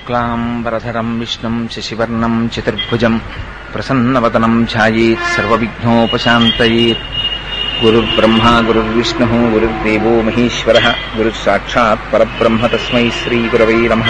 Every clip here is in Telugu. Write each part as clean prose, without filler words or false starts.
శుక్లాంబరధరం విష్ణుం శశివర్ణం చతుర్భుజం ప్రసన్నవదనం ధ్యాయేత్ సర్వవిఘ్నోపశాంతయేత్. గురుర్బ్రహ్మా గురుర్విష్ణుః గురుర్దేవో మహేశ్వరః గురుస్సాక్షాత్ పరబ్రహ్మ తస్మై శ్రీగురవై నమః.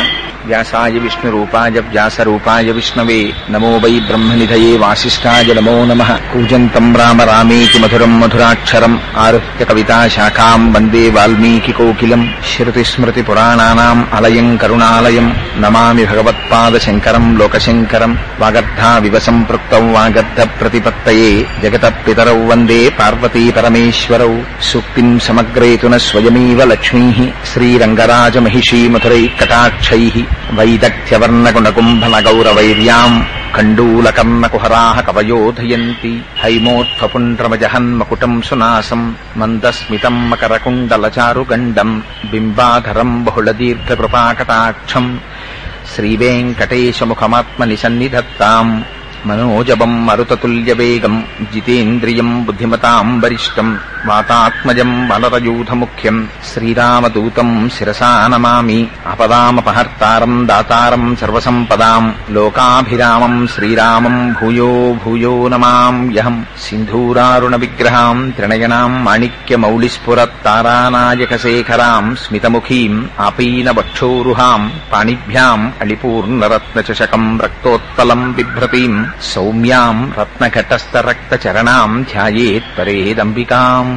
వ్యాసాయ విష్ణురూపాయ వ్యాసరూపాయ విష్ణవే నమో వై బ్రహ్మనిధయే వాసిష్ఠాయ నమో నమః. కూజంతం రామ రామేతి మధురం మధురాక్షరం ఆరుహ్య కవితాశాఖాం వందే వాల్మీకికోకిలం. శృతిస్మృతిపురాణానాం ఆలయం కరుణాలయం నమామి భగవత్పాదశంకరం లోకశంకరం. వాగర్ధావివ సంపృక్తౌ వాగర్ధప్రతిపత్తయే జగతపితరౌ వందే పార్వతీ పరమేశ్వరౌ. సూక్తిం సమగ్రేతున స్వయమేవ లక్ష్మీః శ్రీరంగరాజమహిషీ మధురైకటాక్షైః. వైదగ్ధ్యవర్ణగుణకుంభనగౌరవైర్యాం కండూలకర్ణకుహరాः కవయోధయంతి. హైమోత్ఫపుండ్రమజహన్మకుటం సునాసం మందస్మితం మకరకుండలచారుగండం బింబాధరం బహుళదీర్ఘకృపాకటాక్షం. శ్రీవేంకటేశముఖమాత్మని సన్నిధత్తాం మనోజవం మరుతతుల్యవేగం జితేంద్రియం బుద్ధిమతాం వరిష్టం. వాతాత్మజం వనరయూధముఖ్యం శ్రీరామదూతం శిరసా నమామి. ఆపదామపహర్తారం దాతారం సర్వసంపదాం లోకాభిరామం శ్రీరామం భూయో భూయో నమామ్యహం. సింధూరారుణ విగ్రహాం త్రినయనాం మాణిక్యమౌళిస్ఫురత్తారానాయకశేఖరాం స్మితముఖీం ఆపీనవక్షోరుహాం పాణిభ్యాం అళిపూర్ణరత్నచషకం రక్తోత్పలం బిభ్రతీం సౌమ్యాం రత్నఘటస్థరక్తచరణాం ధ్యాయేత్ పరేదంబికాం.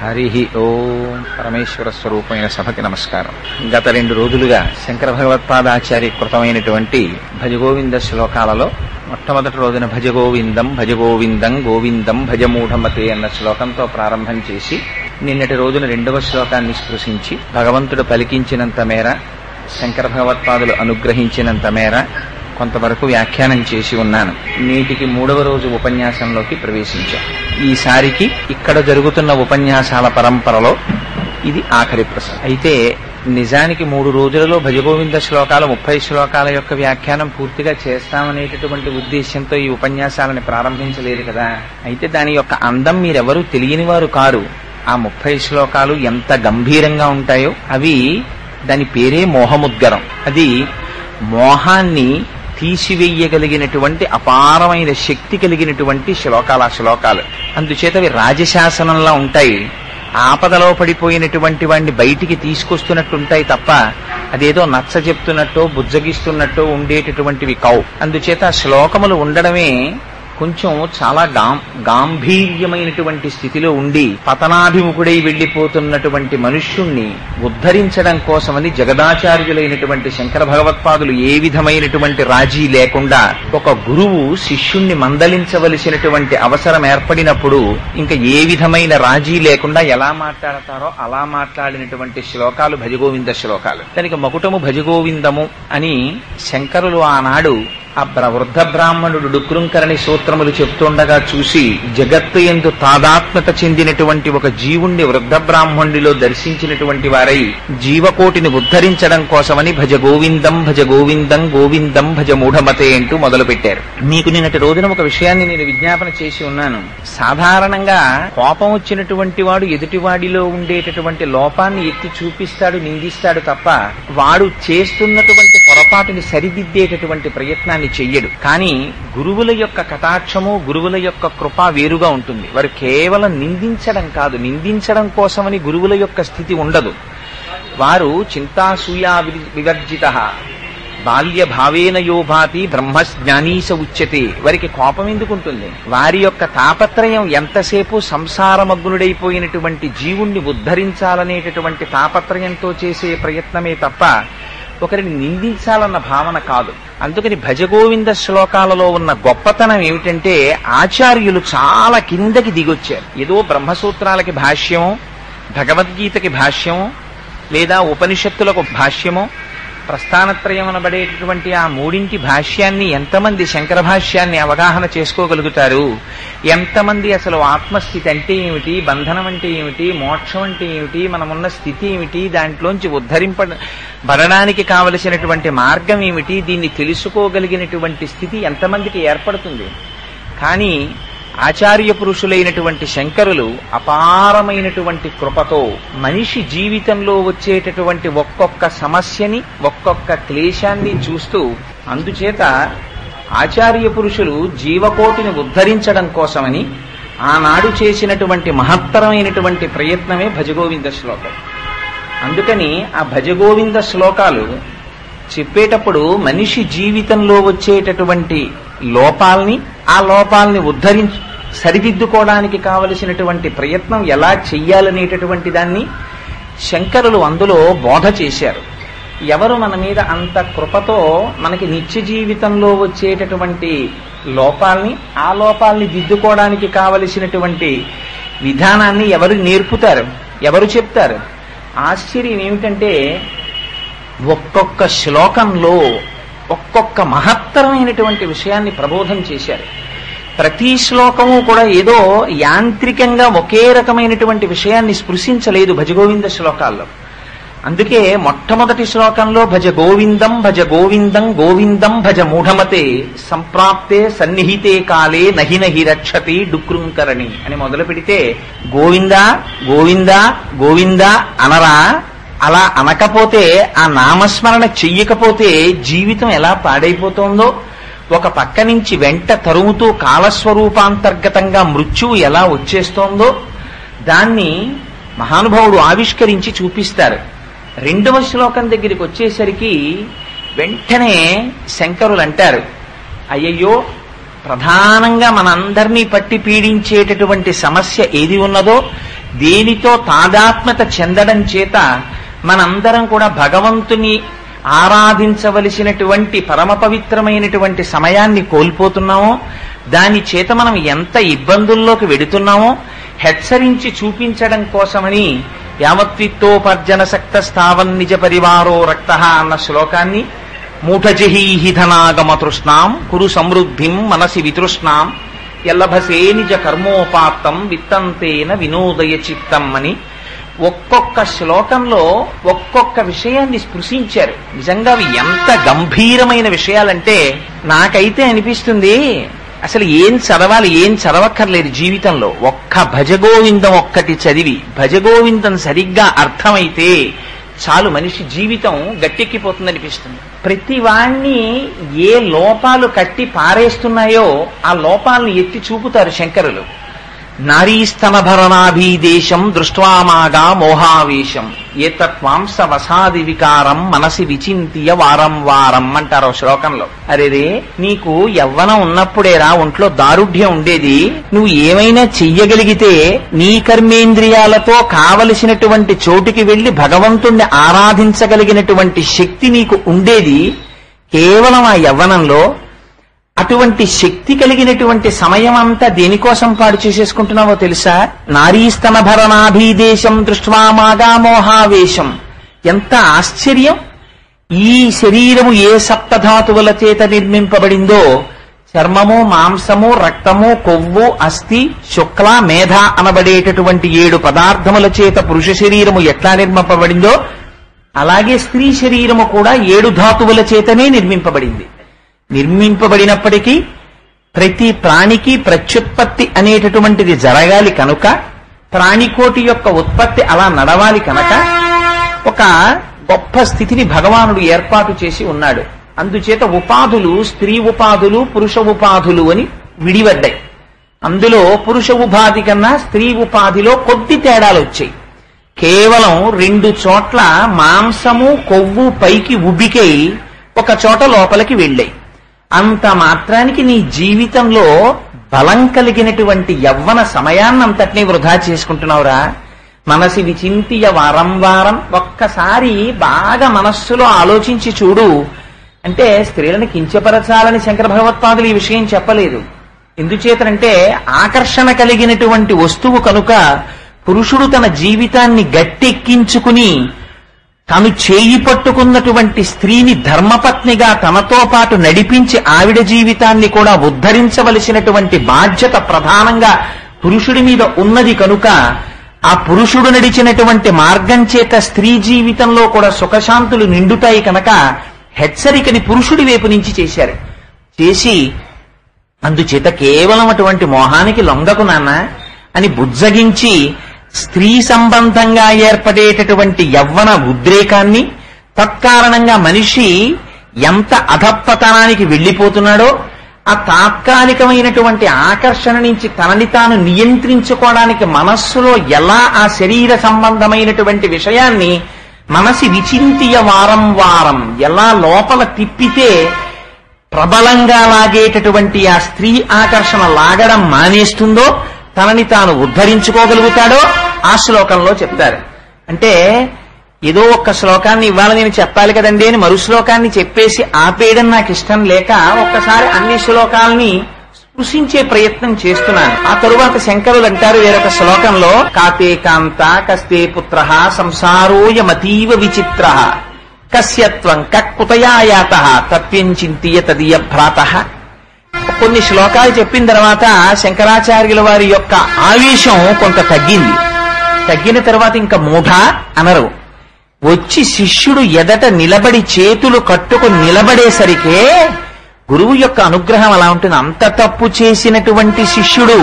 హరి ఓం. పరమేశ్వర స్వరూపమైన సభకి నమస్కారం. గత 2 రోజులుగా శంకర భగవత్పాదాచార్య కృతమైనటువంటి భజగోవింద శ్లోకాలలో మొట్టమొదటి రోజున భజగోవిందం భజగోవిందం గోవిందం భజమూఢమతే అన్న శ్లోకంతో ప్రారంభం చేసి నిన్నటి రోజున 2వ శ్లోకాన్ని స్పృశించి భగవంతుడు పలికించినంత మేర శంకర భగవత్పాదులు అనుగ్రహించినంత మేర కొంతవరకు వ్యాఖ్యానం చేసి ఉన్నాను. నేటికి 3వ రోజు ఉపన్యాసంలోకి ప్రవేశించాం. ఈసారికి ఇక్కడ జరుగుతున్న ఉపన్యాసాల పరంపరలో ఇది ఆఖరి ప్రసంగం. అయితే నిజానికి 3 రోజులలో భజగోవింద శ్లోకాలు 30 శ్లోకాల యొక్క వ్యాఖ్యానం పూర్తిగా చేస్తామనేటటువంటి ఉద్దేశ్యంతో ఈ ఉపన్యాసాలను ప్రారంభించలేదు కదా. అయితే దాని యొక్క అందం మీరెవరూ తెలియని వారు కారు. ఆ 30 శ్లోకాలు ఎంత గంభీరంగా ఉంటాయో అవి దాని పేరే మోహముద్గరం. అది మోహాన్ని తీసివేయగలిగినటువంటి అపారమైన శక్తి కలిగినటువంటి శ్లోకాలు. అందుచేత అవి రాజశాసనంలా ఉంటాయి. ఆపదలో పడిపోయినటువంటి వాడిని బయటికి తీసుకొస్తున్నట్టుంటాయి తప్ప అదేదో నచ్చ చెప్తున్నట్టో బుజ్జగిస్తున్నట్టో ఉండేటటువంటివి కావు. అందుచేత శ్లోకములు ఉండడమే కొంచెం చాలా గాంభీర్యమైనటువంటి స్థితిలో ఉండి పతనాభిముఖుడై వెళ్లిపోతున్నటువంటి మనుష్యుణ్ణి ఉద్ధరించడం కోసమని జగదాచార్యులైనటువంటి శంకర భగవత్పాదులు ఏ విధమైనటువంటి రాజీ లేకుండా ఒక గురువు శిష్యుణ్ణి మందలించవలసినటువంటి అవసరం ఏర్పడినప్పుడు ఇంకా ఏ విధమైన రాజీ లేకుండా ఎలా మాట్లాడతారో అలా మాట్లాడినటువంటి శ్లోకాలు భజగోవింద శ్లోకాలు. దానికి మకుటము భజగోవిందము అని శంకరులు ఆనాడు ఆ వృద్ధ బ్రాహ్మణుడు డుక్రుంకరణి సూత్రములు చెప్తుండగా చూసి జగత్తు యందు తాదాత్మ్యత చెందినటువంటి ఒక జీవుణ్ణి వృద్ధ బ్రాహ్మణుడిలో దర్శించినటువంటి వారై జీవకోటిని ఉద్ధరించడం కోసమని భజ గోవిందం భజ గోవిందం గోవిందం భజ మూఢమతే అంటూ మొదలుపెట్టారు. మీకు నిన్నటి రోజున ఒక విషయాన్ని నేను విజ్ఞాపన చేసి ఉన్నాను. సాధారణంగా కోపం వచ్చినటువంటి వాడు ఎదుటివాడిలో ఉండేటటువంటి లోపాన్ని ఎత్తి చూపిస్తాడు, నిందిస్తాడు తప్ప వాడు చేస్తున్నటువంటి పొరపాటుని సరిదిద్దేటటువంటి ప్రయత్నాన్ని చెయ్యడు. కానీ గురువుల యొక్క కటాక్షము గురువుల యొక్క కృప వేరుగా ఉంటుంది. వారు కేవలం నిందించడం కాదు, నిందించడం కోసమని గురువుల యొక్క స్థితి ఉండదు. వారు చింతాసూయా వివర్జితః బాల్య భావేన యోభాతి బ్రహ్మజ్ఞానీస ఉచ్యతే. వారికి కోపం ఎందుకుంటుంది? వారి యొక్క తాపత్రయం ఎంతసేపు సంసారమగ్నుడైపోయినటువంటి జీవుణ్ణి ఉద్ధరించాలనేటటువంటి తాపత్రయంతో చేసే ప్రయత్నమే తప్ప ఒకరిని నిందించాలన్న భావన కాదు. అందుకని భజగోవింద శ్లోకాలలో ఉన్న గొప్పతనం ఏమిటంటే ఆచార్యులు చాలా కిందకి దిగొచ్చారు. ఏదో బ్రహ్మసూత్రాలకి భాష్యమో భగవద్గీతకి భాష్యమో లేదా ఉపనిషత్తులకు భాష్యమో ప్రస్థానత్రయం అనబడేటటువంటి ఆ 3 భాష్యాన్ని ఎంతమంది శంకర భాష్యాన్ని అవగాహన చేసుకోగలుగుతారు? ఎంతమంది అసలు ఆత్మస్థితి అంటే ఏమిటి, బంధనం అంటే ఏమిటి, మోక్షం అంటే ఏమిటి, మనమున్న స్థితి ఏమిటి, దాంట్లోంచి ఉద్ధరింపబడడానికి కావలసినటువంటి మార్గం ఏమిటి, దీన్ని తెలుసుకోగలిగినటువంటి స్థితి ఎంతమందికి ఏర్పడుతుంది? కానీ ఆచార్య పురుషులైనటువంటి శంకరులు అపారమైనటువంటి కృపతో మనిషి జీవితంలో వచ్చేటటువంటి ఒక్కొక్క సమస్యని, ఒక్కొక్క క్లేశాన్ని చూస్తూ, అందుచేత ఆచార్య పురుషులు జీవకోటిని ఉద్ధరించడం కోసమని ఆనాడు చేసినటువంటి మహత్తరమైనటువంటి ప్రయత్నమే భజగోవింద శ్లోకం. అందుకని ఆ భజగోవింద శ్లోకాలు చెప్పేటప్పుడు మనిషి జీవితంలో వచ్చేటటువంటి లోపాల్ని, ఆ లోపాల్ని సరిదిద్దుకోవడానికి కావలసినటువంటి ప్రయత్నం ఎలా చెయ్యాలనేటటువంటి దాన్ని శంకరులు అందులో బోధ చేశారు. ఎవరు మన మీద అంత కృపతో మనకి నిత్య జీవితంలో వచ్చేటటువంటి లోపాల్ని, ఆ లోపాల్ని దిద్దుకోవడానికి కావలసినటువంటి విధానాన్ని ఎవరు నేర్పుతారు, ఎవరు చెప్తారు? ఆశ్చర్యం ఏమిటంటే ఒక్కొక్క శ్లోకంలో ఒక్కొక్క మహత్తరమైనటువంటి విషయాన్ని ప్రబోధం చేశారు. ప్రతి శ్లోకము కూడా ఏదో యాంత్రికంగా ఒకే రకమైనటువంటి విషయాన్ని స్పృశించలేదు భజగోవింద శ్లోకాల్లో. అందుకే మొట్టమొదటి శ్లోకంలో భజ గోవిందం భజ గోవిందం గోవిందం భజ మూఢమతే సంప్రాప్తే సన్నిహితే కాలే నహి నహి రక్షతి డుక్రుంకరణి అని మొదలు పెడితే గోవిందా గోవిందా గోవిందా అనరా, అలా అనకపోతే, ఆ నామస్మరణ చెయ్యకపోతే జీవితం ఎలా పాడైపోతుందో, ఒక పక్క నుంచి వెంట తరుముతూ కాలస్వరూపాంతర్గతంగా మృత్యువు ఎలా వచ్చేస్తోందో దాన్ని మహానుభావుడు ఆవిష్కరించి చూపిస్తారు. రెండవ శ్లోకం దగ్గరికి వచ్చేసరికి వెంటనే శంకరులు అంటారు, అయ్యయ్యో, ప్రధానంగా మనందరినీ పట్టి పీడించేటటువంటి సమస్య ఏది ఉన్నదో, దేనితో తాదాత్మ్యత చెందడం చేత మనందరం కూడా భగవంతుని ఆరాధించవలసినటువంటి పరమ పవిత్రమైనటువంటి సమయాన్ని కోల్పోతున్నామో, దాని చేత మనం ఎంత ఇబ్బందుల్లోకి వెడుతున్నామో హెచ్చరించి చూపించడం కోసమని యావత్విత్తోపర్జన సక్త స్థావన్ నిజ పరివారో రక్త అన్న శ్లోకాన్ని మూఢజహీహి ధనాగమ తృష్ణాం కురు సమృద్ధిం మనసి వితృష్ణాం ఎల్లభసే నిజ కర్మోపాత్తం విత్తంతేన వినోదయ చిత్తం అని ఒక్కొక్క శ్లోకంలో ఒక్కొక్క విషయాన్ని స్పృశించారు. నిజంగా అవి ఎంత గంభీరమైన విషయాలంటే నాకైతే అనిపిస్తుంది అసలు ఏం చదవాలి, ఏం చదవక్కర్లేదు జీవితంలో. ఒక్క భజగోవిందం ఒక్కటి చదివి భజగోవిందం సరిగ్గా అర్థమైతే చాలు మనిషి జీవితం గట్టెక్కిపోతుందనిపిస్తుంది. ప్రతి వాణ్ణి ఏ లోపాలు కట్టి పారేస్తున్నాయో ఆ లోపాలను ఎత్తి చూపుతారు శంకరులు. నారీస్తనభరణాభీదేశం దృష్ట్వామాగా మోహావేశం ఏతత్వాంస వసాది వికారం మనసి విచింతియ వారం వారం అంటారు శ్లోకంలో. అరేరే, నీకు యవ్వనం ఉన్నప్పుడేరా ఒంట్లో దారుఢ్యం ఉండేది. నువ్వు ఏమైనా చెయ్యగలిగితే నీ కర్మేంద్రియాలతో కావలసినటువంటి చోటుకి వెళ్లి భగవంతుణ్ణి ఆరాధించగలిగినటువంటి శక్తి నీకు ఉండేది కేవలం ఆ యవ్వనంలో. అటువంటి శక్తి కలిగినటువంటి సమయం అంతా దేనికోసం పాడు చేసేసుకుంటున్నావో తెలుసా? నారీస్తనభరణాభీదేశం దృష్ట్వామాగా మోహావేశం. ఎంత ఆశ్చర్యం! ఈ శరీరము ఏ సప్తధాతువుల చేత నిర్మింపబడిందో, చర్మము, మాంసము, రక్తము, కొవ్వు, అస్థి, శుక్ల, మేధ అనబడేటటువంటి 7 పదార్థముల చేత పురుష శరీరము ఎట్లా నిర్మింపబడిందో అలాగే స్త్రీ శరీరము కూడా 7 ధాతువుల చేతనే నిర్మింపబడింది. నిర్మింపబడినప్పటికీ ప్రతి ప్రాణికి ప్రత్యుత్పత్తి అనేటటువంటిది జరగాలి కనుక, ప్రాణికోటి యొక్క ఉత్పత్తి అలా నడవాలి కనుక ఒక గొప్ప స్థితిని భగవానుడు ఏర్పాటు చేసి ఉన్నాడు. అందుచేత ఉపాధులు స్త్రీ ఉపాధులు పురుష ఉపాధులు అని విడివడ్డాయి. అందులో పురుష ఉపాధి కన్నా స్త్రీ ఉపాధిలో కొద్ది తేడాలు వచ్చాయి. కేవలం 2 చోట్ల మాంసము కొవ్వు పైకి ఉబికై ఒక చోట లోపలికి వెళ్ళాయి. అంత మాత్రానికి నీ జీవితంలో బలం కలిగినటువంటి యవ్వన సమయాన్నంతటినీ వృధా చేసుకుంటున్నావురా. మనసి విచింతియ వారం వారం. ఒక్కసారి బాగా మనస్సులో ఆలోచించి చూడు. అంటే స్త్రీలను కించపరచాలని శంకర భగవత్పాదులు ఈ విషయం చెప్పలేదు. ఎందుచేతనంటే ఆకర్షణ కలిగినటువంటి వస్తువు కనుక పురుషుడు తన జీవితాన్ని గట్టెక్కించుకుని తాను చేయి పట్టుకున్నటువంటి స్త్రీని ధర్మపత్నిగా తనతో పాటు నడిపించి ఆవిడ జీవితాన్ని కూడా ఉద్ధరించవలసినటువంటి బాధ్యత ప్రధానంగా పురుషుడి మీద ఉన్నది కనుక ఆ పురుషుడు నడిచినటువంటి మార్గం చేత స్త్రీ జీవితంలో కూడా సుఖశాంతులు నిండుతాయి కనుక హెచ్చరికని పురుషుడి వైపు నుంచి చేశారు. చేసి అందుచేత కేవలం అటువంటి మోహానికి లొంగకు నాన్న అని బుజ్జగించి స్త్రీ సంబంధంగా ఏర్పడేటటువంటి యవ్వన ఉద్రేకాన్ని, తత్కారణంగా మనిషి ఎంత అధపతనానికి వెళ్లిపోతున్నాడో ఆ తాత్కాలికమైనటువంటి ఆకర్షణ నుంచి తనని తాను నియంత్రించుకోవడానికి మనస్సులో ఎలా ఆ శరీర సంబంధమైనటువంటి విషయాన్ని మనసి విచింతియ వారం వారం ఎలా లోపల తిప్పితే ప్రబలంగా లాగేటటువంటి ఆ స్త్రీ ఆకర్షణ లాగడం మానేస్తుందో, తనని తాను ఉద్ధరించుకోగలుగుతాడో ఆ శ్లోకంలో చెప్తారు. అంటే ఏదో ఒక్క శ్లోకాన్ని ఇవాళ నేను చెప్పాలి కదండి అని మరు శ్లోకాన్ని చెప్పేసి ఆపేయడం నాకు ఇష్టం లేక ఒక్కసారి అన్ని శ్లోకాలని స్పృశించే ప్రయత్నం చేస్తున్నాను. ఆ తరువాత శంకరులు అంటారు వేరొక శ్లోకంలో, కాతే కాంత కస్తే పుత్ర సంసారోయమతీవ విచిత్ర కస్యత్వం కక్కుతయాయాత తత్వం చింతియ తదీయ భ్రాత. కొన్ని శ్లోకాలు చెప్పిన తర్వాత శంకరాచార్యుల వారి యొక్క ఆవేశం కొంత తగ్గిన తర్వాత ఇంకా మూఢ అనరు. వచ్చి శిష్యుడు ఎదట నిలబడి చేతులు కట్టుకుని నిలబడేసరికే గురువు యొక్క అనుగ్రహం అలా ఉంటుంది. అంత తప్పు చేసినటువంటి శిష్యుడు,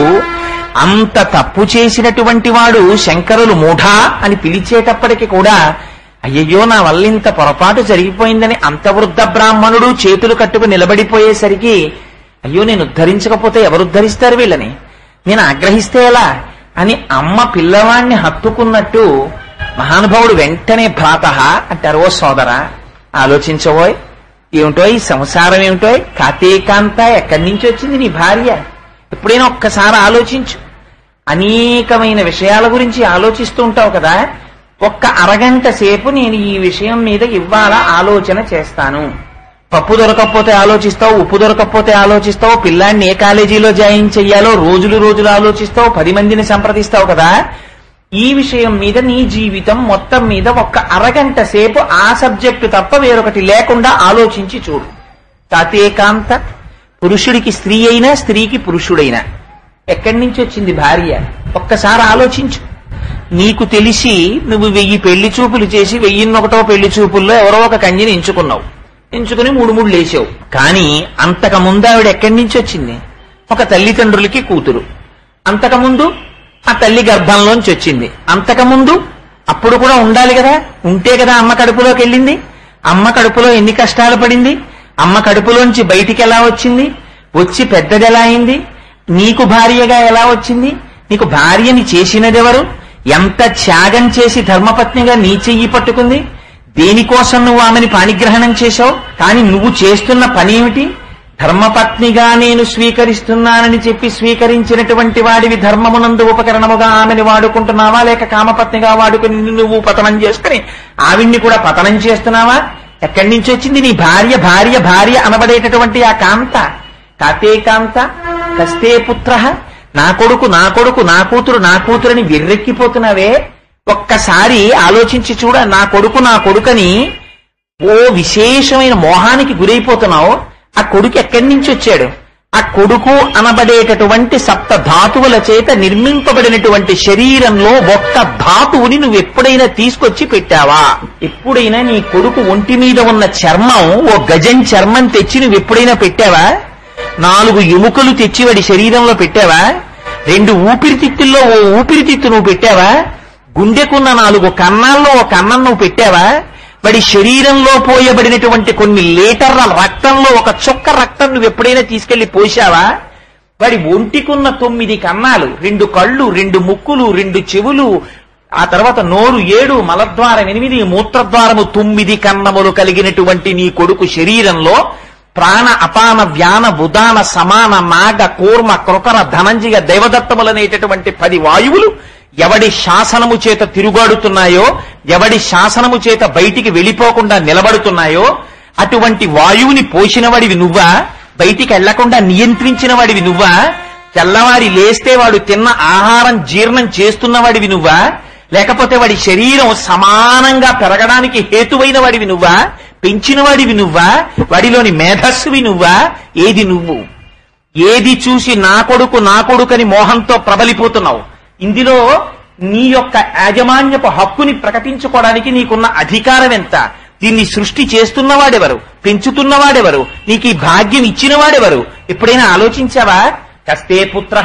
అంత తప్పు చేసినటువంటి వాడు శంకరులు మూఢ అని పిలిచేటప్పటికి కూడా అయ్యయ్యో నా వల్ల ఇంత పొరపాటు జరిగిపోయిందని అంత వృద్ధ బ్రాహ్మణుడు చేతులు కట్టుకుని నిలబడిపోయేసరికి అయ్యో నేను ఉద్ధరించకపోతే ఎవరు ఉద్ధరిస్తారు వీళ్ళని, నేను ఆగ్రహిస్తే ఎలా అని అమ్మ పిల్లవాణ్ణి హత్తుకున్నట్టు మహానుభావుడు వెంటనే భ్రాత అంటారు. ఓ సోదరా ఆలోచించబోయ్, ఏమిటో ఈ సంసారం ఏమిటో, కాతేకాంత ఎక్కడి నుంచి వచ్చింది నీ భార్య, ఎప్పుడైనా ఒక్కసారి ఆలోచించు. అనేకమైన విషయాల గురించి ఆలోచిస్తూ ఉంటావు కదా, ఒక్క అరగంట సేపు నేను ఈ విషయం మీద ఇవాళ ఆలోచన చేస్తాను. పప్పు దొరకకపోతే ఆలోచిస్తావు, ఉప్పు దొరకకపోతే ఆలోచిస్తావు, పిల్లాన్ని ఏ కాలేజీలో జాయిన్ చెయ్యాలో రోజులు ఆలోచిస్తావు, 10 మందిని సంప్రదిస్తావు కదా. ఈ విషయం మీద నీ జీవితం మొత్తం మీద ఒక్క అరగంట సేపు ఆ సబ్జెక్టు తప్ప వేరొకటి లేకుండా ఆలోచించి చూడు. తాతేకాంత, పురుషుడికి స్త్రీ అయినా స్త్రీకి పురుషుడైనా ఎక్కడి నుంచి వచ్చింది భార్య ఒక్కసారి ఆలోచించు. నీకు తెలిసి నువ్వు 1000 పెళ్లి చూపులు చేసి 1001వ పెళ్లి చూపుల్లో ఎవరో ఒక కన్యని ఎంచుకుని 3 లేచావు. కానీ అంతకుముందు ఆవిడ ఎక్కడి నుంచి వచ్చింది? ఒక తల్లిదండ్రులకి కూతురు. అంతకుముందు ఆ తల్లి గర్భంలోంచి వచ్చింది. అంతకుముందు అప్పుడు కూడా ఉండాలి కదా, ఉంటే కదా అమ్మ కడుపులోకి వెళ్ళింది. అమ్మ కడుపులో ఎన్ని కష్టాలు పడింది, అమ్మ కడుపులోంచి బయటికి ఎలా వచ్చింది, వచ్చి పెద్దది ఎలా అయింది, నీకు భార్యగా ఎలా వచ్చింది, నీకు భార్యని చేసినదెవరు, ఎంత త్యాగం చేసి ధర్మపత్నిగా నీ చెయ్యి పట్టుకుంది, దేనికోసం నువ్వు ఆమెని పాణిగ్రహణం చేశావు. కానీ నువ్వు చేస్తున్న పని ఏమిటి? ధర్మపత్నిగా నేను స్వీకరిస్తున్నానని చెప్పి స్వీకరించినటువంటి వాడివి ధర్మమునందు ఉపకరణముగా ఆమెని వాడుకుంటున్నావా, లేక కామపత్నిగా వాడుకుని నువ్వు పతనం చేసుకుని ఆవిడ్ని కూడా పతనం చేస్తున్నావా? ఎక్కడి నుంచి వచ్చింది నీ భార్య? భార్య భార్య అనబడేటటువంటి ఆ కాంత, కాతే కాంత కస్తే పుత్ర, నా కొడుకు నా కొడుకు, నా కూతురు నా కూతురని విర్రెక్కిపోతున్నావే. ఒక్కసారి ఆలోచించి చూడ, నా కొడుకని ఓ విశేషమైన మోహానికి గురైపోతున్నావు. ఆ కొడుకు ఎక్కడి నుంచి వచ్చాడు? ఆ కొడుకు అనబడేటటువంటి 7 ధాతువుల చేత నిర్మింపబడినటువంటి శరీరంలో ఒక్క ధాతువుని నువ్వు ఎప్పుడైనా తీసుకొచ్చి పెట్టావా? ఎప్పుడైనా నీ కొడుకు ఒంటి మీద ఉన్న చర్మం, ఓ గజం చర్మం తెచ్చి నువ్వు ఎప్పుడైనా పెట్టావా? 4 ఎముకలు తెచ్చి వాడి శరీరంలో పెట్టావా? 2 ఊపిరితిత్తుల్లో ఓ ఊపిరితిత్తు నువ్వు పెట్టావా? గుండెకున్న 4 కన్నాల్లో ఒక కన్నం నువ్వు పెట్టావా? వాడి శరీరంలో పోయబడినటువంటి కొన్ని లీటర్ల రక్తంలో ఒక చుక్క రక్తం నువ్వు ఎప్పుడైనా తీసుకెళ్లి పోసావా? వాడి ఒంటికున్న 9 కన్నాలు, 2 కళ్ళు, 2 ముక్కులు, 2 చెవులు, ఆ తర్వాత నోరు 7, మలద్వారం 8, మూత్రద్వారము 9 కన్నములు కలిగినటువంటి నీ కొడుకు శరీరంలో ప్రాణ అపాన వ్యాన ఉదాన సమాన నాగ కూర్మ కృకర ధనంజయ దైవదత్తములనేటటువంటి 10 వాయువులు ఎవడి శాసనము చేత తిరుగాడుతున్నాయో, ఎవడి శాసనము చేత బయటికి వెళ్ళిపోకుండా నిలబడుతున్నాయో అటువంటి వాయువుని పోసినవాడివి నువ్వా? బయటికి వెళ్లకుండా నియంత్రించిన వాడివి నువ్వా? తెల్లవారి లేస్తే వాడు తిన్న ఆహారం జీర్ణం చేస్తున్నవాడివి నువ్వా? లేకపోతే వాడి శరీరం సమానంగా పెరగడానికి హేతువైన వాడివి నువ్వా? పెంచిన వాడివి నువ్వా? వాడిలోని మేధస్సువి నువ్వా? ఏది నువ్వు? ఏది చూసి నా కొడుకని మోహంతో ప్రబలిపోతున్నావు? ఇందులో నీ యొక్క యాజమాన్యపు హక్కుని ప్రకటించుకోవడానికి నీకున్న అధికారం ఎంత? దీన్ని సృష్టి చేస్తున్నవాడెవరు, పెంచుతున్నవాడెవరు, నీకు ఈ భాగ్యం ఇచ్చినవాడెవరు? ఎప్పుడైనా ఆలోచించావా? కస్తే పుత్ర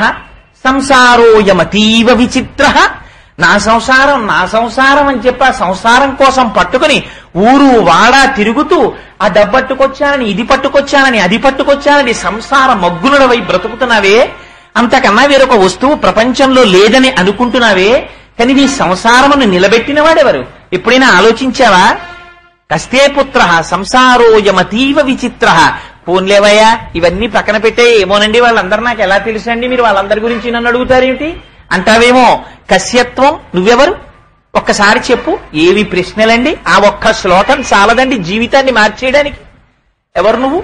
సంసారోయమతీవ విచిత్ర. నా సంసారం నా సంసారం అని చెప్పి ఆ సంసారం కోసం పట్టుకుని ఊరు వాడా తిరుగుతూ ఆ డబ్బట్టుకొచ్చానని, ఇది పట్టుకొచ్చానని, అది పట్టుకొచ్చానని సంసార మగ్గునుడవై బ్రతుకుతున్నావే. అంతకన్నా వేరొక వస్తువు ప్రపంచంలో లేదని అనుకుంటున్నావే. కానీ నీ సంసారమును నిలబెట్టిన వాడెవరు? ఎప్పుడైనా ఆలోచించావా? కస్తే పుత్ర సంసారోయమతీవ విచిత్ర. పోన్లేవయ్యా, ఇవన్నీ పక్కన పెట్టే. ఏమోనండి, వాళ్ళందరూ నాకు ఎలా తెలుసండి, మీరు వాళ్ళందరి గురించి నన్ను అడుగుతారేమిటి అంటావేమో. కస్యత్వం, నువ్వెవరు ఒక్కసారి చెప్పు. ఏవి ప్రశ్నలండి? ఆ ఒక్క శ్లోకం చాలదండి జీవితాన్ని మార్చేయడానికి. ఎవరు నువ్వు?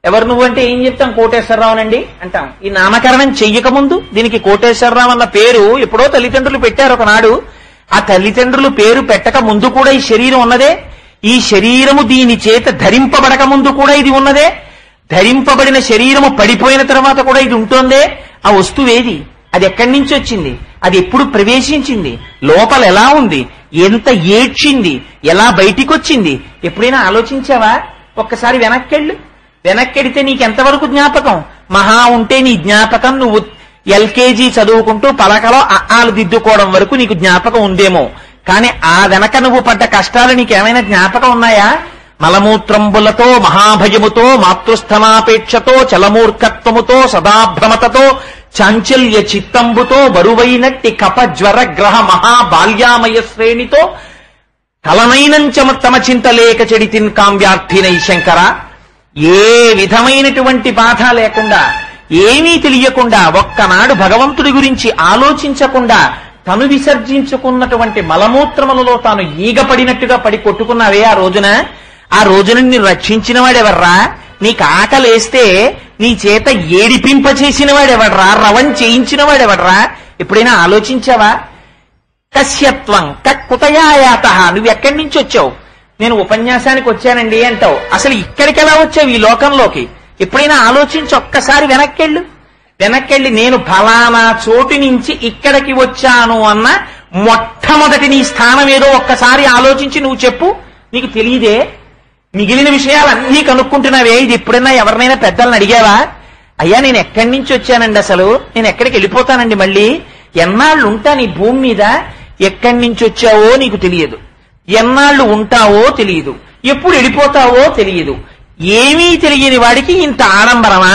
ఎవరు నువ్వు అంటే ఏం చెప్తాం? కోటేశ్వరరావునండి అంటాం. ఈ నామకరణం చెయ్యక ముందు దీనికి కోటేశ్వరరావు అన్న పేరు ఎప్పుడో తల్లిదండ్రులు పెట్టారు ఒకనాడు. ఆ తల్లిదండ్రులు పేరు పెట్టక ముందు కూడా ఈ శరీరం ఉన్నదే. ఈ శరీరము దీని చేత ధరింపబడక ముందు కూడా ఇది ఉన్నదే. ధరింపబడిన శరీరము పడిపోయిన తర్వాత కూడా ఇది ఉంటుందే. ఆ వస్తువేది? అది ఎక్కడి నుంచి వచ్చింది? అది ఎప్పుడు ప్రవేశించింది? లోపల ఎలా ఉంది? ఎంత ఏడ్చింది? ఎలా బయటికొచ్చింది? ఎప్పుడైనా ఆలోచించావా? ఒక్కసారి వెనక్కెళ్ళు. వెనక్కెడితే నీకెంతవరకు జ్ఞాపకం? మహా ఉంటే నీ జ్ఞాపకం నువ్వు ఎల్కేజీ చదువుకుంటూ పలకలో ఆలు దిద్దుకోవడం వరకు నీకు జ్ఞాపకం ఉందేమో. కానీ ఆ వెనక నువ్వు పడ్డ కష్టాలు నీకేమైనా జ్ఞాపకం ఉన్నాయా? మలమూత్రంబులతో, మహాభయముతో, మాతృస్థనాపేక్షతో, చలమూర్ఖత్వముతో, సదాభ్రమతతో, చాంచల్య చిత్తంబుతో, బరువైనట్టి కప జ్వర గ్రహ మహాబాల్యామయ శ్రేణితో కలనైనంచమ చింతలేక చెడితిన్ కామ్యార్థినై శంకర. ఏ విధమైనటువంటి బాధ లేకుండా, ఏమీ తెలియకుండా, ఒక్కనాడు భగవంతుడి గురించి ఆలోచించకుండా తను విసర్జించుకున్నటువంటి మలమూత్రములలో తాను ఈగపడినట్టుగా పడి కొట్టుకున్నావే ఆ రోజున. ఆ రోజున నిన్ను రక్షించిన వాడెవర్రా? నీకు ఆకలేస్తే నీ చేత ఏడిపింపచేసిన వాడెవడ్రా? రవం చేయించిన వాడెవడ్రా? ఎప్పుడైనా ఆలోచించావా? కస్యత్వం కుతయాయాత. నువ్వు ఎక్కడి నుంచి వచ్చావు? నేను ఉపన్యాసానికి వచ్చానండి అంటావు. అసలు ఇక్కడికి ఎలా వచ్చావు ఈ లోకంలోకి? ఎప్పుడైనా ఆలోచించి ఒక్కసారి వెనక్కెళ్ళు. వెనక్కెళ్ళి నేను ఫలానా చోటు నుంచి ఇక్కడికి వచ్చాను అన్న మొట్టమొదటి నీ స్థానం ఏదో ఒక్కసారి ఆలోచించి నువ్వు చెప్పు. నీకు తెలియదే? మిగిలిన విషయాలన్నీ కనుక్కుంటున్నావే. ఇది ఎప్పుడైనా ఎవరినైనా పెద్దలను అడిగావా? అయ్యా నేను ఎక్కడి నుంచి వచ్చానండి, అసలు నేను ఎక్కడికి వెళ్ళిపోతానండి, మళ్ళీ ఎన్నాళ్ళు ఉంటాను ఈ భూమి మీద? ఎక్కడి నుంచి వచ్చావో నీకు తెలియదు, ఎన్నాళ్ళు ఉంటావో తెలియదు, ఎప్పుడు వెళ్ళిపోతావో తెలియదు. ఏమీ తెలియని వాడికి ఇంత ఆడంబరమా,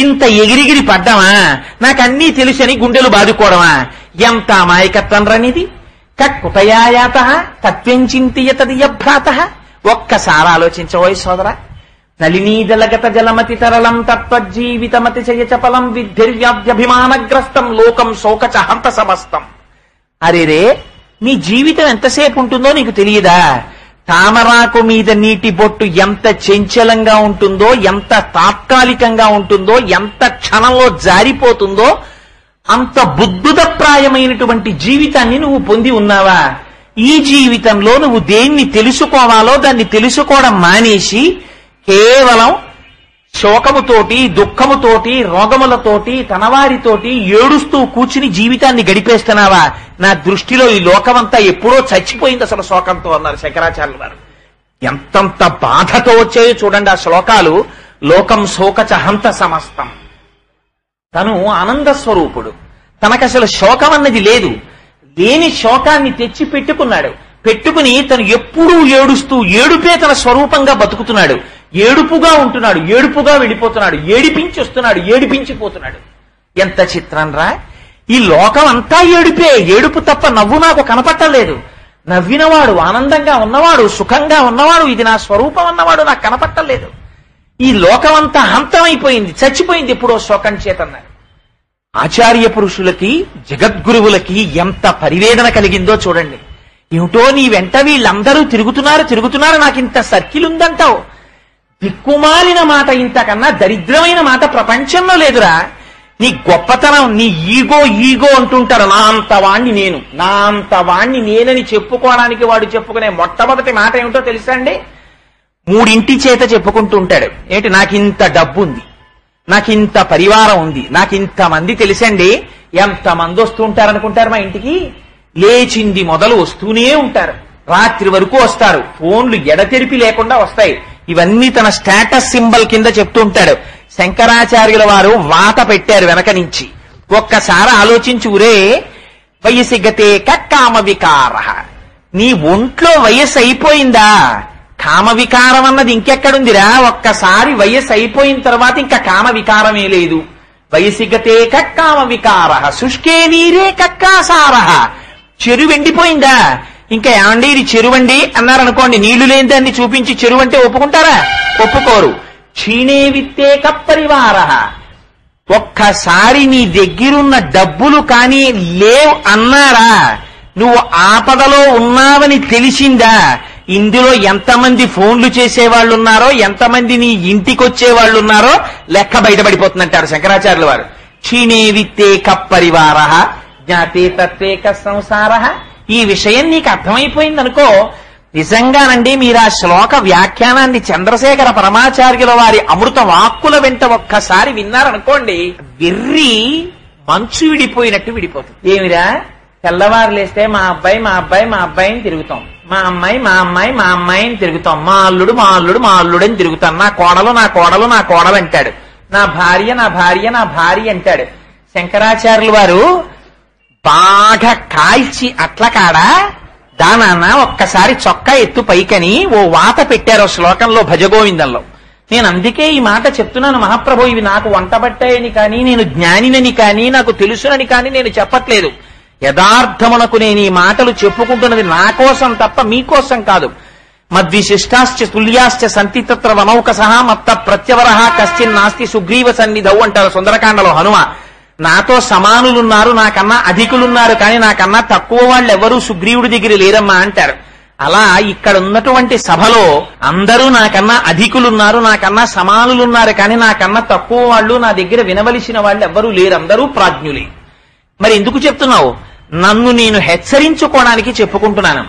ఇంత ఎగిరిగిరి పడ్డమా, నాకన్నీ తెలుసని గుండెలు బాదుకోవడమా? ఎంత అమాయకత్వం రనిది. కుతయాయాత తత్వంచింతియతదియభ్రాత. ఒక్కసారి ఆలోచించబోయ్ సోదరా. నలినీజలగత జలమతి తరళం తత్వజీవితమతి చయచపలం విద్ధిర్వ్యాధ్యభిమానగ్రస్తం లోకం శోకచ హంత సమస్తం. అరేరే, నీ జీవితం ఎంతసేపు ఉంటుందో నీకు తెలియదా? తామరాకు మీద నీటి బొట్టు ఎంత చంచలంగా ఉంటుందో, ఎంత తాత్కాలికంగా ఉంటుందో, ఎంత క్షణంలో జారిపోతుందో, అంత బుద్ధుతప్రాయమైనటువంటి జీవితాన్ని నువ్వు పొంది ఉన్నావా? ఈ జీవితంలో నువ్వు దేన్ని తెలుసుకోవాలో దాన్ని తెలుసుకోవడం మానేసి కేవలం శోకముతోటి, దుఃఖముతోటి, రోగములతోటి, తనవారితోటి ఏడుస్తూ కూర్చుని జీవితాన్ని గడిపేస్తున్నావా? నా దృష్టిలో ఈ లోకమంతా ఎప్పుడో చచ్చిపోయింది అసలు శోకంతో అన్నారు శంకరాచార్యులు వారు. ఎంతంత బాధతో వచ్చాయో చూడండి ఆ శ్లోకాలు. లోకం శోకచ హంత సమస్తం. తను ఆనంద స్వరూపుడు, తనకసలు శోకం అన్నది లేదు. లేని శోకాన్ని తెచ్చి పెట్టుకున్నాడు. పెట్టుకుని తను ఎప్పుడూ ఏడుస్తూ, ఏడుపే తన స్వరూపంగా బతుకుతున్నాడు. ఏడుపుగా ఉంటున్నాడు, ఏడుపుగా వెళ్ళిపోతున్నాడు, ఏడిపించి వస్తున్నాడు, ఏడిపించిపోతున్నాడు. ఎంత చిత్రం రా! ఈ లోకం అంతా ఏడుపే. ఏడుపు తప్ప నవ్వు నాకు కనపట్టలేదు. నవ్వినవాడు, ఆనందంగా ఉన్నవాడు, సుఖంగా ఉన్నవాడు, ఇది నా స్వరూపం అన్నవాడు నాకు కనపట్టలేదు. ఈ లోకం అంతా హంతమైపోయింది, చచ్చిపోయింది ఎప్పుడో శోకం చేతన్నారు. ఆచార్య పురుషులకి, జగద్గురువులకి ఎంత పరివేదన కలిగిందో చూడండి. ఏమిటో నీ వెంట వీళ్ళందరూ తిరుగుతున్నారు, నాకింత సర్కిల్ ఉందంటావు. దిక్కుమాలిన మాట, ఇంతకన్నా దరిద్రమైన మాట ప్రపంచంలో లేదురా. నీ గొప్పతనం, నీ ఈగో అంటుంటారు. నా అంత వాణ్ణి నేనని చెప్పుకోవడానికి వాడు చెప్పుకునే మొట్టమొదటి మాట ఏమిటో తెలుసా అండి? 3 చేత చెప్పుకుంటూ ఉంటాడు. ఏంటి? నాకింత డబ్బు ఉంది, నాకింత పరివారం ఉంది, నాకింత మంది తెలుసండి. ఎంతమంది వస్తూ ఉంటారనుకుంటారు మా ఇంటికి? లేచింది మొదలు వస్తూనే ఉంటారు. రాత్రి వరకు వస్తారు, ఫోన్లు ఎడతెరిపి లేకుండా వస్తాయి. ఇవన్నీ తన స్టేటస్ సింబల్ కింద చెప్తూ ఉంటాడు. శంకరాచార్యుల వారు వాత పెట్టారు వెనక నుంచి. ఒక్కసారి ఆలోచించి, ఉరే వయసి గతే కామ వికార, నీ ఒంట్లో వయస్సు అయిపోయిందా? కామ వికారం అన్నది ఇంకెక్కడుందిరా? ఒక్కసారి వయస్సు అయిపోయిన తర్వాత ఇంకా కామ వికారమే లేదు. వయసి గతే కామ వికార శుష్కే నీరే కక్కాసార, చెరువు ఎండిపోయిందా? ఇంకా ఏమండి ఇది చెరువండి అన్నారనుకోండి, నీళ్లు లేని దాన్ని చూపించి చెరువు అంటే ఒప్పుకుంటారా? ఒప్పుకోరు. క్షీణే విత్తే కప్పరివార, ఒక్కసారి నీ దగ్గరున్న డబ్బులు కానీ లేవు అన్నారా? నువ్వు ఆపదలో ఉన్నావని తెలిసిందా? ఇందులో ఎంతమంది ఫోన్లు చేసేవాళ్ళు ఉన్నారో, ఎంతమంది నీ ఇంటికి వచ్చేవాళ్ళు ఉన్నారో లెక్క బయటపడిపోతుందంటారు శంకరాచార్యుల వారు. క్షీణే విత్తే కప్పరివార జ్ఞాతే తత్వేక సంసార. ఈ విషయం నీకు అర్థమైపోయిందనుకో, నిజంగానండి మీరు ఆ శ్లోక వ్యాఖ్యానాన్ని చంద్రశేఖర పరమాచార్యుల వారి అమృత వాక్కుల వెంట ఒక్కసారి విన్నారనుకోండి, వెర్రి మంచు విడిపోయినట్టు విడిపోతుంది. ఏమిరా, తెల్లవారు లేస్తే మా అబ్బాయి మా అబ్బాయి మా అబ్బాయిని తిరుగుతాం, మా అమ్మాయి మా అమ్మాయి మా అమ్మాయిని తిరుగుతాం, మా అల్లుడు మా అల్లుడు మా అల్లుడని తిరుగుతాం, నా కోడలు నా కోడలు నా కోడలు అంటాడు, నా భార్య నా భార్య నా భార్య అంటాడు. శంకరాచార్యుల వారు బాగా కాల్చి అట్ల కాడా దానాన్న ఒక్కసారి చొక్కా ఎత్తు పైకని ఓ వాత పెట్టారు శ్లోకంలో భజగోవిందంలో. నేను అందుకే ఈ మాట చెప్తున్నాను, మహాప్రభు ఇవి నాకు వంటబట్టాయని కానీ, నేను జ్ఞానినని కానీ, నాకు తెలుసునని కానీ నేను చెప్పట్లేదు. యథార్థమునకు నేను ఈ మాటలు చెప్పుకుంటున్నది నా కోసం తప్ప మీకోసం కాదు. మద్విశిష్టాశ్చ తుల్యాశ్చ సంతి తత్ర వనౌక సహా మత్త ప్రత్యవర కశ్చిన్ నాస్తి సుగ్రీవ సన్నిధౌ అంటారు సుందరకాండలో హనుమ. నాతో సమానులున్నారు, నాకన్నా అధికులున్నారు, కానీ నాకన్నా తక్కువ వాళ్ళు ఎవరూ సుగ్రీవుడి దగ్గర లేరమ్మా అంటారు. అలా ఇక్కడ ఉన్నటువంటి సభలో అందరూ నాకన్నా అధికులున్నారు, నాకన్నా సమానులున్నారు, కానీ నాకన్నా తక్కువ వాళ్ళు నా దగ్గర వినవలసిన వాళ్ళు ఎవ్వరూ లేరు, అందరూ ప్రాజ్ఞులే. మరి ఎందుకు చెప్తున్నావు? నన్ను నేను హెచ్చరించుకోవడానికి చెప్పుకుంటున్నాను.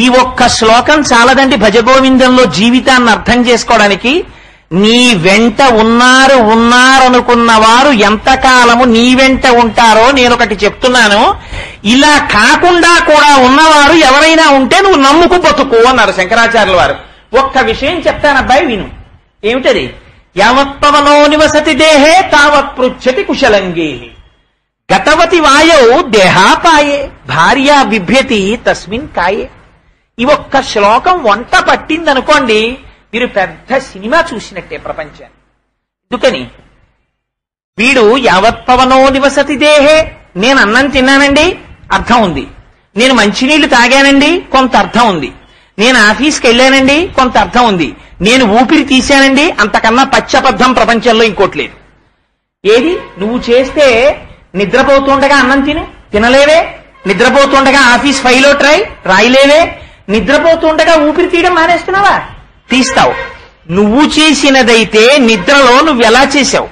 ఈ ఒక్క శ్లోకం చాలదండి భజగోవిందంలో జీవితాన్ని అర్థం చేసుకోవడానికి. నీ వెంట ఉన్నారనుకున్న వారు ఎంతకాలము నీ వెంట ఉంటారో నేనొకటి చెప్తున్నాను. ఇలా కాకుండా కూడా ఉన్నవారు ఎవరైనా ఉంటే నువ్వు నమ్ముకు బతుకు అన్నారు శంకరాచార్యుల వారు. ఒక్క విషయం చెప్తానబ్బాయి విను. ఏమిటది? యావత్పవనో నివసతి దేహే తావత్ పృచ్చతి కుశలంగేహి గతవతి వాయౌ దేహాపాయే భార్యా బిభ్యతి తస్మిన్ కాయే. ఈ ఒక్క శ్లోకం వంట పట్టిందనుకోండి, మీరు పెద్ద సినిమా చూసినట్టే ప్రపంచాన్ని. ఎందుకని? వీడు యావత్పవనో నివసతి దేహే, నేను అన్నం తిన్నానండి అర్థం ఉంది, నేను మంచినీళ్లు తాగానండి కొంత అర్థం ఉంది, నేను ఆఫీస్కి వెళ్ళానండి కొంత అర్థం ఉంది, నేను ఊపిరి తీశానండి, అంతకన్నా పచ్చబద్ధం ప్రపంచంలో ఇంకోటి లేదు. ఏది నువ్వు చేస్తే? నిద్రపోతుండగా అన్నం తినలేవే, నిద్రపోతుండగా ఆఫీస్ ఫైలో రాయలేవే, నిద్రపోతుండగా ఊపిరి తీయడం మానేస్తున్నావా? తీస్తావు. నువ్వు చేసినదైతే నిద్రలో నువ్వెలా చేశావు?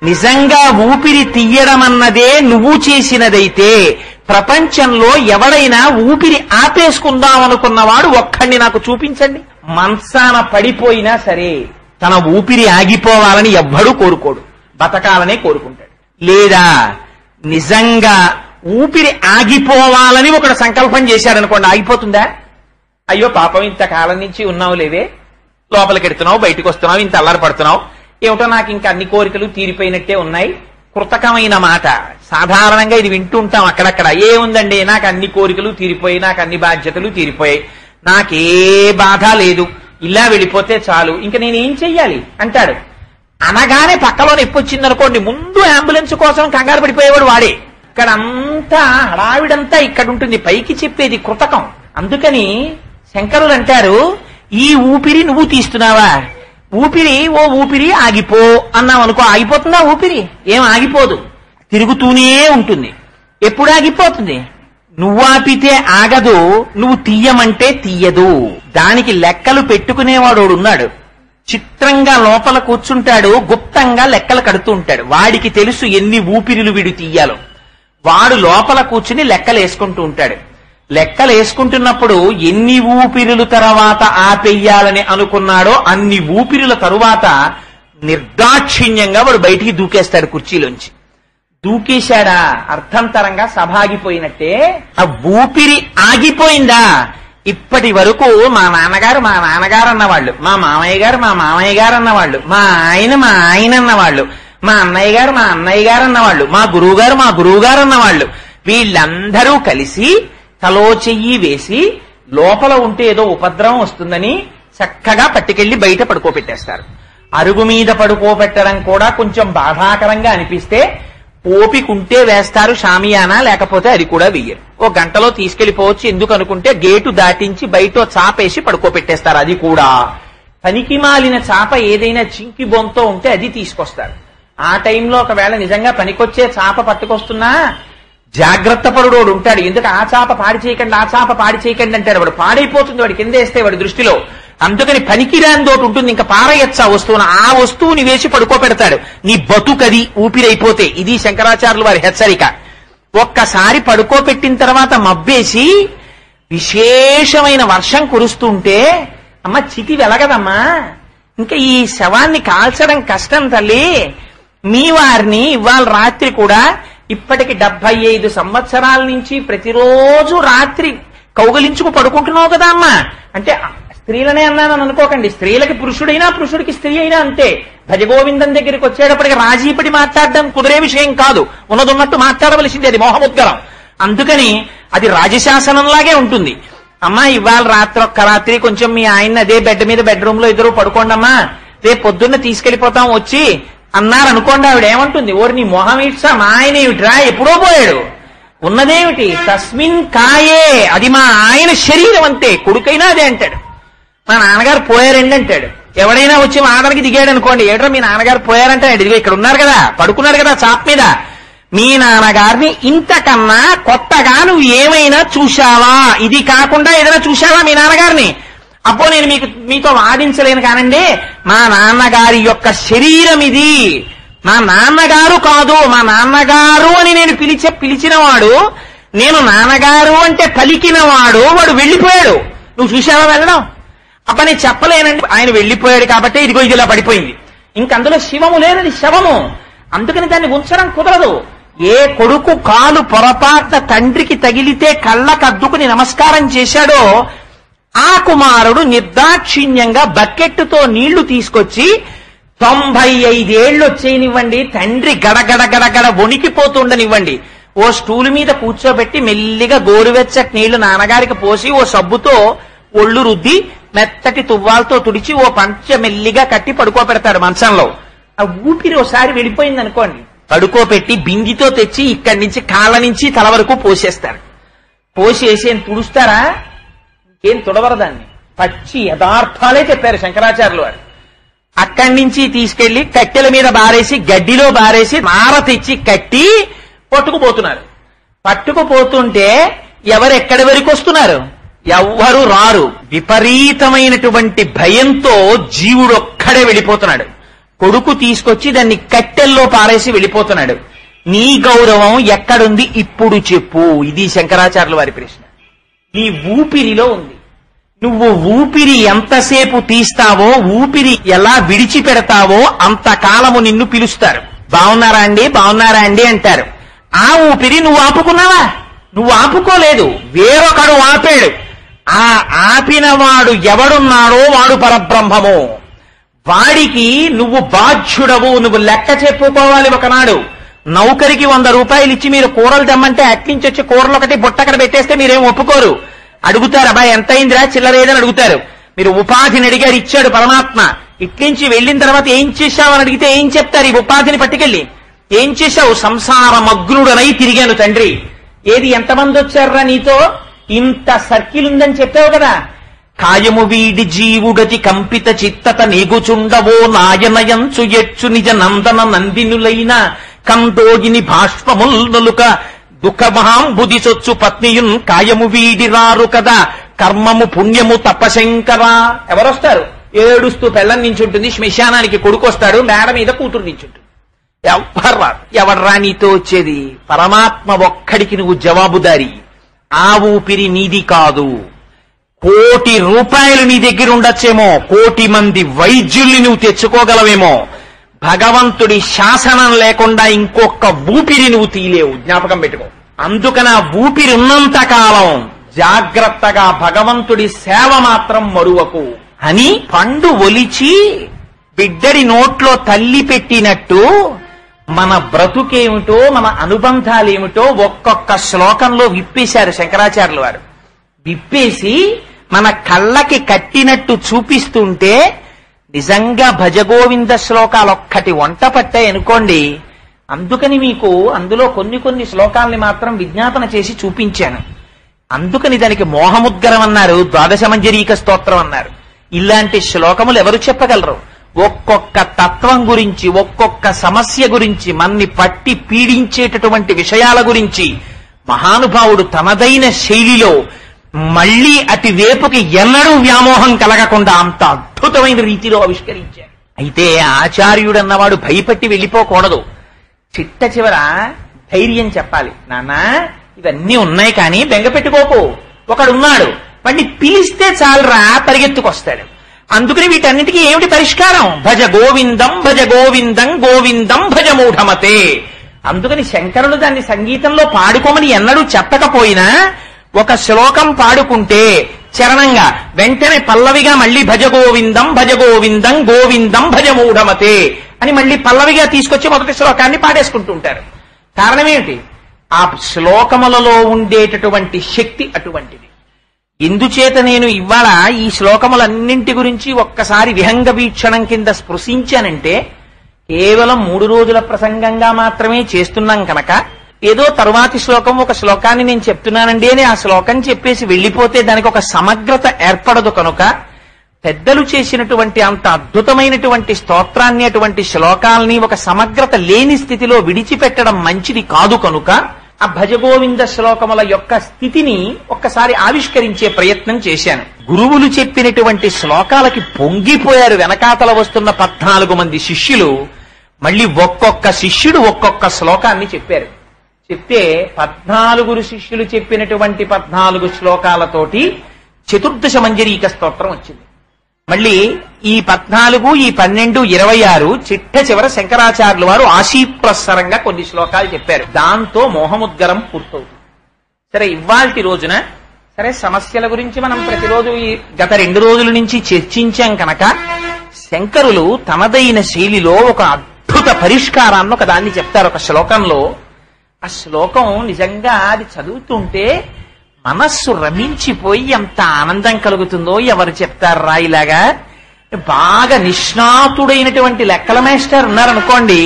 నిజంగా ఊపిరి తీయడం అన్నదే నువ్వు చేసినదైతే ప్రపంచంలో ఎవడైనా ఊపిరి ఆపేసుకుందాం అనుకున్నవాడు ఒక్కడిని నాకు చూపించండి. మంచాన పడిపోయినా సరే తన ఊపిరి ఆగిపోవాలని ఎవ్వడూ కోరుకోడు, బతకాలనే కోరుకుంటాడు. లేదా నిజంగా ఊపిరి ఆగిపోవాలని ఒకడు సంకల్పం చేశాడనుకోండి, ఆగిపోతుందా? అయ్యో పాపం ఇంతకాలం నుంచి ఉన్నావు లేవే, లోపలికి ఎడుతున్నావు బయటకు వస్తున్నావు, ఇంత అల్లరి పడుతున్నావు, ఏమిటో నాకు ఇంకా అన్ని కోరికలు తీరిపోయినట్టే ఉన్నాయి. కృతకమైన మాట, సాధారణంగా ఇది వింటూ ఉంటాం అక్కడక్కడ. ఏముందండి, నాకు అన్ని కోరికలు తీరిపోయి, నాకు అన్ని బాధ్యతలు తీరిపోయాయి, నాకే బాధ లేదు, ఇలా వెళ్ళిపోతే చాలు, ఇంకా నేనేం చెయ్యాలి అంటాడు. అనగానే పక్కలో నొప్పి వచ్చిందనుకోండి, ముందు అంబులెన్స్ కోసం కంగారు పడిపోయేవాడు వాడే. ఇక్కడంతా హడావిడంతా ఇక్కడ ఉంటుంది, పైకి చెప్పేది కృతకం. అందుకని శంకరులు అంటారు, ఈ ఊపిరి నువ్వు తీస్తున్నావా? ఓ ఊపిరి ఆగిపో అన్నావు అనుకో, ఆగిపోతుందా ఊపిరి? ఏం ఆగిపోదు, తిరుగుతూనే ఉంటుంది. ఎప్పుడు ఆగిపోతుంది? నువ్వు ఆపితే ఆగదు, నువ్వు తీయమంటే తీయదు. దానికి లెక్కలు పెట్టుకునేవాడు ఉన్నాడు, చిత్రంగా లోపల కూర్చుంటాడు, గుప్తంగా లెక్కలు కడుతూ ఉంటాడు. వాడికి తెలుసు ఎన్ని ఊపిరిలు వీడు తీయాలో. వాడు లోపల కూర్చుని లెక్కలు వేసుకుంటూ ఉంటాడు. లెక్కలు వేసుకుంటున్నప్పుడు ఎన్ని ఊపిరుల తర్వాత ఆపేయాలని అనుకున్నాడో అన్ని ఊపిరుల తరువాత నిర్దాక్షిణ్యంగా వాడు బయటికి దూకేస్తాడు కుర్చీలోంచి. దూకేశాడా అర్థంతరంగా సభ ఆగిపోయినట్టే. ఆ ఊపిరి ఆగిపోయిందా ఇప్పటి వరకు మా నాన్నగారు అన్నవాళ్ళు, మా మామయ్య గారు అన్నవాళ్ళు, మా ఆయన అన్నవాళ్ళు, మా అన్నయ్య గారు అన్నవాళ్ళు, మా గురువు గారు అన్నవాళ్ళు, వీళ్ళందరూ కలిసి తలో చెయ్యి వేసి లోపల ఉంటే ఏదో ఉపద్రవం వస్తుందని చక్కగా పట్టుకెళ్లి బయట పడుకోబెట్టేస్తారు. అరుగు మీద పడుకోబెట్టడం కూడా కొంచెం బాధాకరంగా అనిపిస్తే ఓపికంటే వేస్తారు షామియానా, లేకపోతే అది కూడా వెయ్యరు. ఓ గంటలో తీసుకెళ్లిపోవచ్చు ఎందుకు అనుకుంటే గేటు దాటించి బయట చాపేసి పడుకోబెట్టేస్తారు. అది కూడా పనికి మాలిన చాప ఏదైనా చింకి బొంతో ఉంటే అది తీసుకొస్తారు. ఆ టైంలో ఒకవేళ నిజంగా పనికొచ్చే చాప పట్టుకొస్తున్నా జాగ్రత్త పరుడోడు ఉంటాడు. ఎందుకు ఆ చాప పాడి చేయకండి అంటాడు. వాడు పాడైపోతుంది వాడి కింద వేస్తే వాడి దృష్టిలో. అందుకని పనికిరానిదోటి ఉంటుంది, ఇంకా పారయచ్చా వస్తువును, ఆ వస్తువుని వేసి పడుకోపెడతాడు. నీ బతుకది ఊపిరైపోతే. ఇది శంకరాచార్యుల వారి హెచ్చరిక. ఒక్కసారి పడుకోపెట్టిన తర్వాత మబ్బేసి విశేషమైన వర్షం కురుస్తుంటే అమ్మ చితి వెలగదమ్మా, ఇంకా ఈ శవాన్ని కాల్చడం కష్టం తల్లి, మీ వారిని ఇవాళ రాత్రి కూడా ఇప్పటికి 75 సంవత్సరాల నుంచి ప్రతిరోజు రాత్రి కౌగలించుకు పడుకుంటున్నావు కదా అమ్మా అంటే, స్త్రీలనే అన్నానని అనుకోకండి, స్త్రీలకి పురుషుడైనా పురుషుడికి స్త్రీ అయినా అంతే. భజగోవిందం దగ్గరికి వచ్చేటప్పటికి రాజీపడి మాట్లాడడం కుదిరే విషయం కాదు, ఉన్నదున్నట్టు మాట్లాడవలసింది, అది మోహముద్గరం. అందుకని అది రాజశాసనంలాగే ఉంటుంది. అమ్మా ఇవాళ ఒక్క రాత్రి కొంచెం మీ ఆయన అదే బెడ్ మీద బెడ్రూమ్ లో ఇద్దరు పడుకోండమ్మా, రేపు పొద్దున్న తీసుకెళ్లిపోతాం వచ్చి అన్నారనుకోండి. ఆవిడ ఏమంటుంది, ఓరి నీ మొహం ఇట్సా, మా ఆయన ఏమిట్రా ఎప్పుడో పోయాడు, ఉన్నదేమిటి తస్మిన్ కాయే, అది మా ఆయన శరీరం అంతే, కొడుకైనా అదే అంటాడు. మా నాన్నగారు పోయారండి అంటాడు. ఎవడైనా వచ్చి మాటలకి దిగాడు అనుకోండి, ఏట్రా మీ నాన్నగారు పోయారంటే, ఇదిగో ఇక్కడ ఉన్నారు కదా, పడుకున్నారు కదా చాప్ మీద, మీ నాన్నగారిని ఇంతకన్నా కొత్తగా నువ్వు ఏమైనా చూశావా, ఇది కాకుండా ఏదైనా చూశావా మీ నాన్నగారిని? అబ్బో నేను మీతో వాదించలేను కానండి, మా నాన్నగారి యొక్క శరీరం ఇది, మా నాన్నగారు కాదు, మా నాన్నగారు అని నేను పిలిచినవాడు, నేను నాన్నగారు అంటే పలికినవాడు, వాడు వెళ్ళిపోయాడు, నువ్వు చూశావా వెళ్ళడం? అబ్బా నేను చెప్పలేనండి, ఆయన వెళ్ళిపోయాడు కాబట్టి ఇదిగో ఇది ఇలా పడిపోయింది, ఇంకందులో శివము లేదని శవము, అందుకని దాన్ని ఉంచడం కుదరదు. ఏ కొడుకు కాలు పొరపాటున తండ్రికి తగిలితే కళ్ళకద్దుకుని నమస్కారం చేశాడో ఆ కుమారుడు నిర్దాక్షిణ్యంగా బకెట్టుతో నీళ్లు తీసుకొచ్చి 95 ఏళ్లు వచ్చేయనివ్వండి, తండ్రి గడగడ వణికిపోతుండనివ్వండి, ఓ స్టూలు మీద కూర్చోబెట్టి మెల్లిగా గోరువెచ్చటి నీళ్లు నాన్నగారికి పోసి ఓ సబ్బుతో ఒళ్ళు రుద్ది మెత్తటి తువ్వాలతో తుడిచి ఓ పంచ మెల్లిగా కట్టి పడుకోబెడతాడు మంచంలో. ఆ ఊపిరి ఓసారి వెళ్ళిపోయింది అనుకోండి, పడుకోపెట్టి బిందితో తెచ్చి ఇక్కడి నుంచి కాళ్ళ నుంచి తల వరకు పోసేస్తారు. పోసేసి తుడుస్తారా? ఏం తుడవరు దాన్ని, పచ్చి యథార్థాలే చెప్పారు శంకరాచార్యులు వారు. అక్కడి నుంచి తీసుకెళ్లి కట్టెల మీద బారేసి గడ్డిలో బారేసి మార తెచ్చి కట్టి పట్టుకుపోతున్నారు. పట్టుకుపోతుంటే ఎవరెక్కడి వరకు వస్తున్నారు? ఎవ్వరూ రారు. విపరీతమైనటువంటి భయంతో జీవుడొక్కడే వెళ్ళిపోతున్నాడు. కొడుకు తీసుకొచ్చి దాన్ని కట్టెల్లో పారేసి వెళ్ళిపోతున్నాడు. నీ గౌరవం ఎక్కడుంది ఇప్పుడు చెప్పు, ఇది శంకరాచార్యుల వారి ప్రశ్న. నీ ఊపిరిలో ఉంది. నువ్వు ఊపిరి ఎంతసేపు తీస్తావో, ఊపిరి ఎలా విడిచిపెడతావో అంతకాలము నిన్ను పిలుస్తారు. బాగున్నారా అండి అంటారు. ఆ ఊపిరి నువ్వు ఆపుకున్నావా? నువ్వు ఆపుకోలేదు, వేరొకడు ఆపాడు. ఆ ఆపినవాడు ఎవడున్నాడో వాడు పరబ్రహ్మము. వాడికి నువ్వు బాధ్యుడవు, నువ్వు లెక్క చెప్పుకోవాలి. ఒకనాడు నౌకరికి 100 రూపాయలు ఇచ్చి మీరు కూరలు తెమ్మంటే అట్నుంచి వచ్చి కూరలు ఒకటి బుట్టక్కడ పెట్టేస్తే మీరేం ఒప్పుకోరు. అడుగుతారు, అబ్బాయి ఎంత అయిందిరా చిల్లరేదని అడుగుతారు. మీరు ఉపాధిని అడిగారు, ఇచ్చాడు పరమాత్మ. ఇట్నుంచి వెళ్ళిన తర్వాత ఏం చేశావని అడిగితే ఏం చెప్తారు? ఈ ఉపాధిని పట్టుకెళ్ళి ఏం చేశావు? సంసారమగ్నుడనై తిరిగాను తండ్రి. ఏది ఎంతమంది వచ్చారా నీతో? ఇంత సర్కిల్ ఉందని చెప్పావు కదా. కాయము వీడి జీవుడతి కంపిత చిత్తత నీగుచుండవో నాయనయంచు ఎచ్చు నిజ నందన నందినులైన కందోగిని భాష్పముల్ నలుక దుఃఖమహాంబుది చొచ్చు పత్నియున్ కాయము వీడి రారు కదా కర్మము పుణ్యము తపశంకరా. ఎవరొస్తారు? ఏడుస్తూ పెళ్ళం నించుంటుంది, శ్మశానానికి కొడుకొస్తాడు, మేడ మీద కూతురు నించుంటుంది. ఎవడ్రా నీతో వచ్చేది? పరమాత్మ ఒక్కడికి నువ్వు జవాబుదారి. ఆ ఊపిరి నీది కాదు. 1 కోటి రూపాయలు నీ దగ్గర ఉండొచ్చేమో, 1 కోటి మంది వైద్యుల్ని నువ్వు తెచ్చుకోగలవేమో, భగవంతుడి శాసనం లేకుండా ఇంకొక ఊపిరి నువ్వు తీయలేవు. జ్ఞాపకం పెట్టుకో. అందుకని ఆ ఊపిరి ఉన్నంత కాలం జాగ్రత్తగా భగవంతుడి సేవ మాత్రం మరువకు అని పండు ఒలిచి బిడ్డడి నోట్లో తల్లి పెట్టినట్టు మన బ్రతుకేమిటో మన అనుబంధాలేమిటో ఒక్కొక్క శ్లోకంలో విప్పేశారు శంకరాచార్యుల వారు. విప్పేసి మన కళ్ళకి కట్టినట్టు చూపిస్తుంటే నిజంగా భజగోవింద శ్లోకాలు ఒక్కటి వంట పట్టాయి అనుకోండి. అందుకని మీకు అందులో కొన్ని శ్లోకాల్ని మాత్రం విజ్ఞాపన చేసి చూపించాను. అందుకని దానికి మోహముద్గరం అన్నారు, ద్వాదశ మంజరీక స్తోత్రం అన్నారు. ఇలాంటి శ్లోకములు ఎవరు చెప్పగలరు? ఒక్కొక్క తత్వం గురించి, ఒక్కొక్క సమస్య గురించి, మన్ని పట్టి పీడించేటటువంటి విషయాల గురించి మహానుభావుడు తనదైన శైలిలో మళ్లీ అటువైపుకి ఎన్నడూ వ్యామోహం కలగకుండా అంత అద్భుతమైన రీతిలో ఆవిష్కరించారు. అయితే ఆచార్యుడు అన్నవాడు భయపట్టి వెళ్ళిపోకూడదు. చిట్ట చివర ధైర్యం చెప్పాలి. నాన్నా ఇవన్నీ ఉన్నాయి కానీ బెంగ పెట్టుకోకు, ఒకడున్నాడు, వాడిని పిలిస్తే చాలరా పరిగెత్తుకొస్తాడు. అందుకని వీటన్నిటికీ ఏమిటి పరిష్కారం? భజ గోవిందం భజ గోవిందం గోవిందం భజ మూఢమతే. అందుకని శంకరులు దాన్ని సంగీతంలో పాడుకోమని ఎన్నడూ చెప్పకపోయినా ఒక శ్లోకం పాడుకుంటే చరణంగా వెంటనే పల్లవిగా మళ్ళీ భజ గోవిందం గోవిందం భజ మూఢమతే అని మళ్ళీ పల్లవిగా తీసుకొచ్చి మొదటి శ్లోకాన్ని పాడేసుకుంటూ ఉంటారు. కారణం ఏమిటి? ఆ శ్లోకములలో ఉండేటటువంటి శక్తి అటువంటిది. ఎందుచేత నేను ఇవాళ ఈ శ్లోకములన్నింటి గురించి ఒక్కసారి విహంగ వీక్షణం కింద స్పృశించానంటే కేవలం 3 రోజుల ప్రసంగంగా మాత్రమే చేస్తున్నాం కనుక ఏదో తరువాతి శ్లోకం ఒక శ్లోకాన్ని నేను చెప్తున్నానండి అని ఆ శ్లోకం చెప్పేసి వెళ్ళిపోతే దానికి ఒక సమగ్రత ఏర్పడదు. కనుక పెద్దలు చేసినటువంటి అంత అద్భుతమైనటువంటి స్తోత్రాన్ని, అటువంటి శ్లోకాల్ని ఒక సమగ్రత లేని స్థితిలో విడిచిపెట్టడం మంచిది కాదు. కనుక ఆ భజగోవింద శ్లోకముల యొక్క స్థితిని ఒక్కసారి ఆవిష్కరించే ప్రయత్నం చేశాను. గురువులు చెప్పినటువంటి శ్లోకాలకి పొంగిపోయారు. వెనకాతల వస్తున్న 14 మంది శిష్యులు మళ్ళీ ఒక్కొక్క శిష్యుడు ఒక్కొక్క శ్లోకాన్ని చెప్పారు. చెప్తే 14 శిష్యులు చెప్పినటువంటి 14 శ్లోకాలతోటి చతుర్దశ మంజరీక స్తోత్రం వచ్చింది. మళ్ళీ ఈ 14, ఈ 12, 26 చిట్ట చివర శంకరాచార్యుల వారు ఆశీప్రసరంగా కొన్ని శ్లోకాలు చెప్పారు. దాంతో మోహముద్గరం పూర్తవుతుంది. సరే, ఇవాల్టి రోజున సరే సమస్యల గురించి మనం ప్రతిరోజు ఈ గత 2 రోజుల నుంచి చర్చించాం కనుక శంకరులు తనదైన శైలిలో ఒక అద్భుత పరిష్కారాన్ని ఒక దాన్ని చెప్తారు ఒక శ్లోకంలో. ఆ శ్లోకం నిజంగా అది చదువుతుంటే మనస్సు రమించిపోయి ఎంత ఆనందం కలుగుతుందో ఎవరు చెప్తారు రాయిలాగా. బాగా నిష్ణాతుడైనటువంటి లెక్కల మాస్టర్ ఉన్నారనుకోండి,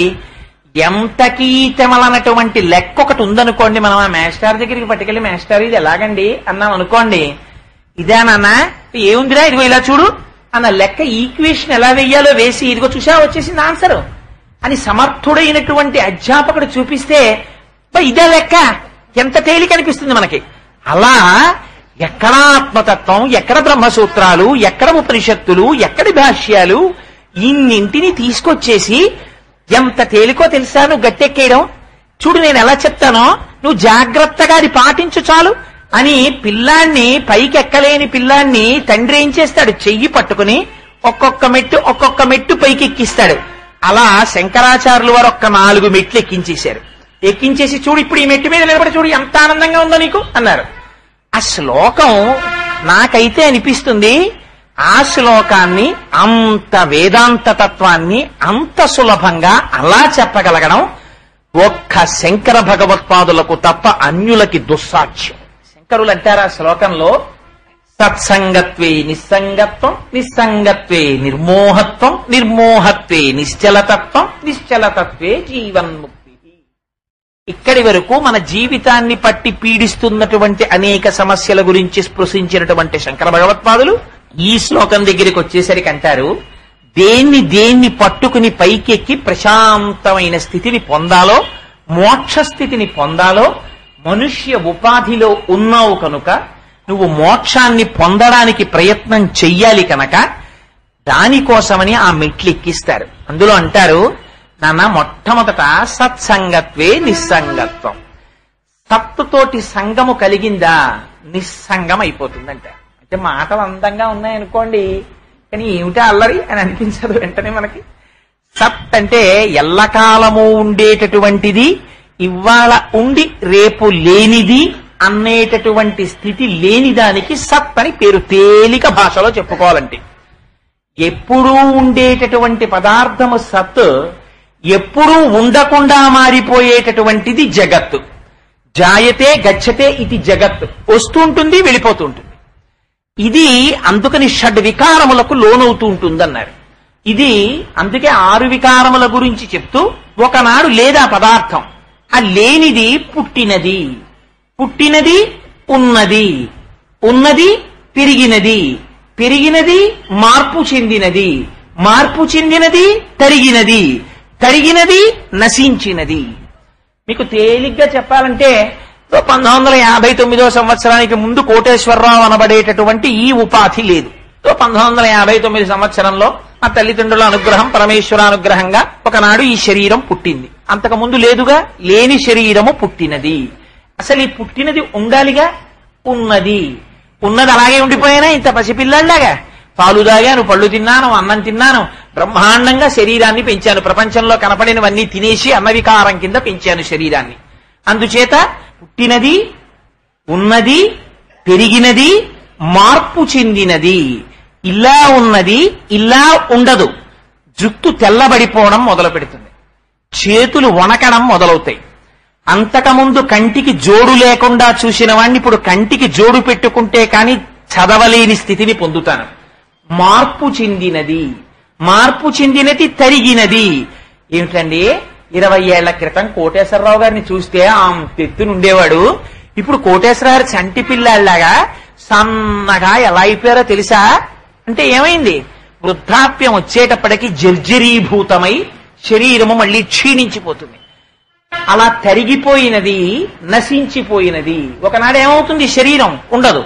ఎంతకీ తెమలనటువంటి లెక్క ఒకటి ఉందనుకోండి, మనం ఆ మాస్టర్ దగ్గరికి పట్టుకెళ్ళి మాస్టర్ ఇది ఎలాగండి అన్నాం అనుకోండి, ఇదేనన్నా ఏముందిరా ఇదిగో ఇలా చూడు అన్న లెక్క ఈక్వేషన్ ఎలా వెయ్యాలో వేసి ఇదిగో చూసా వచ్చేసింది ఆన్సర్ అని సమర్థుడైనటువంటి అధ్యాపకుడు చూపిస్తే ఇదే లెక్క ఎంత తేలిక అనిపిస్తుంది మనకి. అలా ఎక్కడ ఆత్మతత్వం, ఎక్కడ బ్రహ్మసూత్రాలు, ఎక్కడ ఉపనిషత్తులు, ఎక్కడి భాష్యాలు, ఇన్నింటినీ తీసుకొచ్చేసి ఎంత తేలికో తెలుసా నువ్వు గట్టెక్కేయడం. చూడు నేను ఎలా చెప్తానో నువ్వు జాగ్రత్తగా అది పాటించు చాలు అని పిల్లాన్ని, పైకి ఎక్కలేని పిల్లాన్ని తండ్రి ఏం చేస్తాడు? చెయ్యి పట్టుకుని ఒక్కొక్క మెట్టు పైకి ఎక్కిస్తాడు. అలా శంకరాచార్యులు వారు 4 మెట్లు ఎక్కించేశారు. ఎక్కించేసి చూడు ఇప్పుడు ఈ మెట్టు మీద నిలబడి చూడు ఎంత ఆనందంగా ఉందో నీకు అన్నారు. ఆ శ్లోకం నాకైతే అనిపిస్తుంది ఆ శ్లోకాన్ని అంత వేదాంత తత్వాన్ని అంత సులభంగా అలా చెప్పగలగడం ఒక్క శంకర భగవత్పాదులకు తప్ప అన్యులకి దుస్సాక్ష్యం. శంకరులు అంటారు ఆ శ్లోకంలో సత్సంగత్వే నిస్సంగత్వం, నిస్సంగత్వే నిర్మోహత్వం, నిర్మోహత్వే నిశ్చలతత్వం, నిశ్చలతత్వే జీవన్ముక్తి. ఇక్కడి వరకు మన జీవితాన్ని పట్టి పీడిస్తున్నటువంటి అనేక సమస్యల గురించి స్పృశించినటువంటి శంకర భగవత్పాదులు ఈ శ్లోకం దగ్గరికి వచ్చేసరికి అంటారు, దేన్ని పట్టుకుని పైకెక్కి ప్రశాంతమైన స్థితిని పొందాలో, మోక్ష స్థితిని పొందాలో, మనుష్య ఉపాధిలో ఉన్నావు కనుక నువ్వు మోక్షాన్ని పొందడానికి ప్రయత్నం చెయ్యాలి కనుక దానికోసమని ఆ మెట్లు ఎక్కిస్తారు. అందులో అంటారు, నాన్న మొట్టమొదట సత్సంగత్వే నిస్సంగత్వం. సత్తుతోటి సంగము కలిగిందా నిస్సంగం అయిపోతుందంట. అంటే మాటలు అందంగా ఉన్నాయనుకోండి, కానీ ఏమిటా అల్లరి అని అనిపించదు వెంటనే మనకి. సత్ అంటే ఎల్లకాలము ఉండేటటువంటిది, ఇవాళ ఉండి రేపు లేనిది అనేటటువంటి స్థితి లేని దానికి సత్ అని పేరు, తేలిక భాషలో చెప్పుకోవాలంటే. ఎప్పుడూ ఉండేటటువంటి పదార్థము సత్, ఎప్పుడూ ఉండకుండా మారిపోయేటటువంటిది జగత్తు. జాయతే గచ్చతే ఇది జగత్, వస్తుంటుంది వెళ్ళిపోతూ ఉంటుంది. ఇది అందుకని షడ్ వికారములకు లోనవుతూ ఉంటుందన్నారు. ఇది అందుకే 6 వికారముల గురించి చెప్తూ ఒకనాడు లేదా పదార్థం, ఆ లేనిది పుట్టినది, పుట్టినది ఉన్నది, ఉన్నది పెరిగినది, పెరిగినది మార్పు చెందినది, మార్పు చెందినది తరిగినది, తరిగినది నశించినది. మీకు తేలిగ్గా చెప్పాలంటే 1959వ సంవత్సరానికి ముందు కోటేశ్వరరావు అనబడేటటువంటి ఈ ఉపాధి లేదు. 1959 సంవత్సరంలో ఆ తల్లిదండ్రుల అనుగ్రహం, పరమేశ్వరానుగ్రహంగా ఒకనాడు ఈ శరీరం పుట్టింది. అంతకుముందు లేదుగా, లేని శరీరము పుట్టినది. అసలు ఈ పుట్టినది ఉండాలిగా, ఉన్నది, ఉన్నది అలాగే ఉండిపోయినా ఇంత పసిపిల్లల్లాగా పాలు తాగాను, పళ్ళు తిన్నాను, అన్నం తిన్నాను, బ్రహ్మాండంగా శరీరాన్ని పెంచాను. ప్రపంచంలో కనపడినవన్నీ తినేసి అన్నవికారం కింద పెంచాను శరీరాన్ని. అందుచేత పుట్టినది, ఉన్నది, పెరిగినది, మార్పు చెందినది. ఇలా ఉన్నది, ఇలా ఉండదు. జుట్టు తెల్లబడిపోవడం మొదలు పెడుతుంది, చేతులు వణకడం మొదలవుతాయి. అంతకుముందు కంటికి జోడు లేకుండా చూసిన వాడిని ఇప్పుడు కంటికి జోడు పెట్టుకుంటే కాని చదవలేని స్థితిని పొందుతాను. మార్పు చెందినది, మార్పు చెందినది తరిగినది. ఏమిటండి, 20 ఏళ్ల క్రితం కోటేశ్వరరావు గారిని చూస్తే తెత్తునుండేవాడు. ఇప్పుడు కోటేశ్వరరావు గారి చంటి పిల్లాళ్లాగా సన్నగా ఎలా అయిపోయారో తెలుసా? అంటే ఏమైంది? వృద్ధాప్యం వచ్చేటప్పటికి జర్జరీభూతమై శరీరము మళ్ళీ క్షీణించిపోతుంది. అలా తరిగిపోయినది, నశించిపోయినది. ఒకనాడు ఏమవుతుంది? శరీరం ఉండదు.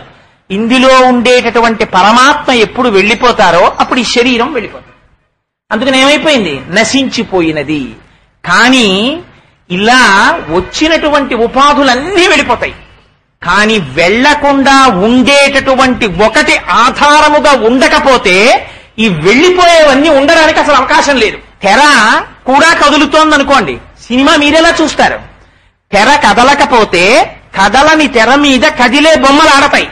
ఇందులో ఉండేటటువంటి పరమాత్మ ఎప్పుడు వెళ్ళిపోతారో అప్పుడు ఈ శరీరం వెళ్ళిపోతుంది. అందుకని ఏమైపోయింది? నశించిపోయినది. కానీ ఇలా వచ్చినటువంటి ఉపాధులన్నీ వెళ్ళిపోతాయి. కానీ వెళ్లకుండా ఉండేటటువంటి ఒకటి ఆధారముగా ఉండకపోతే ఈ వెళ్లిపోయేవన్నీ ఉండడానికి అసలు అవకాశం లేదు. తెర కూడా కదులుతోందనుకోండి, సినిమా మీరెలా చూస్తారు? తెర కదలకపోతే కదలని తెర మీద కదిలే బొమ్మలు ఆడతాయి.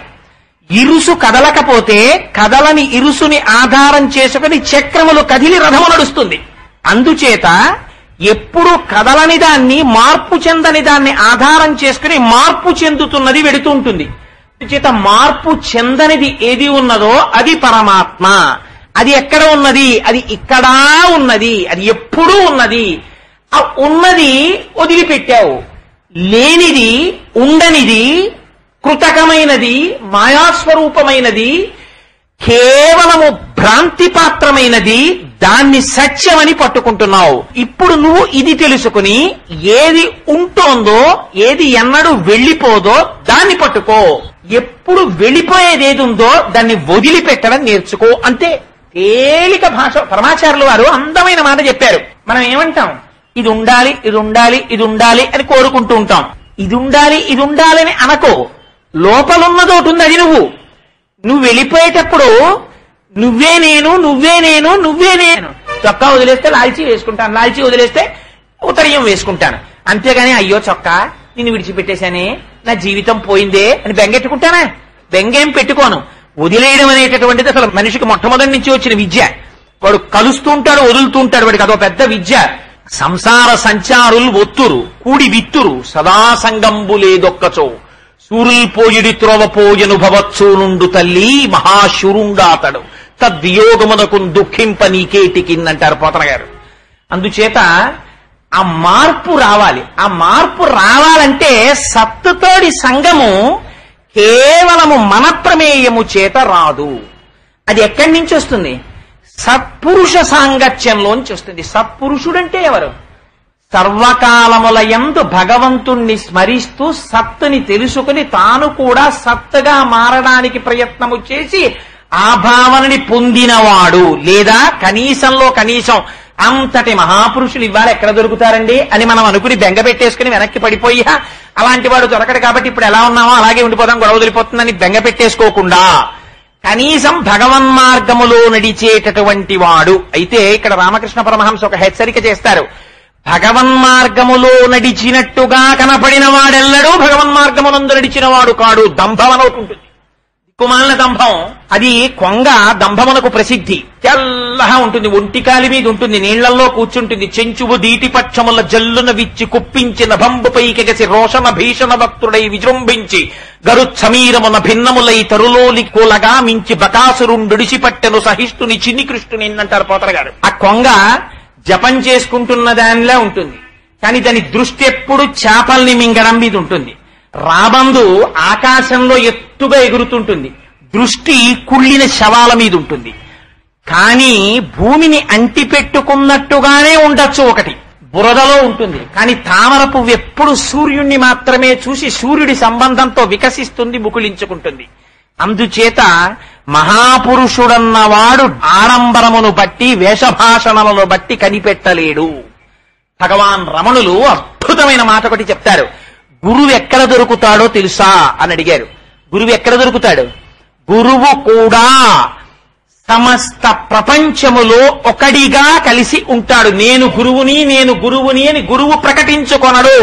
ఇరుసు కదలకపోతే కదలని ఇరుసుని ఆధారం చేసుకుని చక్రములు కదిలి రథము నడుస్తుంది. అందుచేత ఎప్పుడు కదలని దాన్ని, మార్పు చెందని దాన్ని ఆధారం చేసుకుని మార్పు చెందుతున్నది వెడుతూ ఉంటుంది. అందుచేత మార్పు చెందనిది ఏది ఉన్నదో అది పరమాత్మ. అది ఎక్కడ ఉన్నది? అది ఇక్కడా ఉన్నది, అది ఎప్పుడూ ఉన్నది. ఆ ఉన్నది వదిలిపెట్టావు. లేనిది, ఉండనిది, కృతకమైనది, మాయాస్వరూపమైనది, కేవలము భ్రాంతి పాత్రమైనది, దాన్ని సత్యమని పట్టుకుంటున్నావు. ఇప్పుడు నువ్వు ఇది తెలుసుకుని ఏది ఉంటోందో, ఏది ఎన్నడూ వెళ్ళిపోదో దాన్ని పట్టుకో. ఎప్పుడు వెళ్ళిపోయేది ఏది ఉందో దాన్ని వదిలిపెట్టడం నేర్చుకో. అంతే. తేలిక భాష. పరమాచార్యులు వారు అందమైన మాట చెప్పారు. మనం ఏమంటాం? ఇది ఉండాలి, ఇది ఉండాలి, ఇది ఉండాలి అని కోరుకుంటూ ఉంటాం. ఇది ఉండాలి, ఇది ఉండాలని అనకో. లోపలున్నదోటి ఉంది, అది నువ్వు వెళ్ళిపోయేటప్పుడు నువ్వే నేను, నువ్వే నేను, నువ్వే నేను. చొక్కా వదిలేస్తే లాల్చీ వేసుకుంటాను, లాల్చీ వదిలేస్తే ఉత్తరీయం వేసుకుంటాను. అంతేగాని అయ్యో చొక్కా నిన్ను విడిచిపెట్టేశానే, నా జీవితం పోయిందే అని బెంగెట్టుకుంటానా? బెంగేం పెట్టుకోను. వదిలేయడం అనేటటువంటిది అసలు మనిషికి మొట్టమొదటి నుంచి వచ్చిన విద్య. వాడు కలుస్తూ ఉంటాడు, వదులుతూ ఉంటాడు. వాడికి అదో పెద్ద విద్య. సంసార సంచారులు ఒత్తురు కూడి విత్తురు సదా సంగంబు లేదొక్కచో సూరుల్ పోయిడి త్రోవ పోయను భవత్సూ నుండు తల్లి మహాశురుండాతడు తద్వియోగమునకు దుఃఖింప నీకేటికిందంటారు పోతన గారు. అందుచేత ఆ మార్పు రావాలి. ఆ మార్పు రావాలంటే సత్తుతోడి సంగము కేవలము మన ప్రమేయము చేత రాదు. అది ఎక్కడి నుంచి వస్తుంది? సత్పురుష సాంగత్యంలోంచి వస్తుంది. సత్పురుషుడంటే ఎవరు? సర్వకాలముల యందు భగవంతుణ్ణి స్మరిస్తూ సత్తుని తెలుసుకుని తాను కూడా సత్తుగా మారడానికి ప్రయత్నము చేసి ఆ భావనని పొందినవాడు, లేదా కనీసంలో కనీసం అంతటి మహాపురుషులు ఇవాళ ఎక్కడ దొరుకుతారండి అని మనం అనుకుని బెంగ పెట్టేసుకుని వెనక్కి పడిపోయి అలాంటి వాడు దొరకడు కాబట్టి ఇప్పుడు ఎలా ఉన్నామో అలాగే ఉండిపోతాం, గొడవ వదిలిపోతుందని బెంగ పెట్టేసుకోకుండా కనీసం భగవన్మార్గములో నడిచేటటువంటి వాడు అయితే ఇక్కడ రామకృష్ణ పరమహంస ఒక హెచ్చరిక చేస్తారు. భగవన్మార్గములో నడిచినట్టుగా కనపడిన వాడెల్లడూ భగవన్మార్గమునందు నడిచిన వాడు కాడు. దంభం అని ఒకటి ఉంటుంది, దిక్కుమాలిన దంభం. అది కొంగ దంభమునకు ప్రసిద్ధి. తెల్లగా ఉంటుంది, ఒంటికాలి మీద ఉంటుంది, నీళ్లలో కూర్చుంటుంది. చెంచువు దీటి పక్షముల జల్లున విచ్చి కుప్పించిన బంబుపై కెగసి రోషణ భీషణ భక్తుడై విజృంభించి గరు సమీరమున భిన్నములై తరులోలి కూలగా మించి బకాసురుండుడిసి పట్టెను సహిష్ఠుని చిన్ని కృష్ణుని అంటారు పోతర గారు. ఆ కొంగ జపం చేసుకుంటున్న దానిలా ఉంటుంది, కానీ దాని దృష్టి ఎప్పుడు చేపల్ని మింగడం మీద ఉంటుంది. రాబందు ఆకాశంలో ఎత్తుగా ఎగురుతుంటుంది, దృష్టి కుళ్ళిన శవాల మీద ఉంటుంది. కానీ భూమిని అంటిపెట్టుకున్నట్టుగానే ఉండొచ్చు, ఒకటి బురదలో ఉంటుంది. కానీ తామర పువ్వు ఎప్పుడు సూర్యుణ్ణి మాత్రమే చూసి సూర్యుడి సంబంధంతో వికసిస్తుంది, ముకుళించుకుంటుంది. అందుచేత మహాపురుషుడన్నవాడు ఆడంబరమును బట్టి వేషభాషణలను బట్టి కనిపెట్టలేడు. భగవాన్ రమణులు అద్భుతమైన మాట ఒకటి చెప్తారు. గురువు ఎక్కడ దొరుకుతాడో తెలుసా అని అడిగారు. గురువు ఎక్కడ దొరుకుతాడు? గురువు కూడా సమస్త ప్రపంచములో ఒకడిగా కలిసి ఉంటాడు. నేను గురువుని, నేను గురువుని అని గురువు ప్రకటించుకొనడు.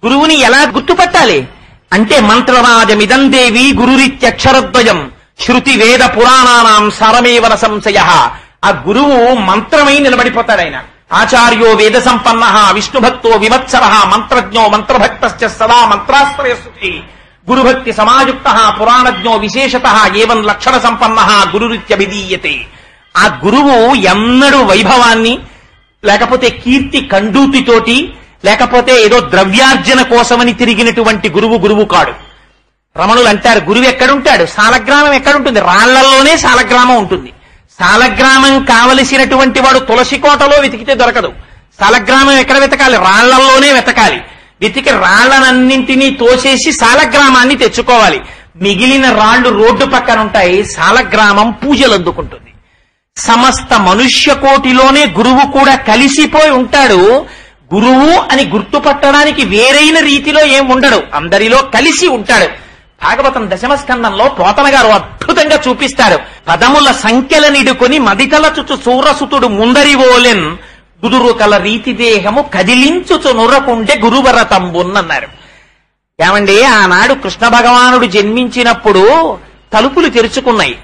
గురువుని ఎలా గుర్తుపట్టాలి అంటే మంత్రరాజమిదం దేవి గురురిత్యక్షరద్వయం శృతి వేద పురాణానాం సారమేవన సంశయ. ఆ గురువు మంత్రమై నిలబడిపోతాడు. ఆయన ఆచార్యో వేద సంపన్న విష్ణుభక్తో వివత్సర మంత్రజ్ఞో మంత్రభక్త సదా మంత్రాశ్రయస్తుతి గురుభక్తి సమాయుక్త పురాణజ్ఞో విశేషత ఏవం లక్షణ సంపన్న గురురిత్యభిధీయతే. ఆ గురువు ఎన్నడూ వైభవాన్ని లేకపోతే కీర్తి కండూతితోటి లేకపోతే ఏదో ద్రవ్యార్జన కోసమని తిరిగినటువంటి గురువు కాడు. రమణులు అంటారు, గురువు ఎక్కడుంటాడు? సాలగ్రామం ఎక్కడుంటుంది? రాళ్లలోనే సాలగ్రామం ఉంటుంది. సాలగ్రామం కావలసినటువంటి వాడు తులసి కోటలో వెతికితే దొరకదు. సాలగ్రామం ఎక్కడ వెతకాలి? రాళ్లలోనే వెతకాలి. వెతికి రాళ్లనన్నింటినీ తోసేసి సాలగ్రామాన్ని తెచ్చుకోవాలి. మిగిలిన రాళ్లు రోడ్డు పక్కన ఉంటాయి. సాలగ్రామం పూజలు అందుకుంటుంది. సమస్త మనుష్య కోటిలోనే గురువు కూడా కలిసిపోయి ఉంటాడు. గురువు అని గుర్తుపట్టడానికి వేరైన రీతిలో ఏం ఉండడు, అందరిలో కలిసి ఉంటాడు. భాగవతం దశమస్కందంలో పోతన గారు అద్భుతంగా చూపిస్తారు. పదముల సంఖ్యల నిడుకొని మదితలచుచు సూరసుతుడు ముందరివోలెన్ గురురు కల రీతి దేహము కదిలించుచు నురకుండే గురువరతంబున్నన్నారు. ఏమండి, ఆనాడు కృష్ణ భగవానుడు జన్మించినప్పుడు తలుపులు తెరుచుకున్నాయి,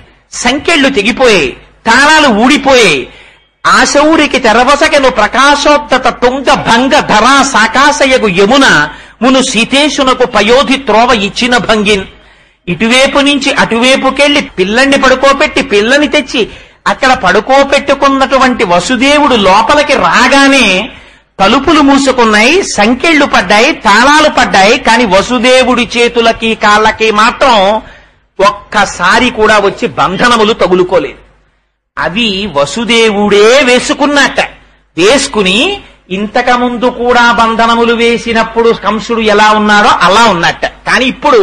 సంఖ్యళ్లు తెగిపోయాయి, తాళాలు ఊడిపోయాయి. ఆశౌరికి తెరవసకెను ప్రకాశోత్తత తుంగ భంగ ధరా సాకాశయగు యమున మును సీతేశునకు పయోధి త్రోవ ఇచ్చిన భంగిన్. ఇటువైపు నుంచి అటువైపుకెళ్లి పిల్లని పడుకోపెట్టి పిల్లని తెచ్చి అక్కడ పడుకోపెట్టుకున్నటువంటి వసుదేవుడు లోపలికి రాగానే తలుపులు మూసుకున్నాయి, సంకెళ్లు పడ్డాయి, తాళాలు పడ్డాయి. కాని వసుదేవుడి చేతులకి కాళ్ళకి మాత్రం ఒక్కసారి కూడా వచ్చి బంధనములు తగులుకోలేదు. అవి వసుదేవుడే వేసుకున్నట్ట. వేసుకుని ఇంతకుముందు కూడా బంధనములు వేసినప్పుడు కంసుడు ఎలా ఉన్నాడో అలా ఉన్నట్ట. కాని ఇప్పుడు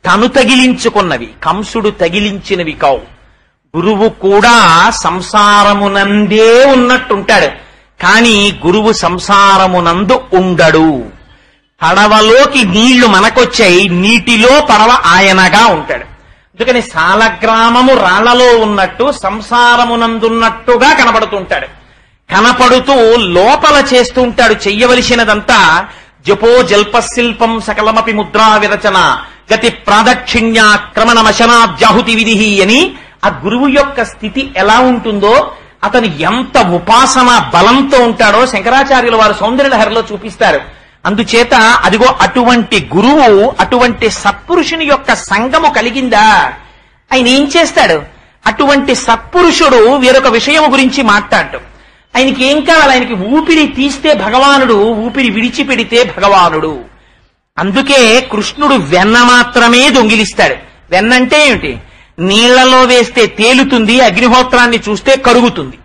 తను తగిలించుకున్నవి, కంసుడు తగిలించినవి కావు. గురువు కూడా సంసారమునందే ఉన్నట్టుంటాడు, కాని గురువు సంసారమునందు ఉండడు. పడవలోకి నీళ్లు మనకొచ్చాయి, నీటిలో పడవ ఆయనగా ఉంటాడు. అందుకని సాలగ్రామము రాళ్లలో ఉన్నట్టు సంసారమునందున్నట్టుగా కనపడుతుంటాడు. కనపడుతూ లోపల చేస్తూ ఉంటాడు చెయ్యవలసినదంతా. జపో జల్పశిల్పం సకలమపి ముద్రా విరచన గతి ప్రాదక్షిణ్యాక్రమణమశనాద్యాహుతి విధి అని ఆ గురువు యొక్క స్థితి ఎలా ఉంటుందో, అతను ఎంత ఉపాసన బలంతో ఉంటాడో శంకరాచార్యుల వారు సౌందర్యలహరిలో చూపిస్తారు. అందుచేత అదిగో అటువంటి గురువు, అటువంటి సత్పురుషుని యొక్క సంగము కలిగిందా, ఆయన ఏం చేస్తాడు? అటువంటి సత్పురుషుడు వేరొక విషయం గురించి మాట్లాడటం. ఆయనకి ఏం కావాలి? ఆయనకి ఊపిరి తీస్తే భగవానుడు, ఊపిరి విడిచిపెడితే భగవానుడు. అందుకే కృష్ణుడు వెన్న మాత్రమే దొంగిలిస్తాడు. వెన్నంటే ఏమిటి? నీళ్లలో వేస్తే తేలుతుంది, అగ్నిహోత్రాన్ని చూస్తే కరుగుతుంది.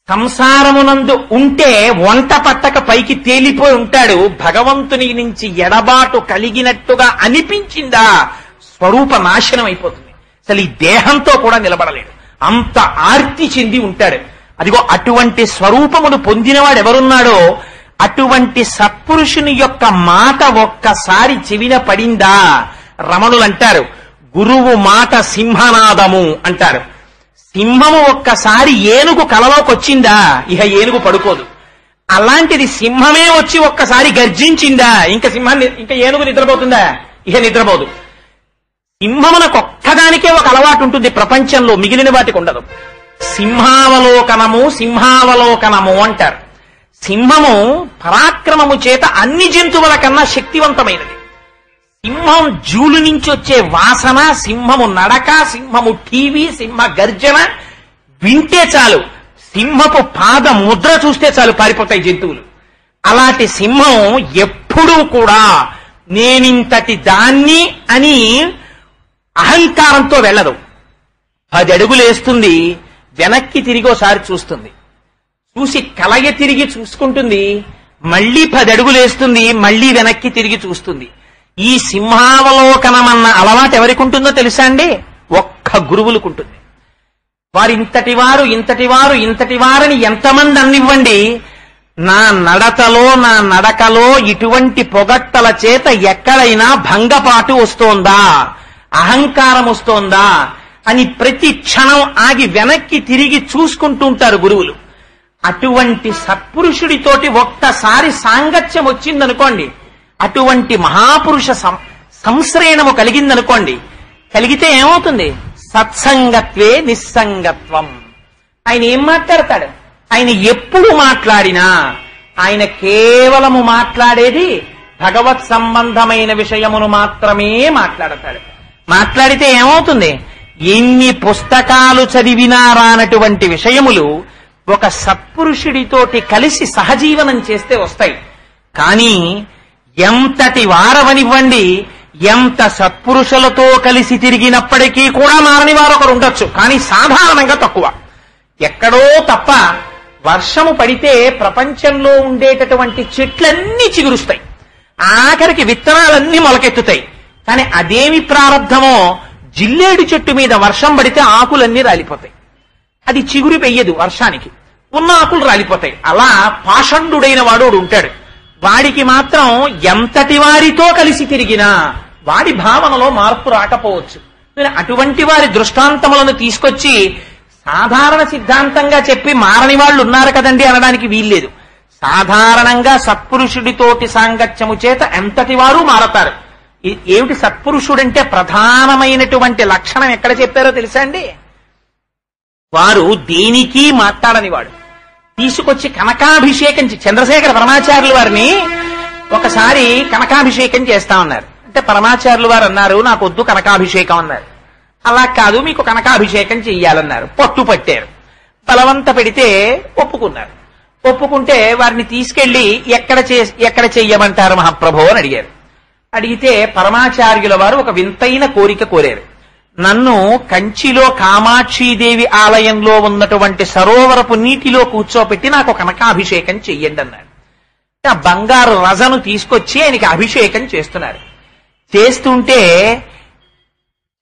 సంసారమునందు ఉంటే వంట పట్టక పైకి తేలిపోయి ఉంటాడు. భగవంతుని నుంచి ఎడబాటు కలిగినట్టుగా అనిపించిందా స్వరూప నాశనం అయిపోతుంది. అసలు ఈ దేహంతో కూడా నిలబడలేడు, అంత ఆర్తి చెంది ఉంటాడు. అదిగో అటువంటి స్వరూపమును పొందినవాడు ఎవరున్నాడో అటువంటి సత్పురుషుని యొక్క మాట ఒక్కసారి చెవిన పడిందా, రమణులు అంటారు గురువు మాట సింహనాదము అంటారు. సింహము ఒక్కసారి ఏనుగు కలలోకి వచ్చిందా, ఇహ ఏనుగు పడుకోదు. అలాంటిది సింహమే వచ్చి ఒక్కసారి గర్జించిందా ఇంకా ఇంకా ఏనుగు నిద్రపోతుందా? ఇక నిద్రపోదు. సింహమునకొక్కదానికే ఒక అలవాటు ఉంటుంది ప్రపంచంలో, మిగిలిన వాటికి ఉండదు. సింహావలోకనము అంటారు. సింహము పరాక్రమము చేత అన్ని జంతువుల కన్నా శక్తివంతమైనది. సింహం జూలు నుంచి వచ్చే వాసన, సింహము నడక, సింహము టీవీ, సింహ గర్జన వింటే చాలు, సింహపు పాద ముద్ర చూస్తే చాలు పారిపోతాయి జంతువులు. అలాంటి సింహం ఎప్పుడూ కూడా నేనింతటి దాన్ని అని అహంకారంతో వెళ్ళదు. 10 అడుగులేస్తుంది, వెనక్కి తిరిగి ఒకసారి చూస్తుంది, చూసి కలయ తిరిగి చూసుకుంటుంది, మళ్లీ 10 అడుగులేస్తుంది, మళ్లీ వెనక్కి తిరిగి చూస్తుంది. ఈ సింహావలోకనమన్న అలవాటు ఎవరికి ఉంటుందో తెలుసా అండి? ఒక్క గురువులకుంటుంది. వారు ఇంతటి వారని ఎంతమంది అన్నివ్వండి, నా నడతలో నా నడకలో ఇటువంటి పొగట్టల చేత ఎక్కడైనా భంగపాటు వస్తోందా, అహంకారం వస్తోందా అని ప్రతి క్షణం ఆగి వెనక్కి తిరిగి చూసుకుంటూ ఉంటారు గురువులు. అటువంటి సత్పురుషుడితోటి ఒక్కసారి సాంగత్యం వచ్చిందనుకోండి, అటువంటి మహాపురుష సంశ్రయణము కలిగిందనుకోండి, కలిగితే ఏమవుతుంది? సత్సంగత్వే నిస్సంగత్వం. ఆయన ఏం మాట్లాడతాడు? ఆయన ఎప్పుడు మాట్లాడినా ఆయన కేవలము మాట్లాడేది భగవత్ సంబంధమైన విషయమును మాత్రమే మాట్లాడతాడు. మాట్లాడితే ఏమవుతుంది? ఎన్ని పుస్తకాలు చదివినా రానటువంటి విషయములు ఒక సత్పురుషుడితోటి కలిసి సహజీవనం చేస్తే వస్తాయి. కానీ ఎంతటి వారవనివ్వండి, ఎంత సత్పురుషులతో కలిసి తిరిగినప్పటికీ కూడా మారని వారు ఒకరు ఉండొచ్చు, కానీ సాధారణంగా తక్కువ. ఎక్కడో తప్ప వర్షము పడితే ప్రపంచంలో ఉండేటటువంటి చెట్లన్నీ చిగురుస్తాయి, ఆఖరికి విత్తనాలన్నీ మొలకెత్తుతాయి. కానీ అదేమి ప్రారంధమో, జిల్లేడు చెట్టు మీద వర్షం పడితే ఆకులన్నీ రాలిపోతాయి, అది చిగురు పెయ్యదు, వర్షానికి ఉన్న ఆకులు రాలిపోతాయి. అలా పాషండుడైన వాడు ఉంటాడు, వాడికి మాత్రం ఎంతటి వారితో కలిసి తిరిగినా వాడి భావనలో మార్పు రాకపోవచ్చు. అటువంటి వారి దృష్టాంతములను తీసుకొచ్చి సాధారణ సిద్ధాంతంగా చెప్పి మారని వాళ్ళు ఉన్నారు కదండి అనడానికి వీల్లేదు. సాధారణంగా సత్పురుషుడితోటి సాంగత్యము చేత ఎంతటి వారు మారతారు. ఏమిటి సత్పురుషుడంటే ప్రధానమైనటువంటి లక్షణం ఎక్కడ చెప్పారో తెలుసా అండి? వారు దేనికి మాట్లాడని వాడు. తీసుకొచ్చి కనకాభిషేకం, చంద్రశేఖర పరమాచార్యుల వారిని ఒకసారి కనకాభిషేకం చేస్తా ఉన్నారు. అంటే పరమాచార్యులు వారు అన్నారు, నాకు వద్దు కనకాభిషేకం అన్నారు. అలా కాదు, మీకు కనకాభిషేకం చెయ్యాలన్నారు. పట్టు పట్టారు, బలవంత పెడితే ఒప్పుకున్నారు. ఒప్పుకుంటే వారిని తీసుకెళ్లి ఎక్కడ చెయ్యమంటారు మహాప్రభు అని అడిగారు. అడిగితే పరమాచార్యుల వారు ఒక వింతైన కోరిక కోరారు. నన్ను కంచిలో కామాక్షీదేవి ఆలయంలో ఉన్నటువంటి సరోవరపు నీటిలో కూర్చోపెట్టి నాకు కనకాభిషేకం చెయ్యండి అన్నాడు. ఆ బంగారు రజను తీసుకొచ్చి ఆయనకి అభిషేకం చేస్తున్నారు. చేస్తుంటే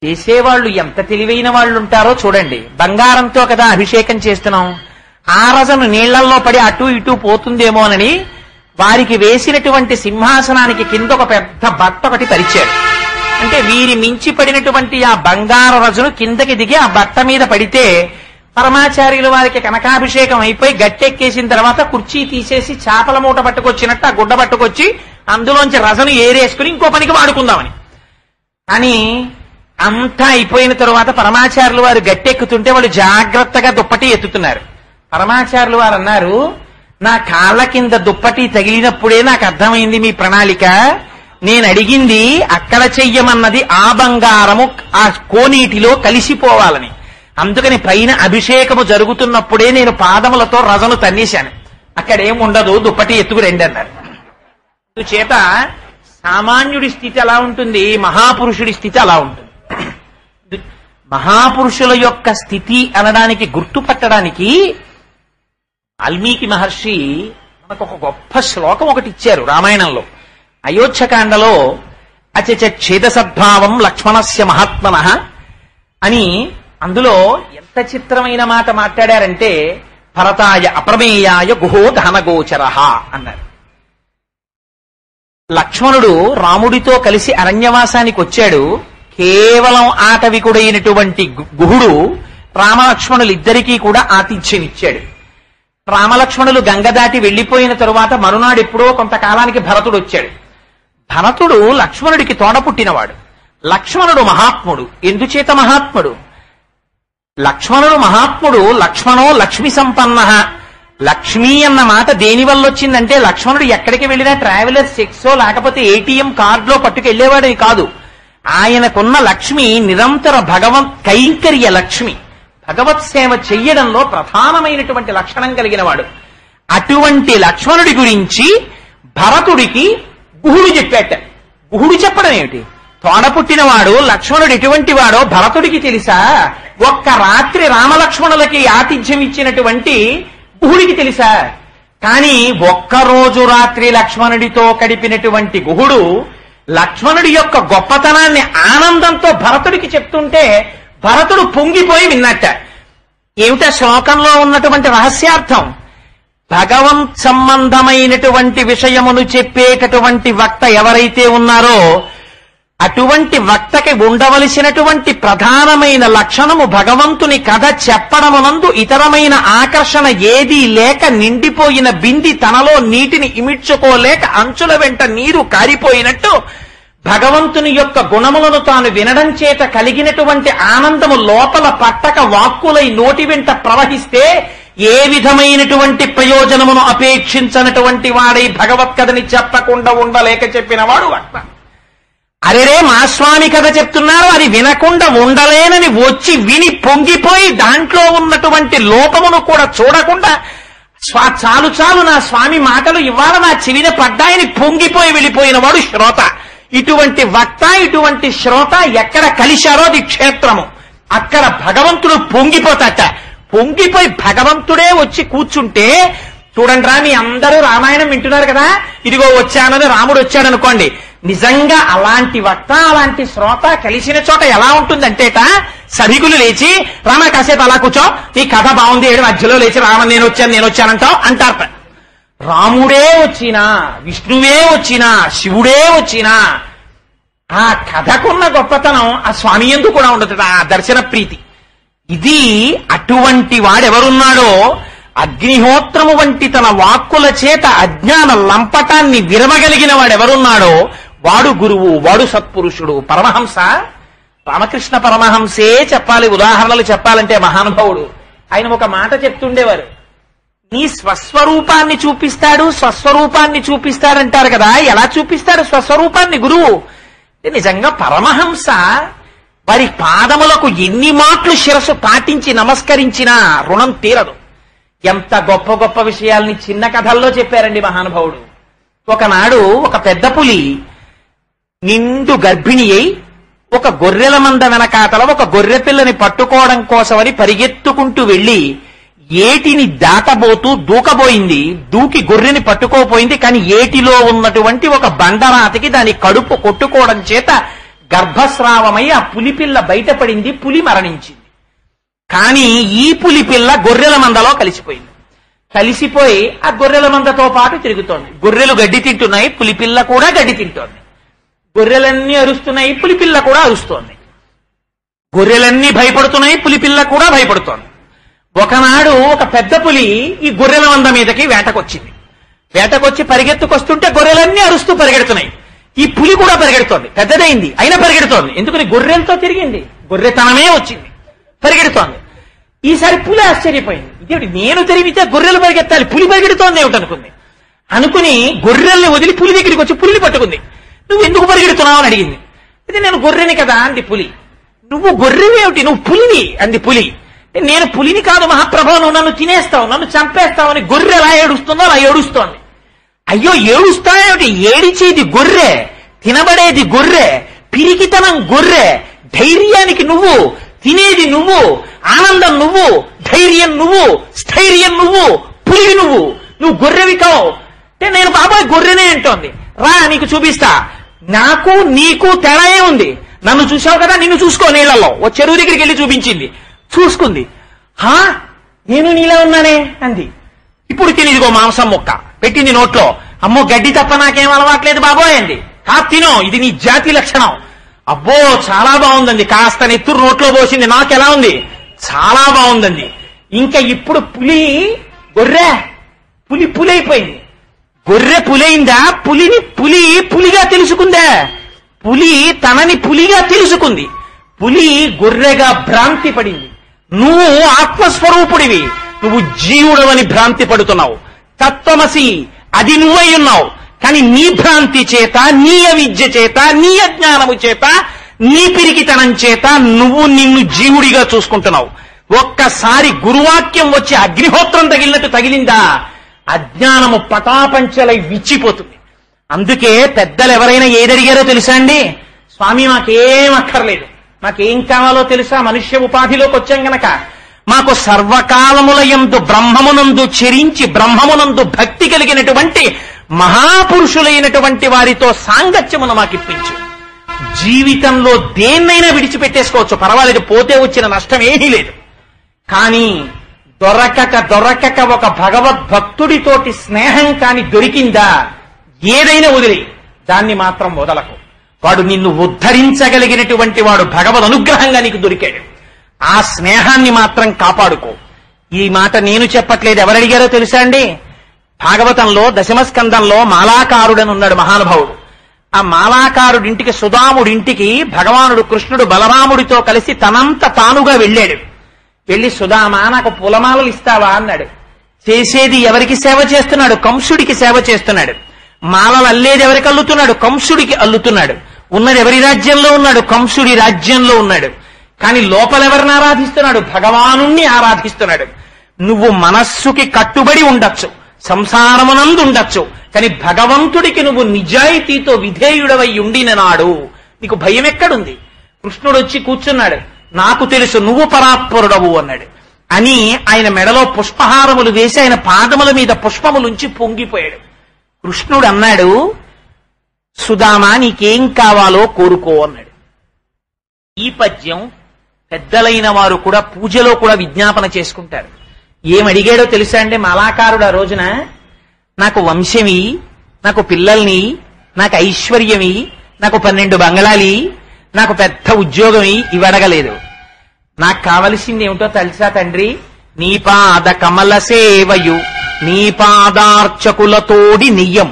చేసేవాళ్ళు ఎంత తెలివైన వాళ్ళు ఉంటారో చూడండి. బంగారంతో కదా అభిషేకం చేస్తున్నాం, ఆ రజను నీళ్లల్లో పడి అటు ఇటు పోతుందేమోనని వారికి వేసినటువంటి సింహాసనానికి కింద ఒక పెద్ద బట్ట ఒకటి పరిచారు. అంటే వీరి మించి పడినటువంటి ఆ బంగారు రజును కిందకి దిగి ఆ బట్ట మీద పడితే పరమాచార్యుల వారికి కనకాభిషేకం అయిపోయి గట్టెక్కేసిన తర్వాత కుర్చీ తీసేసి చేపల మూట పట్టుకొచ్చినట్టు ఆ గుడ్డ పట్టుకొచ్చి అందులోంచి రజను ఏరేసుకుని ఇంకో పనికి వాడుకుందామని. కానీ అంతా అయిపోయిన తరువాత పరమాచార్యుల వారు గట్టెక్కుతుంటే వాళ్ళు జాగ్రత్తగా దుప్పటి ఎత్తుతున్నారు. పరమాచార్యుల వారు అన్నారు, నా కాళ్ళ కింద దుప్పటి తగిలినప్పుడే నాకు అర్థమైంది మీ ప్రణాళిక. నేను అడిగింది అక్కడ చెయ్యమన్నది ఆ బంగారము ఆ కోనీటిలో కలిసిపోవాలని. అందుకని పైన అభిషేకము జరుగుతున్నప్పుడే నేను పాదములతో రజను తన్నేశాను. అక్కడేముండదు, దుప్పటి ఎత్తుకు రండి అన్నారు. అందుచేత సామాన్యుడి స్థితి అలా ఉంటుంది, మహాపురుషుడి స్థితి అలా ఉంటుంది. మహాపురుషుల యొక్క స్థితి అనడానికి గుర్తుపట్టడానికి వాల్మీకి మహర్షి మనకు ఒక గొప్ప శ్లోకం ఒకటి ఇచ్చారు రామాయణంలో. అయోధ్యకాండలో అచచ ఛేద సద్భావం లక్ష్మణస్య మహాత్మనః అని అందులో ఎంత చిత్రమైన మాట మాట్లాడారంటే, భరతాయ అప్రమేయాయ గుహో దహనగోచరః అన్నారు. లక్ష్మణుడు రాముడితో కలిసి అరణ్యవాసానికి వచ్చాడు. కేవలం ఆటవికుడైనటువంటి గుహుడు రామలక్ష్మణులిద్దరికీ కూడా ఆతిథ్యమిచ్చాడు. రామలక్ష్మణులు గంగ దాటి వెళ్లిపోయిన తరువాత మరునాడు ఎప్పుడో కొంతకాలానికి భరతుడు వచ్చాడు. భరతుడు లక్ష్మణుడికి తోడ పుట్టినవాడు. లక్ష్మణుడు మహాత్ముడు. ఎందుచేత మహాత్ముడు? లక్ష్మణుడు మహాత్ముడు. లక్ష్మణో లక్ష్మి సంపన్న. లక్ష్మి అన్న మాట దేని వల్ల వచ్చిందంటే లక్ష్మణుడు ఎక్కడికి వెళ్ళినా ట్రావెలర్స్ చెక్సో లేకపోతే ఏటీఎం కార్డులో పట్టుకెళ్లేవాడని కాదు. ఆయనకున్న లక్ష్మి నిరంతర కైంకర్య లక్ష్మి, భగవత్ సేవ చెయ్యడంలో ప్రధానమైనటువంటి లక్షణం కలిగిన వాడు. అటువంటి లక్ష్మణుడి గురించి భరతుడికి గుహుడు చెప్పాట. గుహుడు చెప్పడం ఏమిటి? తోడ పుట్టినవాడు లక్ష్మణుడు ఎటువంటి వాడో భరతుడికి తెలుసా? ఒక్క రాత్రి రామలక్ష్మణులకి ఆతిథ్యం ఇచ్చినటువంటి గుహుడికి తెలుసా? కానీ ఒక్కరోజు రాత్రి లక్ష్మణుడితో గడిపినటువంటి గుహుడు లక్ష్మణుడి యొక్క గొప్పతనాన్ని ఆనందంతో భరతుడికి చెప్తుంటే భరతుడు పొంగిపోయి విన్నట్ట. ఏమిటా శ్లోకంలో ఉన్నటువంటి రహస్యార్థం? భగవంత్ సంబంధమైనటువంటి విషయమును చెప్పేటటువంటి వక్త ఎవరైతే ఉన్నారో అటువంటి వక్తకి ఉండవలసినటువంటి ప్రధానమైన లక్షణము భగవంతుని కథ చెప్పడమునందు ఇతరమైన ఆకర్షణ ఏదీ లేక నిండిపోయిన బింది తనలో నీటిని ఇమిడ్చుకోలేక అంచుల వెంట నీరు కారిపోయినట్టు భగవంతుని యొక్క గుణములను తాను వినడం చేత కలిగినటువంటి ఆనందము లోపల పట్టక వాక్కులై నోటి వెంట ప్రవహిస్తే ఏ విధమైనటువంటి ప్రయోజనమును అపేక్షించనటువంటి వాడై భగవత్కథని చెప్పకుండా ఉండలేక చెప్పినవాడు వక్త. అరెరే మా స్వామి కథ చెప్తున్నారు, అది వినకుండా ఉండలేనని వచ్చి విని పొంగిపోయి దాంట్లో ఉన్నటువంటి లోపమును కూడా చూడకుండా చాలు చాలు నా స్వామి మాటలు ఇవాళ నా చెవిన పడ్డాయని పొంగిపోయి వెళ్ళిపోయిన వాడు శ్రోత. ఇటువంటి వక్త ఇటువంటి శ్రోత ఎక్కడ కలిశారో అది క్షేత్రము. అక్కడ భగవంతుడు పొంగిపోతాట. పొంగిపోయి భగవంతుడే వచ్చి కూర్చుంటే చూడండి రా, మీ అందరూ రామాయణం వింటున్నారు కదా, ఇదిగో వచ్చానని రాముడు వచ్చాడనుకోండి, నిజంగా అలాంటి వక్త అలాంటి శ్రోత కలిసిన చోట ఎలా ఉంటుందంటేట సభికులు లేచి రామ కాసేపు అలా కూర్చో, నీ కథ బాగుంది, ఏడు మధ్యలో లేచి రామ నేను వచ్చానంటావు అంటారట. రాముడే వచ్చినా విష్ణువే వచ్చినా శివుడే వచ్చినా ఆ కథకున్న గొప్పతనం ఆ స్వామి యందు కూడా ఉండదు, ఆ దర్శన ప్రీతి. ఇది అటువంటి వాడెవరున్నాడో అగ్నిహోత్రము వంటి తన వాక్కుల చేత అజ్ఞాన లంపటాన్ని విరమగలిగిన వాడెవరున్నాడో వాడు గురువు, వాడు సత్పురుషుడు. పరమహంస రామకృష్ణ పరమహంసే చెప్పాలి, ఉదాహరణలు చెప్పాలంటే మహానుభావుడు. ఆయన ఒక మాట చెప్తుండేవారు, నీ స్వస్వరూపాన్ని చూపిస్తాడంటారు కదా, ఎలా చూపిస్తాడు స్వస్వరూపాన్ని గురువు? నిజంగా పరమహంస వారి పాదములకు ఎన్ని మాటలు శిరస్సు పాటించి నమస్కరించినా రుణం తీరదు. ఎంత గొప్ప గొప్ప విషయాల్ని చిన్న కథల్లో చెప్పారండి మహానుభావుడు. ఒకనాడు ఒక పెద్ద పులి నిండు గర్భిణి అయి ఒక గొర్రెల మంద వెనకాతల ఒక గొర్రె పిల్లని పట్టుకోవడం కోసమని పరిగెత్తుకుంటూ వెళ్లి ఏటిని దాటబోతూ దూకబోయింది. దూకి గొర్రెని పట్టుకోపోయింది. కానీ ఏటిలో ఉన్నటువంటి ఒక బండరాతికి దాని కడుపు కొట్టుకోవడం చేత గర్భస్రావమై ఆ పులిపిల్ల బయటపడింది. పులి మరణించింది. కానీ ఈ పులిపిల్ల గొర్రెల మందలో కలిసిపోయి ఆ గొర్రెల మందతో పాటు తిరుగుతోంది. గొర్రెలు గడ్డి తింటున్నాయి, పులిపిల్ల కూడా గడ్డి తింటోంది. గొర్రెలన్నీ అరుస్తున్నాయి, పులిపిల్ల కూడా అరుస్తోంది. గొర్రెలన్నీ భయపడుతున్నాయి, పులిపిల్ల కూడా భయపడుతోంది. ఒకనాడు ఒక పెద్ద పులి ఈ గొర్రెల మంద మీదకి వేటకొచ్చి పరిగెత్తుకొస్తుంటే గొర్రెలన్నీ అరుస్తూ పరిగెడుతున్నాయి. ఈ పులి కూడా పరిగెడుతోంది. పెద్దదైంది అయినా పరిగెడుతోంది. ఎందుకని? గొర్రెలతో తిరిగింది, గొర్రెతనమే వచ్చింది, పరిగెడుతోంది. ఈసారి పులి ఆశ్చర్యపోయింది, ఇదేమిటి నేను తిరిగితే గొర్రెలు పరిగెత్తాలి, పులి పరిగెడుతోంది ఏమిటి అనుకుని గొర్రెల్ని వదిలి పులి దగ్గరికి వచ్చి పులిని పట్టుకుంది. నువ్వు ఎందుకు పరిగెడుతున్నావు అని అడిగింది. ఇది నేను గొర్రెని కదా అంది పులి. నువ్వు గొర్రెవేమిటి, నువ్వు పులిని అంది పులి. నేను పులిని కాదు మహాప్రభు, నువ్వు నన్ను తినేస్తావు, నన్ను చంపేస్తావు అని గొర్రె ఎలా ఏడుస్తుందో అలా ఏడుస్తోంది. అయ్యో ఏడుస్తాయేమిటి, ఏడిచేది గొర్రె, తినబడేది గొర్రె, పిరికితనం గొర్రె, ధైర్యానికి నువ్వు, తినేది నువ్వు, ఆనందం నువ్వు, ధైర్యం నువ్వు, స్థైర్యం నువ్వు, పులివి నువ్వు గొర్రెవి కావు అంటే నేను బాబాయ్ గొర్రెనే అంటోంది. రా నీకు చూపిస్తా, నాకు నీకు తేడా ఉంది. నన్ను చూసావు కదా, నిన్ను చూసుకో నీళ్లలో. ఓ చెరువు దగ్గరికి వెళ్ళి చూపించింది, చూసుకుంది. హా నేను నీలా ఉన్నానే అంది. ఇప్పుడు తినేదిగో మాంసం ముక్క పెట్టింది నోట్లో. అమ్మో గడ్డి తప్ప నాకేం అలవాట్లేదు బాబోయ్ అంది. తినో, ఇది నీ జాతి లక్షణం. అబ్బో చాలా బాగుందండి. కాస్త నెత్తురు నోట్లో పోసింది. నాకెలా ఉంది? చాలా బాగుందండి. ఇంకా ఇప్పుడు పులి గొర్రె పులి పులైపోయింది. గొర్రె పులైందా? పులిగా తెలుసుకుందా? పులి తనని పులిగా తెలుసుకుంది. పులి గొర్రెగా భ్రాంతి పడింది. నువ్వు ఆత్మస్వరూపుడివి, నువ్వు జీవుడవని భ్రాంతి పడుతున్నావు. తత్వమసి అది నువ్వై ఉన్నావు. కానీ నీ భ్రాంతి చేత, నీ అవిద్య చేత, నీ అజ్ఞానము చేత, నీ పిరికితనం చేత నువ్వు నిన్ను జీవుడిగా చూసుకుంటున్నావు. ఒక్కసారి గురువాక్యం వచ్చి అగ్నిహోత్రం తగిలినట్టు తగిలిందా అజ్ఞానము పటాపంచలై విచ్చిపోతుంది. అందుకే పెద్దలు ఎవరైనా ఏదడిగారో తెలుసా అండి? స్వామి మాకేం అక్కర్లేదు, మాకేం కావాలో తెలుసా? మనుష్య ఉపాధిలోకి వచ్చాం గనక మాకు సర్వకాలములయందు బ్రహ్మమునందు చెరించి బ్రహ్మమునందు భక్తి కలిగినటువంటి మహాపురుషులైనటువంటి వారితో సాంగత్యమును మాకిప్పించు. జీవితంలో దేన్నైనా విడిచిపెట్టేసుకోవచ్చు, పర్వాలేదు, పోతే వచ్చిన నష్టం ఏమీ లేదు. కానీ దొరకక ఒక భగవద్భక్తుడితోటి స్నేహం కాని దొరికిందా ఏదైనా వదిలి దాన్ని మాత్రం వదలకు. వాడు నిన్ను ఉద్ధరించగలిగినటువంటి వాడు భగవద్ అనుగ్రహంగా నీకు దొరికాడు. ఆ స్నేహాన్ని మాత్రం కాపాడుకో. ఈ మాట నేను చెప్పట్లేదు, ఎవరడిగారో తెలుసా అండి? భాగవతంలో దశమస్కందంలో మాలాకారుడని ఉన్నాడు మహానుభావుడు. ఆ మాలాకారుడింటికి, సుదాముడింటికి భగవానుడు కృష్ణుడు బలరాముడితో కలిసి తనంత తానుగా వెళ్ళాడు. వెళ్ళి సుదామా నాకు పూలమాలలు ఇస్తావా అన్నాడు. చేసేది ఎవరికి సేవ చేస్తున్నాడు? కంసుడికి సేవ చేస్తున్నాడు. మాలలు అల్లేది ఎవరికి అల్లుతున్నాడు? కంసుడికి అల్లుతున్నాడు. ఉన్నది ఎవరి రాజ్యంలో ఉన్నాడు? కంసుడి రాజ్యంలో ఉన్నాడు. కానీ లోపలెవరిని ఆరాధిస్తున్నాడు? భగవానుణ్ణి ఆరాధిస్తున్నాడు. నువ్వు మనస్సుకి కట్టుబడి ఉండొచ్చు, సంసారమునందు ఉండొచ్చు, కానీ భగవంతుడికి నువ్వు నిజాయితీతో విధేయుడవై ఉండిన నాడు నీకు భయం ఎక్కడుంది? కృష్ణుడు వచ్చి కూర్చున్నాడు, నాకు తెలుసు నువ్వు పరాత్పరుడవు అన్నాడు. అని ఆయన మెడలో పుష్పహారములు వేసి ఆయన పాదముల మీద పుష్పములుంచి పొంగిపోయాడు. కృష్ణుడు అన్నాడు, సుదామా నీకేం కావాలో కోరుకో అన్నాడు. ఈ పద్యం పెద్దలైన వారు కూడా పూజలో కూడా విజ్ఞాపన చేసుకుంటారు. ఏమడిగాడో తెలుసా అంటే, మాలాకారుడు ఆ రోజున నాకు వంశమి, నాకు పిల్లల్ని, నాకు ఐశ్వర్యమి, నాకు 12 బంగళాలి, నాకు పెద్ద ఉద్యోగమి ఇవడగలేదు. నాకు కావలసింది ఏమిటో తెలుసా తండ్రి? నీ పాద కమల సేవయు నీ పాదార్చకులతోడి నియ్యం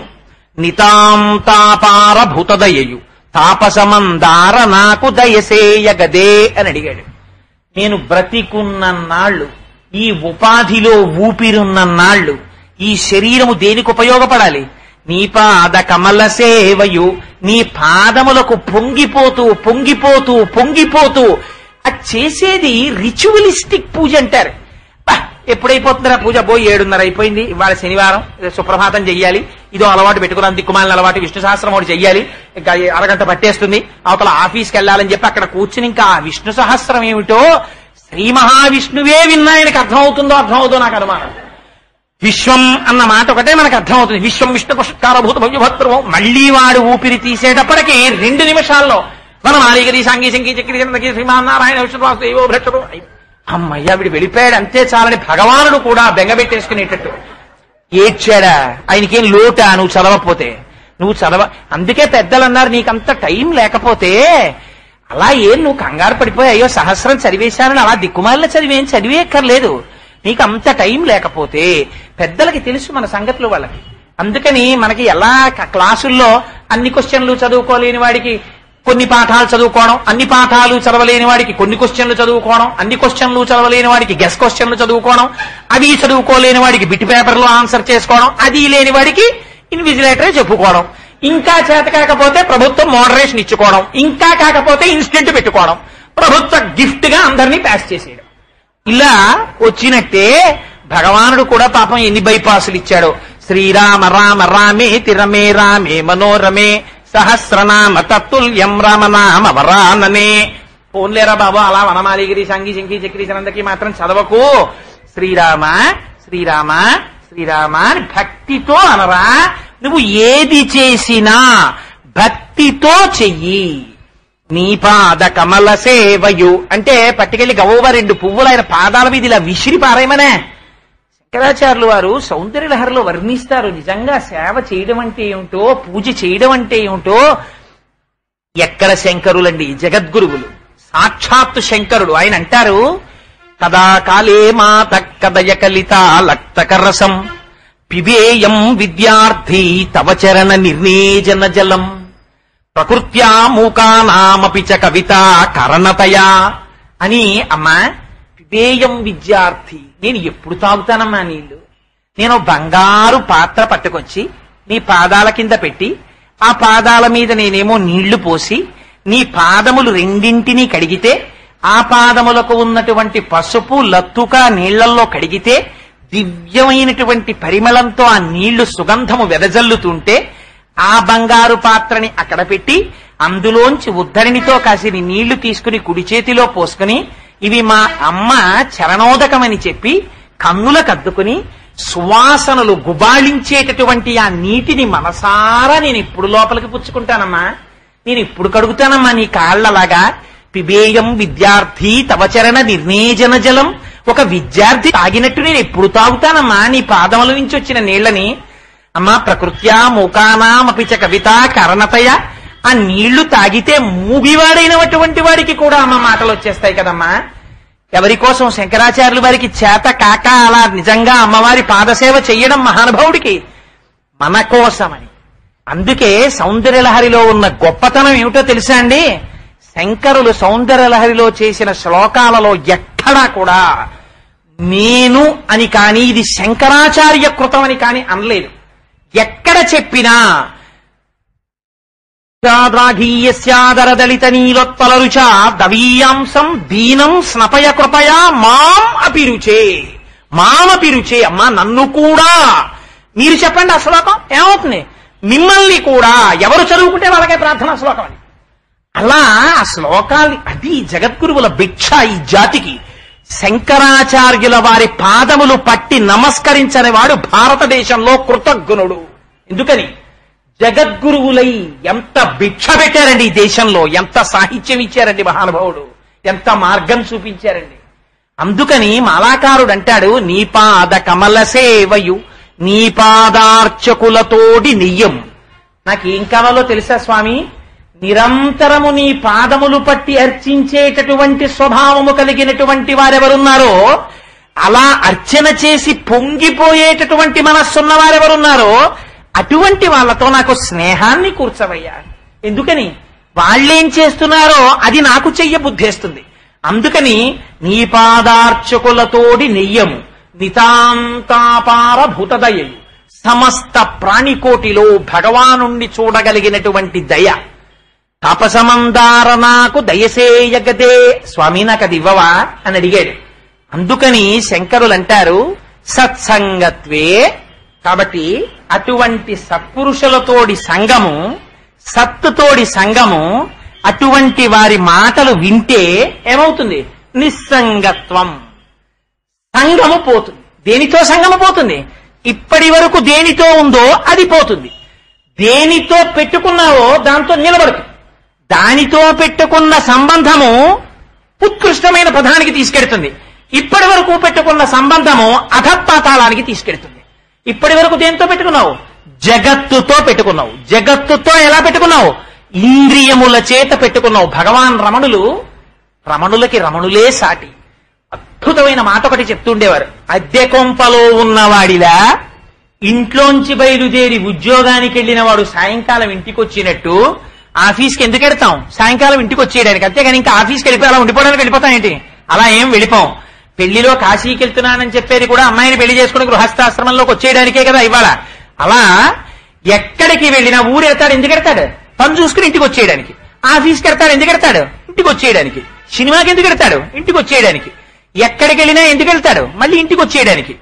నితాంతాపార భూతదయయు తాపసమందార నాకు దయసేయగదే అని అడిగాడు. నేను బ్రతికున్న నాళ్లు, ఈ ఉపాధిలో ఊపిరున్న నాళ్లు ఈ శరీరము దేనికి ఉపయోగపడాలి? నీ పాద కమల సేవయు, నీ పాదములకు పొంగిపోతూ పొంగిపోతూ పొంగిపోతూ అది చేసేది రిచువలిస్టిక్ పూజ అంటారు. ఎప్పుడైపోతుందిరా పూజ? 7:30 అయిపోయింది, ఇవాళ శనివారం, సుప్రభాతం చెయ్యాలి, ఇదో అలవాటు పెట్టుకున్నాను, దిక్కుమాలిన అలవాటు, విష్ణు సహస్రం ఒకటి చెయ్యాలి, ఇంకా అరగంట పట్టేస్తుంది, అవతల ఆఫీస్కి వెళ్ళాలని చెప్పి అక్కడ కూర్చుని ఇంకా ఆ విష్ణు సహస్రం ఏమిటో శ్రీ మహావిష్ణువే విన్నాయనకి అర్థమవుతుందో నాకు అనుమానం. విశ్వం అన్న మాట ఒకటే మనకు అర్థమవుతుంది. విశ్వం విష్ణు పుష్కారభూత భవ్యభద్రవం. మళ్లీ వాడు ఊపిరి తీసేటప్పటికి 2 నిమిషాల్లో మనం ఆలిగరి సాంగీ శంకీ చక్రీ శ్రీమానారాయణ విష్ణువాసు భ్రష్టరు అమ్మయ్య వీడు వెళ్ళిపోయాడు అంతే చాలని భగవానుడు కూడా బెంగబెట్టేసుకునేటట్టు ఏడ్చాడా? ఆయనకేం లోటా నువ్వు చదవకపోతే? నువ్వు అందుకే పెద్దలు అన్నారు, నీకంత టైం లేకపోతే అలా నువ్వు కంగారు పడిపోయి అయ్యో సహస్రం చదివేశానని అలా దిక్కుమాలిన చదివేం చదివేక్కర్లేదు. నీకు అంత టైం లేకపోతే పెద్దలకి తెలుసు మన సంగతులు వాళ్ళకి. అందుకని మనకి ఎలా క్లాసుల్లో అన్ని క్వశ్చన్లు చదువుకోలేని వాడికి కొన్ని పాఠాలు చదువుకోవడం, అన్ని పాఠాలు చదవలేని వాడికి కొన్ని క్వశ్చన్లు చదువుకోవడం, అన్ని క్వశ్చన్లు చదవలేని వాడికి గెస్ క్వశ్చన్లు చదువుకోవడం, అవి చదువుకోలేని వాడికి బిట్ పేపర్లో ఆన్సర్ చేసుకోవడం, అది లేని వాడికి ఇన్విజిలేటరే చెప్పుకోవడం, ఇంకా చేత కాకపోతే ప్రభుత్వం మోడరేషన్ ఇచ్చుకోవడం, ఇంకా కాకపోతే ఇన్స్టెంట్ పెట్టుకోవడం, ప్రభుత్వ గిఫ్ట్ గా అందరినీ పాస్ చేసేయడం. ఇలా వచ్చినట్టే భగవానుడు కూడా పాపం ఎన్ని బైపాసులు ఇచ్చాడో. శ్రీరామ రామ రామే తిరమే రామే మనోరమే సహస్రనామ తత్తుల్యం రామనామ వరాననే. పోన్లేరా బాబు అలా వనమాలిగిరి సంగీ శంకీ చక్రీ సనందకి మాత్రం చదవకు. శ్రీరామ శ్రీరామ శ్రీరామ అని భక్తితో అనరా. నువ్వు ఏది చేసినా భక్తితో చెయ్యి. నీ పాద కమల సేవయు అంటే పట్టుకెళ్లి గవోవ 2 పువ్వులు ఆయన పాదాల మీద ఇలా విసిరి పారేయమనే. శంకరాచార్యులు వారు సౌందర్యలహరిలో వర్ణిస్తారు నిజంగా సేవ చేయడం అంటే ఏమిటో, పూజ చేయడం అంటే ఏమిటో. ఎక్కడ శంకరులండి, జగద్గురువులు, సాక్షాత్తు శంకరుడు. ఆయన అంటారు, కదా కాలే మాత కదయ కలిత లక్తకరసం పిబేయం విద్యార్థి తవ చరణ నిర్నేజన జలం ప్రకృత్యా మూకానామపి చ కవిత కరణతయా అని. అమ్మా, పిబేయం విద్యార్థి, నేను ఎప్పుడు తాగుతానమ్మా నీళ్లు? నేను బంగారు పాత్ర పట్టుకొచ్చి నీ పాదాల కింద పెట్టి ఆ పాదాల మీద నేనేమో నీళ్లు పోసి నీ పాదములు రెండింటినీ కడిగితే ఆ పాదములకు ఉన్నటువంటి పసుపు లత్తుక నీళ్లల్లో కడిగితే దివ్యమైనటువంటి పరిమళంతో ఆ నీళ్లు సుగంధము వెదజల్లుతుంటే ఆ బంగారు పాత్రని అక్కడ పెట్టి అందులోంచి ఉద్ధరణితో కాసిని నీళ్లు తీసుకుని కుడి చేతిలో పోసుకుని ఇవి మా అమ్మ చరణోదకమని చెప్పి కన్నులకద్దుకుని సువాసనలు గుబాళించేటటువంటి ఆ నీటిని మనసారా నేను ఇప్పుడు లోపలికి పుచ్చుకుంటానమ్మా, నేను ఇప్పుడు కడుగుతానమ్మా నీ కాళ్లలాగా. పిబేయం విద్యార్థి తవచరణ నిర్నేజన జలం, ఒక విద్యార్థి తాగినట్టు నేను ఎప్పుడు తాగుతానమ్మా నీ పాదముల నుంచి వచ్చిన నీళ్లని. అమ్మా, ప్రకృత్యా మూకానామపి చ కవిత కరణతయ, ఆ నీళ్లు తాగితే మూగివాడైనటువంటి వాడికి కూడా అమ్మ మాటలు వచ్చేస్తాయి కదమ్మా. ఎవరి కోసం? శంకరాచార్యుల వారికి చేత కాక అలా నిజంగా అమ్మవారి పాదసేవ చెయ్యడం మహానుభావుడికి, మన కోసమని. అందుకే సౌందర్యలహరిలో ఉన్న గొప్పతనం ఏమిటో తెలుసా అండి? శంకరులు సౌందర్యలహరిలో చేసిన శ్లోకాలలో ఎక్కడా కూడా నేను అని కాని ఇది శంకరాచార్య కృతం అని కాని అనలేదు. ఎక్కడ చెప్పినా రాఘీయస్యాదరదళిత నీలోత్పలరుచ దవీయాంసం దీనం స్నపయ కృపయా మాం అపిరుచే, మామపిరుచే. అమ్మా, నన్ను కూడా మీరు చెప్పండి ఆ శ్లోకం ఏమవుతుంది? మిమ్మల్ని కూడా ఎవరు చదువుకుంటే వాళ్ళకే ప్రార్థనా శ్లోకం అని. అలా ఆ శ్లోకాలు, అది జగద్గురువుల భిక్ష ఈ జాతికి. శంకరాచార్యుల వారి పాదములు పట్టి నమస్కరించని వాడు భారతదేశంలో కృతజ్ఞుడు. ఎందుకని? జగద్గురువులై ఎంత భిక్ష పెట్టారండి ఈ దేశంలో, ఎంత సాహిత్యం ఇచ్చారండి మహానుభావుడు, ఎంత మార్గం చూపించారండి. అందుకని మాలాకారుడు అంటాడు, నీ పాద కమల సేవయు నీ పాదార్చకులతోడి నెయ్యం. నాకేం కావాలో తెలుసా స్వామి? నిరంతరము నీ పాదములు పట్టి అర్చించేటటువంటి స్వభావము కలిగినటువంటి వారెవరున్నారో, అలా అర్చన చేసి పొంగిపోయేటటువంటి మనస్సున్న వారెవరున్నారో అటువంటి వాళ్లతో నాకు స్నేహాన్ని కూర్చవయ్యా. ఎందుకని? వాళ్ళేం చేస్తున్నారో అది నాకు చెయ్య బుద్ధేస్తుంది. అందుకని నీ పాదార్చకులతోడి నెయ్యము నితాంతాపార భూతదయయు, సమస్త ప్రాణికోటిలో భగవానుణ్ణి చూడగలిగినటువంటి దయ. తాపసమందార నాకు దయసేయగదే, స్వామి నాకు అది ఇవ్వవా అని అడిగాడు. అందుకని శంకరులు అంటారు సత్సంగత్వే. కాబట్టి అటువంటి సత్పురుషులతోడి సంగము, సత్తుతోడి సంగము, అటువంటి వారి మాటలు వింటే ఏమవుతుంది? నిస్సంగత్వం, సంగము పోతుంది. దేనితో సంగము పోతుంది? ఇప్పటి వరకు దేనితో ఉందో అది పోతుంది. దేనితో పెట్టుకున్నావో దాంతో నిలబడుతుంది. దానితో పెట్టుకున్న సంబంధము ఉత్కృష్టమైన పదానికి తీసుకెడుతుంది. ఇప్పటి వరకు పెట్టుకున్న సంబంధము అధపాతాళానికి తీసుకెడుతుంది. ఇప్పటి వరకు దేంతో పెట్టుకున్నావు? జగత్తుతో పెట్టుకున్నావు. జగత్తుతో ఎలా పెట్టుకున్నావు? ఇంద్రియముల చేత పెట్టుకున్నావు. భగవాన్ రమణులకి రమణులే సాటి. అద్భుతమైన మాట ఒకటి చెప్తుండేవారు. అద్దె కొంపలో ఉన్నవాడిలా ఇంట్లోంచి బయలుదేరి ఉద్యోగానికి వెళ్ళిన వాడు సాయంకాలం ఇంటికి వచ్చినట్టు ఆఫీస్కి ఎందుకు వెళ్తాం? సాయంకాలం ఇంటికి వచ్చేయడానికి. అంతేగాని ఇంకా ఆఫీస్కి వెళ్ళిపోయి అలా ఉండిపోవడానికి వెళ్ళిపోతాం ఏంటి? అలా ఏం వెళ్ళిపోం. పెళ్లిలో కాశీకి వెళ్తున్నానని చెప్పేది కూడా అమ్మాయిని పెళ్లి చేసుకుని గృహస్థాశ్రమంలోకి వచ్చేయడానికే కదా ఇవాళ. అలా ఎక్కడికి వెళ్ళినా ఊరు వెళ్తాడు ఎందుకు వెళ్తాడు? పని చూసుకుని ఇంటికి వచ్చేయడానికి. ఆఫీస్కి వెళ్తాడు ఎందుకు వెళ్తాడు? ఇంటికి వచ్చేయడానికి. సినిమాకి ఎందుకు వెళ్తాడు? ఇంటికి వచ్చేయడానికి. ఎక్కడికి వెళ్ళినా ఎందుకు వెళ్తాడు? మళ్ళీ ఇంటికి వచ్చేయడానికి.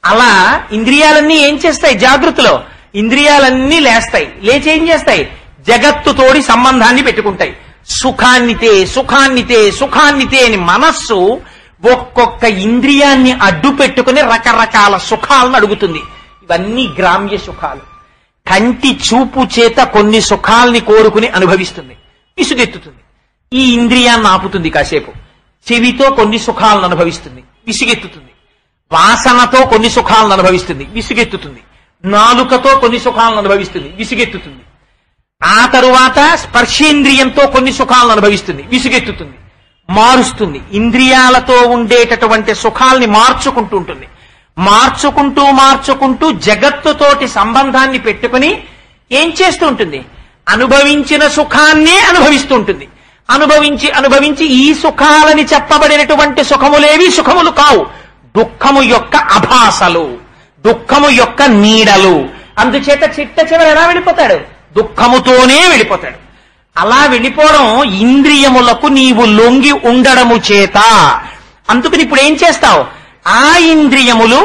అలా ఇంద్రియాలన్నీ ఏం చేస్తాయి? జాగృతిలో ఇంద్రియాలన్నీ లేస్తాయి. లేచి ఏం చేస్తాయి? జగత్తుతోడి సంబంధాన్ని పెట్టుకుంటాయి. సుఖాన్నితే సుఖాన్నితే సుఖాన్నితే అని మనస్సు ఒక్కొక్క ఇంద్రియాన్ని అడ్డు పెట్టుకుని రకరకాల సుఖాలను అడుగుతుంది. ఇవన్నీ గ్రామ్య సుఖాలు. కంటి చూపు చేత కొన్ని సుఖాల్ని కోరుకుని అనుభవిస్తుంది, విసుగెత్తుతుంది. ఈ ఇంద్రియాన్ని ఆపుతుంది కాసేపు. చెవితో కొన్ని సుఖాలను అనుభవిస్తుంది, విసుగెత్తుతుంది. వాసనతో కొన్ని సుఖాలను అనుభవిస్తుంది, విసుగెత్తుతుంది. నాలుకతో కొన్ని సుఖాలను అనుభవిస్తుంది, విసుగెత్తుతుంది. ఆ తరువాత స్పర్శేంద్రియంతో కొన్ని సుఖాలను అనుభవిస్తుంది, విసుగెత్తుతుంది. మారుస్తుంది. ఇంద్రియాలతో ఉండేటటువంటి సుఖాల్ని మార్చుకుంటూ ఉంటుంది. మార్చుకుంటూ జగత్తుతోటి సంబంధాన్ని పెట్టుకుని ఏం చేస్తూ ఉంటుంది? అనుభవించిన సుఖాన్నే అనుభవిస్తూ ఉంటుంది. అనుభవించి ఈ సుఖాలని చెప్పబడినటువంటి సుఖములేవి సుఖములు కావు, దుఃఖము యొక్క అభాసలు, దుఃఖము యొక్క నీడలు. అందుచేత చిట్ట చివర ఎలా వెళ్ళిపోతాడు? దుఃఖముతోనే వెళ్ళిపోతాడు. అలా వెళ్ళిపోవడం ఇంద్రియములకు నీవు లొంగి ఉండడము చేత. అందుకని ఇప్పుడు ఏం చేస్తావు? ఆ ఇంద్రియములు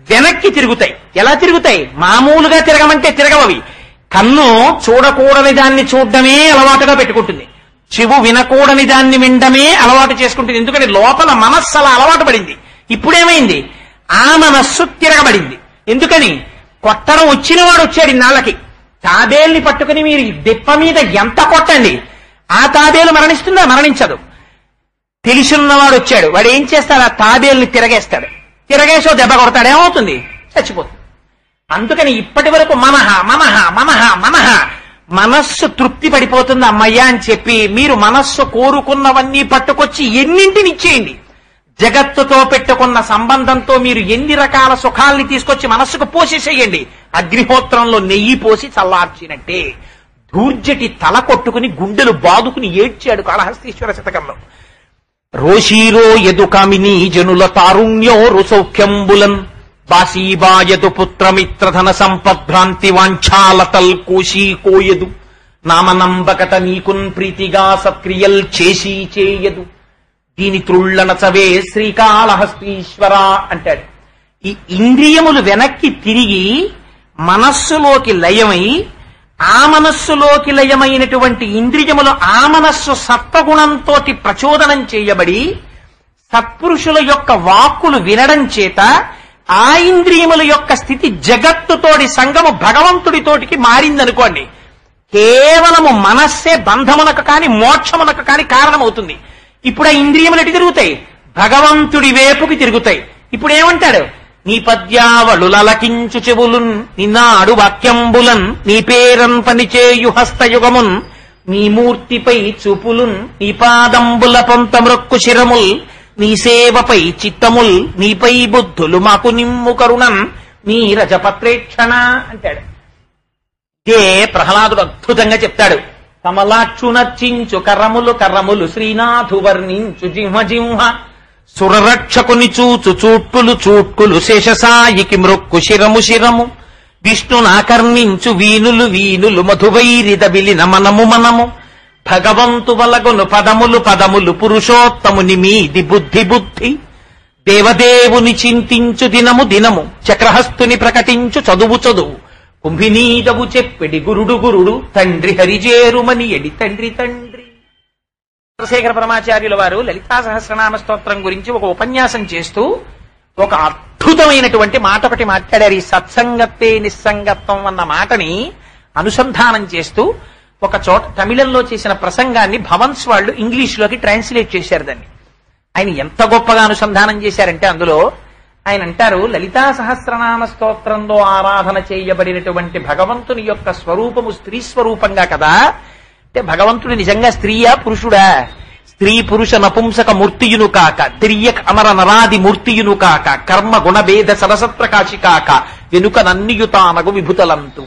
వెనక్కి తిరుగుతాయి. ఎలా తిరుగుతాయి? మామూలుగా తిరగమంటే తిరగవవి. కన్ను చూడకూడని దాన్ని చూడడమే అలవాటుగా పెట్టుకుంటుంది, చెవు వినకూడని దాన్ని వినడమే అలవాటు చేసుకుంటుంది. ఎందుకంటే లోపల మనస్సు అలా అలవాటు పడింది. ఇప్పుడేమైంది? ఆ మనస్సు తిరగబడింది. ఎందుకని? కొట్టడం వచ్చినవాడు వచ్చాడు ఇన్నాళ్ళకి. తాబేల్ని పట్టుకుని మీరు దెప్ప మీద ఎంత కొట్టండి, ఆ తాబేలు మరణిస్తుందా? మరణించదు. తెలిసిన్నవాడు వచ్చాడు, వాడు ఏం చేస్తాడు? ఆ తాబేల్ని తిరగేస్తాడు. తిరగేసో దెబ్బ కొడతాడు, ఏమవుతుంది? చచ్చిపోతుంది. అందుకని ఇప్పటి వరకు మనహ మనహ మనహ మనహ మనస్సు తృప్తి పడిపోతుంది అమ్మయ్యా అని చెప్పి మీరు మనస్సు కోరుకున్నవన్నీ పట్టుకొచ్చి ఎన్నింటిని ఇచ్చేయండి. జగత్తుతో పెట్టుకున్న సంబంధంతో మీరు ఎన్ని రకాల సుఖాల్ని తీసుకొచ్చి మనస్సుకు పోసేసేయండి. అగ్నిహోత్రంలో నెయ్యి పోసి చల్లార్చినట్టే. ధూర్జటి తల కొట్టుకుని గుండెలు బాదుకుని ఏడ్చాడు కాళహస్తీశ్వర శతకంలో. రోషీరో యదు కామిని జనుల తారుణ్యో రుసౌఖ్యంబులన్ బాసీబాయదు పుత్రమిత్రధన సంపద్భ్రాంతి వాంఛాలతల్ కోశీ కోయదు నామనంబకట నీకున్ ప్రీతిగా సత్క్రియల్ చేసి చేయదు దీని త్రుళ్ళనచవే శ్రీకాళహస్తీశ్వర అంటాడు. ఈ ఇంద్రియములు వెనక్కి తిరిగి మనస్సులోకి లయమై, ఆ మనస్సులోకి లయమైనటువంటి ఇంద్రియములు ఆ మనస్సు సత్వగుణంతో ప్రచోదనం చేయబడి సత్పురుషుల యొక్క వాక్కులు వినడం చేత ఆ ఇంద్రియముల యొక్క స్థితి జగత్తుతోటి సంగము భగవంతుడితోటికి మారిందనుకోండి. కేవలము మనస్సే బంధమునకు కాని మోక్షమునకు కాని కారణమవుతుంది. ఇప్పుడు ఆ ఇంద్రియములు ఎటు తిరుగుతాయి? భగవంతుడి వైపుకి తిరుగుతాయి. ఇప్పుడు ఏమంటాడు? నీ పద్యావళులకించు చెవులున్ నిన్నాడు వాక్యంబులన్ నీ పేరన్ పనిచేయు హస్తయుగమున్ నీ మూర్తిపై చూపులున్ నీ పాదంబుల పొంతమృక్కు శిరముల్ నీ సేవపై చిత్తముల్ నీపై బుద్ధులు మాకు నిమ్ము కరుణన్ నీ రజపత్రేక్షణ అంటాడు. ఇదే ప్రహ్లాదుడు అద్భుతంగా చెప్తాడు. కమలాక్షు నర్చించు కర్రములు శ్రీనాథు వర్ణించు జింహ జింహ సురరక్షకుని చూచు చూట్కులు శేషసాయికి మృక్కు శిరము విష్ణునాకర్ణించు వీనులు మధువైరిద విలిన మనము భగవంతు వలగొను పదములు పురుషోత్తముని మీది బుద్ధి దేవదేవుని చింతించు దినము చక్రహస్తుని ప్రకటించు చదువు కుంభినీదవు చెప్పెడి గురుడు తండ్రి హరిజేరుమని ఎడి తండ్రి చంద్రశేఖర పరమాచార్యుల వారు లలితా సహస్రనామ స్తోత్రం గురించి ఒక ఉపన్యాసం చేస్తూ ఒక అద్భుతమైనటువంటి మాట ఒకటి మాట్లాడారు. ఈ సత్సంగత్తే నిస్సంగత్వం అన్న మాటని అనుసంధానం చేస్తూ ఒక చోట తమిళంలో చేసిన ప్రసంగాన్ని భవన్స్ వాళ్ళు ఇంగ్లీష్లోకి ట్రాన్స్లేట్ చేశారు. దాన్ని ఆయన ఎంత గొప్పగా అనుసంధానం చేశారంటే అందులో ఆయన అంటారు, లలితా సహస్రనామ స్తోత్రంలో ఆరాధన చేయబడినటువంటి భగవంతుని యొక్క స్వరూపము స్త్రీ స్వరూపంగా కదా. అంటే భగవంతుడు నిజంగా స్త్రీయా పురుషుడా? స్త్రీ పురుష నపుంసక మూర్తియును కాక తిరియక్ అమర నరాది మూర్తియును కాక కర్మ గుణభేద సరసత్ప్రకాశి కాక వెనుక నన్నియుతానగు విభుతలంతు.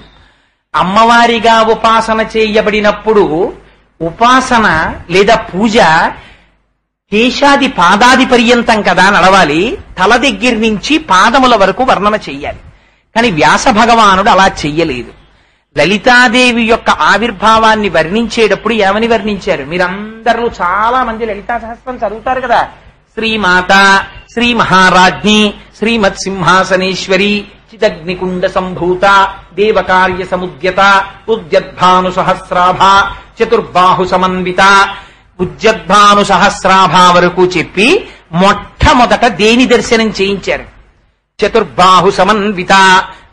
అమ్మవారిగా ఉపాసన చేయబడినప్పుడు ఉపాసన లేదా పూజ కేశాది పాదాది పర్యంతం కదా నడవాలి. తల దగ్గర నుంచి పాదముల వరకు వర్ణన చెయ్యాలి. కానీ వ్యాస భగవానుడు అలా చెయ్యలేదు. లలితాదేవి యొక్క ఆవిర్భావాన్ని వర్ణించేటప్పుడు ఏమని వర్ణించారు? మీరందరూ చాలా మంది లలితా సహస్రం చదువుతారు కదా. శ్రీమాత, శ్రీ మహారాజ్ఞి, శ్రీమత్ సింహాసనేశ్వరి, చిదగ్నికుండ సంభూత, దేవకార్య సముద్యత, ఉద్యద్భాను సహస్రాభ, చతుర్బాహు సమన్విత, ఉద్యద్భాను సహస్రాభ వరకు చెప్పి మొట్టమొదట దేని దర్శనం చేయించారు? చతుర్బాహు సమన్విత,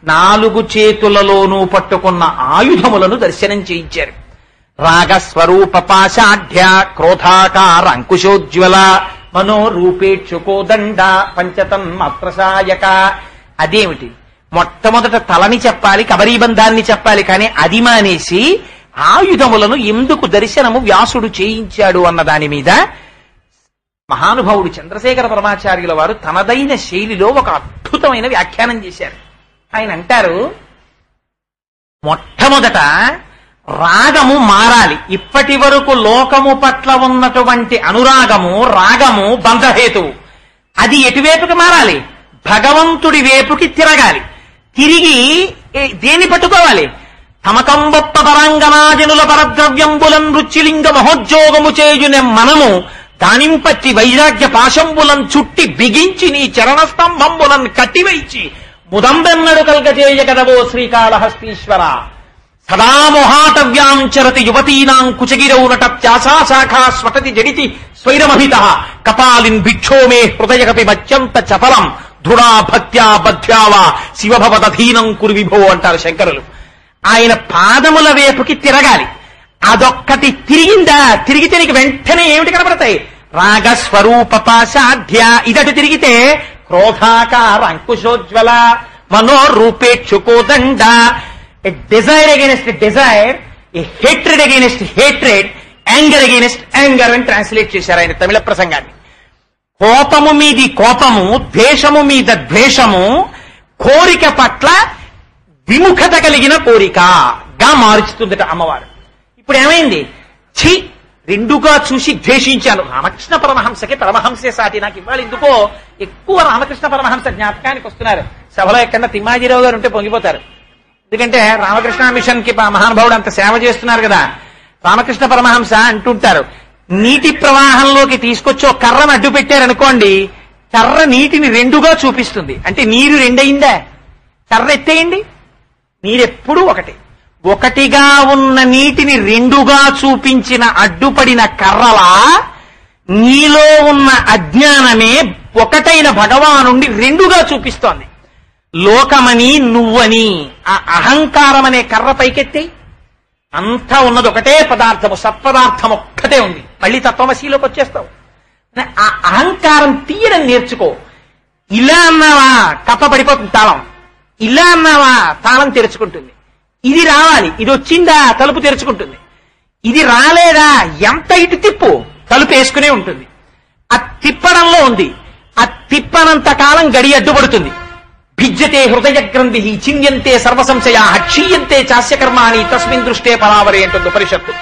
4 చేతులలోనూ పట్టుకున్న ఆయుధములను దర్శనం చేయించారు. రాగస్వరూప పాశాఢ్య క్రోధాకార అంకుశోజ్వల మనోరూపేక్షుకోదండ పంచతన్మాత్రసాయక. అదేమిటి? మొట్టమొదట తలని చెప్పాలి, కబరీబంధాన్ని చెప్పాలి. కానీ అది మానేసి ఆయుధములను ఎందుకు దర్శనము వ్యాసుడు చేయించాడు అన్న దాని మీద మహానుభావుడు చంద్రశేఖర పరమాచార్యుల వారు తనదైన శైలిలో ఒక అద్భుతమైన వ్యాఖ్యానం చేశారు. ఆయన అంటారు, మొట్టమొదట రాగము మారాలి. ఇప్పటి వరకు లోకము పట్ల ఉన్నటువంటి అనురాగము, రాగము బంధహేతువు. అది ఎటువైపుకి మారాలి? భగవంతుడి వైపుకి తిరగాలి. తిరిగి దేన్ని పట్టుకోవాలి? తమకంబొప్ప పరాంగనాజనుల పరద్రవ్యంబులం రుచిలింగ మహోద్యోగము చేయునే మనము దానింపట్టి వైరాగ్య పాశంబులం చుట్టి బిగించి నీ చరణస్తంభంబులం కట్టివైచి ముదంబెన్నడు కల్గజేయ కదవో శ్రీకాళహస్తీశ్వర. సదా మొహాటవ్యాంచరతి యువతీనాం కుచగిరౌనట త్యాశాఖా స్వటతి జడితి స్వైరమహిత కపాలిన్ భిక్షోమే హృదయకపి మత్యంత చపలం దృఢా భక్త్యా బధ్యావా శివభవదధీనం కురు విభో అంటారు శంకరులు. ఆయన పాదముల వైపుకి తిరగాలి. అదొక్కటి తిరిగిందా, తిరిగితే నీకు వెంటనే ఏమిటి కనబడతాయి? రాగస్వరూపపాశాఢ్య. ఇదటి తిరిగితే క్రోధాకార అంకుశోజ్వల మనోరూపేక్షుకోదండ. A desire against a desire, a hatred against hatred, anger against anger అని ట్రాన్స్లేట్ చేశారు ఆయన తమిళ ప్రసంగాన్ని. కోపము మీది కోపము, ద్వేషము మీద ద్వేషము, కోరిక పట్ల విముఖత కలిగిన కోరికగా మార్చుతుందట అమ్మవారు. ఇప్పుడు ఏమైంది? ఛీ, రెండుగా చూసి ద్వేషించాను. రామకృష్ణ పరమహంసకి పరమహంసే సాటి. నాకు ఇవాళ ఎందుకో ఎక్కువ రామకృష్ణ పరమహంస జ్ఞాపకానికి వస్తున్నారు. సభలో ఎక్కడన్నా తిమ్మాజీరావు గారు ఉంటే పొంగిపోతారు. ఎందుకంటే రామకృష్ణ మిషన్ కి మహానుభావుడు అంత సేవ చేస్తున్నారు కదా. రామకృష్ణ పరమహంస అంటుంటారు, నీటి ప్రవాహంలోకి తీసుకొచ్చి ఒక కర్రను అడ్డు పెట్టారనుకోండి, కర్ర నీటిని రెండుగా చూపిస్తుంది. అంటే నీరు రెండయిందా? కర్ర ఎత్తేయండి, నీరెప్పుడు ఒకటి. ఒకటిగా ఉన్న నీటిని రెండుగా చూపించిన అడ్డుపడిన కర్రలా నీలో ఉన్న అజ్ఞానమే ఒకటైన భగవానుండి రెండుగా చూపిస్తోంది. లోకమని నువ్వని ఆ అహంకారం అనే కర్ర పైకెత్తి అంతా ఉన్నది ఒకటే పదార్థము, సత్పదార్థం ఒక్కటే ఉంది. మళ్ళీ తత్వమశీలోకి వచ్చేస్తావు. ఆ అహంకారం తీయడం నేర్చుకో. ఇలా అన్నావా కప్ప పడిపోతుంది తాళం, ఇలా అన్నావా తాళం తెరుచుకుంటుంది. ఇది రావాలి, ఇది వచ్చిందా తలుపు తెరుచుకుంటుంది. ఇది రాలేదా ఎంత ఇటు తిప్పు తలుపు వేసుకునే ఉంటుంది. ఆ తిప్పడంలో ఉంది. ఆ తిప్పనంత కాలం గడి అడ్డుపడుతుంది. భిజ్యతే హృదయ గ్రంథి చింద్యంతే సర్వసంశయా క్షీయంతే చాస్యకర్మాణి తస్మిన్ దృష్టే పరావరే అంటుంది ఉపనిషత్తు.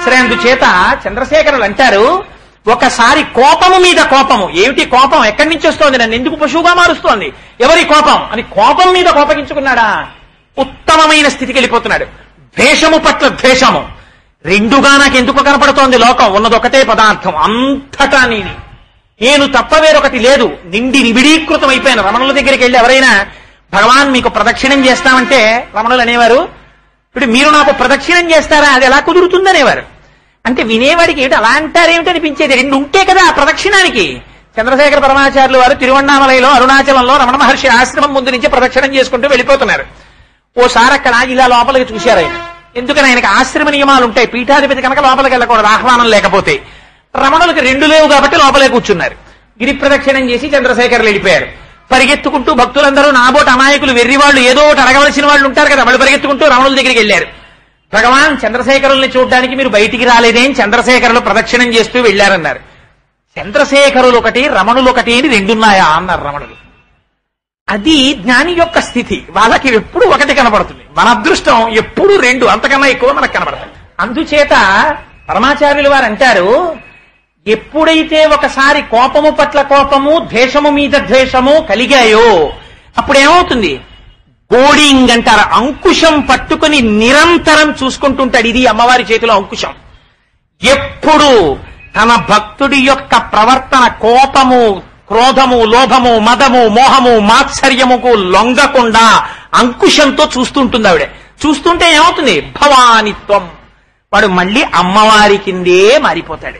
సరే, అందుచేత చంద్రశేఖరులు అంటారు, ఒకసారి కోపము మీద కోపము. ఏమిటి కోపం? ఎక్కడి నుంచి వస్తోంది? నన్ను ఎందుకు పశువుగా మారుస్తోంది? ఎవరి కోపం అని కోపం మీద కోపగించుకున్నాడా ఉత్తమమైన స్థితికి వెళ్ళిపోతున్నాడు. ద్వేషము పట్ల ద్వేషము రెండుగా నాకు ఎందుకు కనపడుతోంది? లోకం ఉన్నదొకటే పదార్థం, అంతటా నీది, నేను తప్ప వేరొకటి లేదు. నిండి నిబిడీకృతం అయిపోయాను. రమణుల దగ్గరికి వెళ్ళి ఎవరైనా భగవాన్ మీకు ప్రదక్షిణం చేస్తామంటే రమణులు అనేవారు, ఇప్పుడు మీరు నాకు ప్రదక్షిణం చేస్తారా, అది ఎలా కుదురుతుందనేవారు. అంటే వినేవాడికి ఏమిటి అలా అంటారేమిటి అనిపించేది. రెండు ఉంటే కదా ఆ ప్రదక్షిణానికి. చంద్రశేఖర పరమాచార్యులు వారు తిరువణ్ణామలైలో అరుణాచలంలో రమణ మహర్షి ఆశ్రమం ముందు నుంచి ప్రదక్షిణం చేసుకుంటూ వెళ్ళిపోతున్నారు. ఓసారి అక్కడ ఇలా లోపలికి చూశారు ఆయన. ఎందుకని ఆయనకు ఆశ్రమ నియమాలు ఉంటాయి. పీఠాధిపతి కనుక లోపలికి వెళ్ళకూడదు ఆహ్వానం లేకపోతే. రమణులకు రెండు లేవు కాబట్టి లోపలే కూర్చున్నారు. గిరి ప్రదక్షిణం చేసి చంద్రశేఖర్లు వెళ్ళిపోయారు. పరిగెత్తుకుంటూ భక్తులందరూ నాబోటి అమాయకులు వెర్రివాళ్ళు ఏదో ఒకటి అడగవలసిన వాళ్ళు ఉంటారు కదా, వాళ్ళు పరిగెత్తుకుంటూ రమణుల దగ్గరికి వెళ్ళారు. భగవాన్ చంద్రశేఖరుల్ని చూడడానికి మీరు బయటికి రాలేదేం, చంద్రశేఖరులు ప్రదక్షిణం చేస్తూ వెళ్ళారన్నారు. చంద్రశేఖరులు ఒకటి రమణులు ఒకటి అని రెండున్నాయా అన్నారు రమణులు. అది జ్ఞాని యొక్క స్థితి. వాళ్ళకి ఎప్పుడు ఒకటి కనబడుతుంది. మన అదృష్టం ఎప్పుడు రెండు, అంతకన్నా ఎక్కువ మనకు కనబడతాయి. అందుచేత పరమాచార్యులు వారు అంటారు, ఎప్పుడైతే ఒకసారి కోపము పట్ల కోపము, ద్వేషము మీద ద్వేషము కలిగాయో అప్పుడు ఏమవుతుంది? గోడింగ్ అంటారు. అంకుశం పట్టుకుని నిరంతరం చూసుకుంటుంటాడు. ఇది అమ్మవారి చేతిలో అంకుశం. ఎప్పుడు తన భక్తుడి యొక్క ప్రవర్తన కోపము, క్రోధము, లోభము, మదము, మోహము, మాత్సర్యముకు లొంగకుండా అంకుశంతో చూస్తుంటుంది ఆవిడ. చూస్తుంటే ఏమవుతుంది? భవానిత్వం. వాడు మళ్ళీ అమ్మవారి కిందే మారిపోతాడు.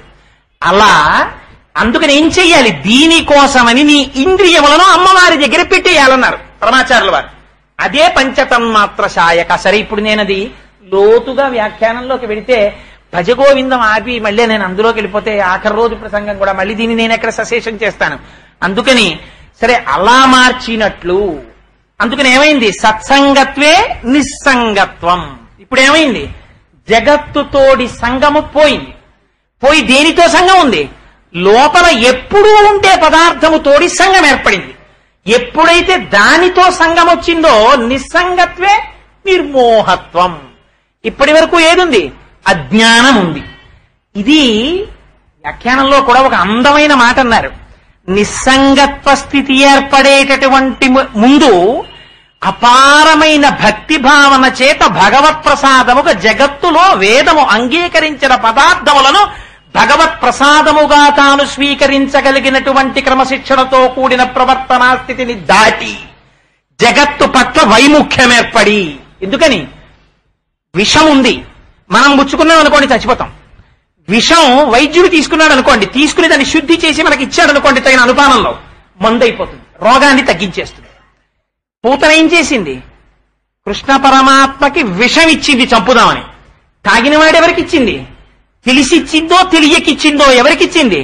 అలా అందుకని ఏం చెయ్యాలి? దీనికోసమని నీ ఇంద్రియములను అమ్మవారి దగ్గర పెట్టేయాలన్నారు పరమాచార్యుల వారు. అదే పంచతన్మాత్ర శాయక. సరే, ఇప్పుడు నేనది లోతుగా వ్యాఖ్యానంలోకి వెళితే భజగోవిందం ఆపి మళ్ళీ నేను అందులోకి వెళ్ళిపోతే ఆఖరి రోజు ప్రసంగం కూడా మళ్ళీ దీన్ని నేను ఎక్కడ సశేషం చేస్తాను. అందుకని సరే అలా మార్చినట్లు. అందుకని ఏమైంది? సత్సంగత్వే నిస్సంగత్వం. ఇప్పుడు ఏమైంది? జగత్తుతోడి సంగము పోయింది. పోయి దేనితో సంఘం ఉంది? లోపల ఎప్పుడూ ఉంటే పదార్థము తోడి సంగం ఏర్పడింది. ఎప్పుడైతే దానితో సంగం వచ్చిందో నిస్సంగత్వే నిర్మోహత్వం. ఇప్పటి వరకు ఏదుంది? అజ్ఞానం ఉంది. ఇది వ్యాఖ్యానంలో కూడా ఒక అందమైన మాట అన్నారు. నిస్సంగత్వ స్థితి ఏర్పడేటటువంటి ముందు అపారమైన భక్తి భావన చేత భగవత్ ప్రసాదముగా జగత్తులో వేదము అంగీకరించిన పదార్థములను భగవత్ ప్రసాదముగా తాను స్వీకరించగలిగినటువంటి క్రమశిక్షణతో కూడిన ప్రవర్తనా స్థితిని దాటి జగత్తు పట్ల వైముఖ్యం ఏర్పడి. ఎందుకని? విషం ఉంది, మనం ముచ్చుకున్నాం అనుకోండి చచ్చిపోతాం. విషం వైద్యుడు తీసుకున్నాడు అనుకోండి, తీసుకుని దాన్ని శుద్ధి చేసి మనకి ఇచ్చాడు అనుకోండి, తగిన అనుపానంలో మందు అయిపోతుంది, రోగాన్ని తగ్గించేస్తుంది. పూతన ఏం చేసింది? కృష్ణ పరమాత్మకి విషం ఇచ్చింది చంపుదామని. తాగిన వాడెవరికి ఇచ్చింది? తెలిసిచ్చిందో తెలియకిచ్చిందో ఎవరికిచ్చింది?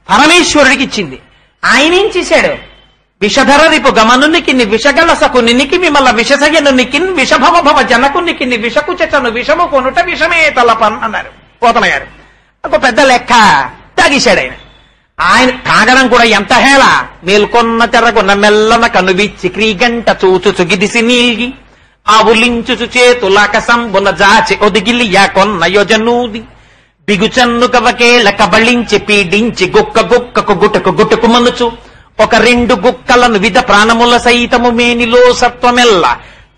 పరమేశ్వరుడికి ఇచ్చింది. ఆయన ఏం చేశాడు? విషధర రిపు గమనునికి విషగల సకునికి విమల విషసయనునికి విషభవ జనకునికి విషకుచను విషము కొనుట విషమే తలపన్ అన్నారు పోతన గారు. ఒక పెద్ద లెక్క తాగేశాడు ఆయన. ఆయన తాగడం కూడా ఎంత హేళ! మేల్కొన్న తెరగొన్న మెల్లన కనువిచ్చి క్రీగంట చూచుచు గిదిసి నీల్గి ఆవులించుచు చేతులాకసంబున జాచి ఒదిగిలియా కొన్న యోజనూది బిగుచన్ను కవకేళ కబళించి పీడించి గుక్క గుక్కకు గుటకు గుటకు మనుచు ఒక రెండు గుక్కలను విధ ప్రాణముల సైతము మేనిలో సత్వమెల్ల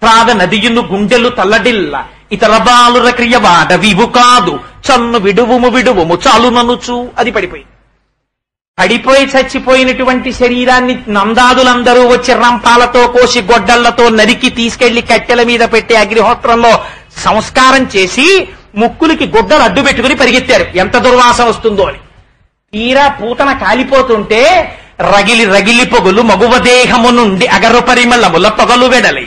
త్రావ నదియును గుండెలు తల్లడిల్ల ఇతర బాలుర క్రియవాడ వివు కాదు చన్ను విడువుము చాలుననుచు. అది పడిపోయి చచ్చిపోయినటువంటి శరీరాన్ని నందాదులందరూ వచ్చి రంపాలతో కోసి గొడ్డళ్లతో నరికి తీసుకెళ్లి కట్టెల మీద పెట్టి అగ్నిహోత్రంలో సంస్కారం చేసి ముక్కులకి గుడ్డలు అడ్డు పెట్టుకుని పరిగెత్తారు, ఎంత దుర్వాసన వస్తుందో అని. తీరా పూతన కాలిపోతుంటే రగిలి పొగులు మగువ దేహము నుండి అగరు పరిమళముల పొగలు వెడలి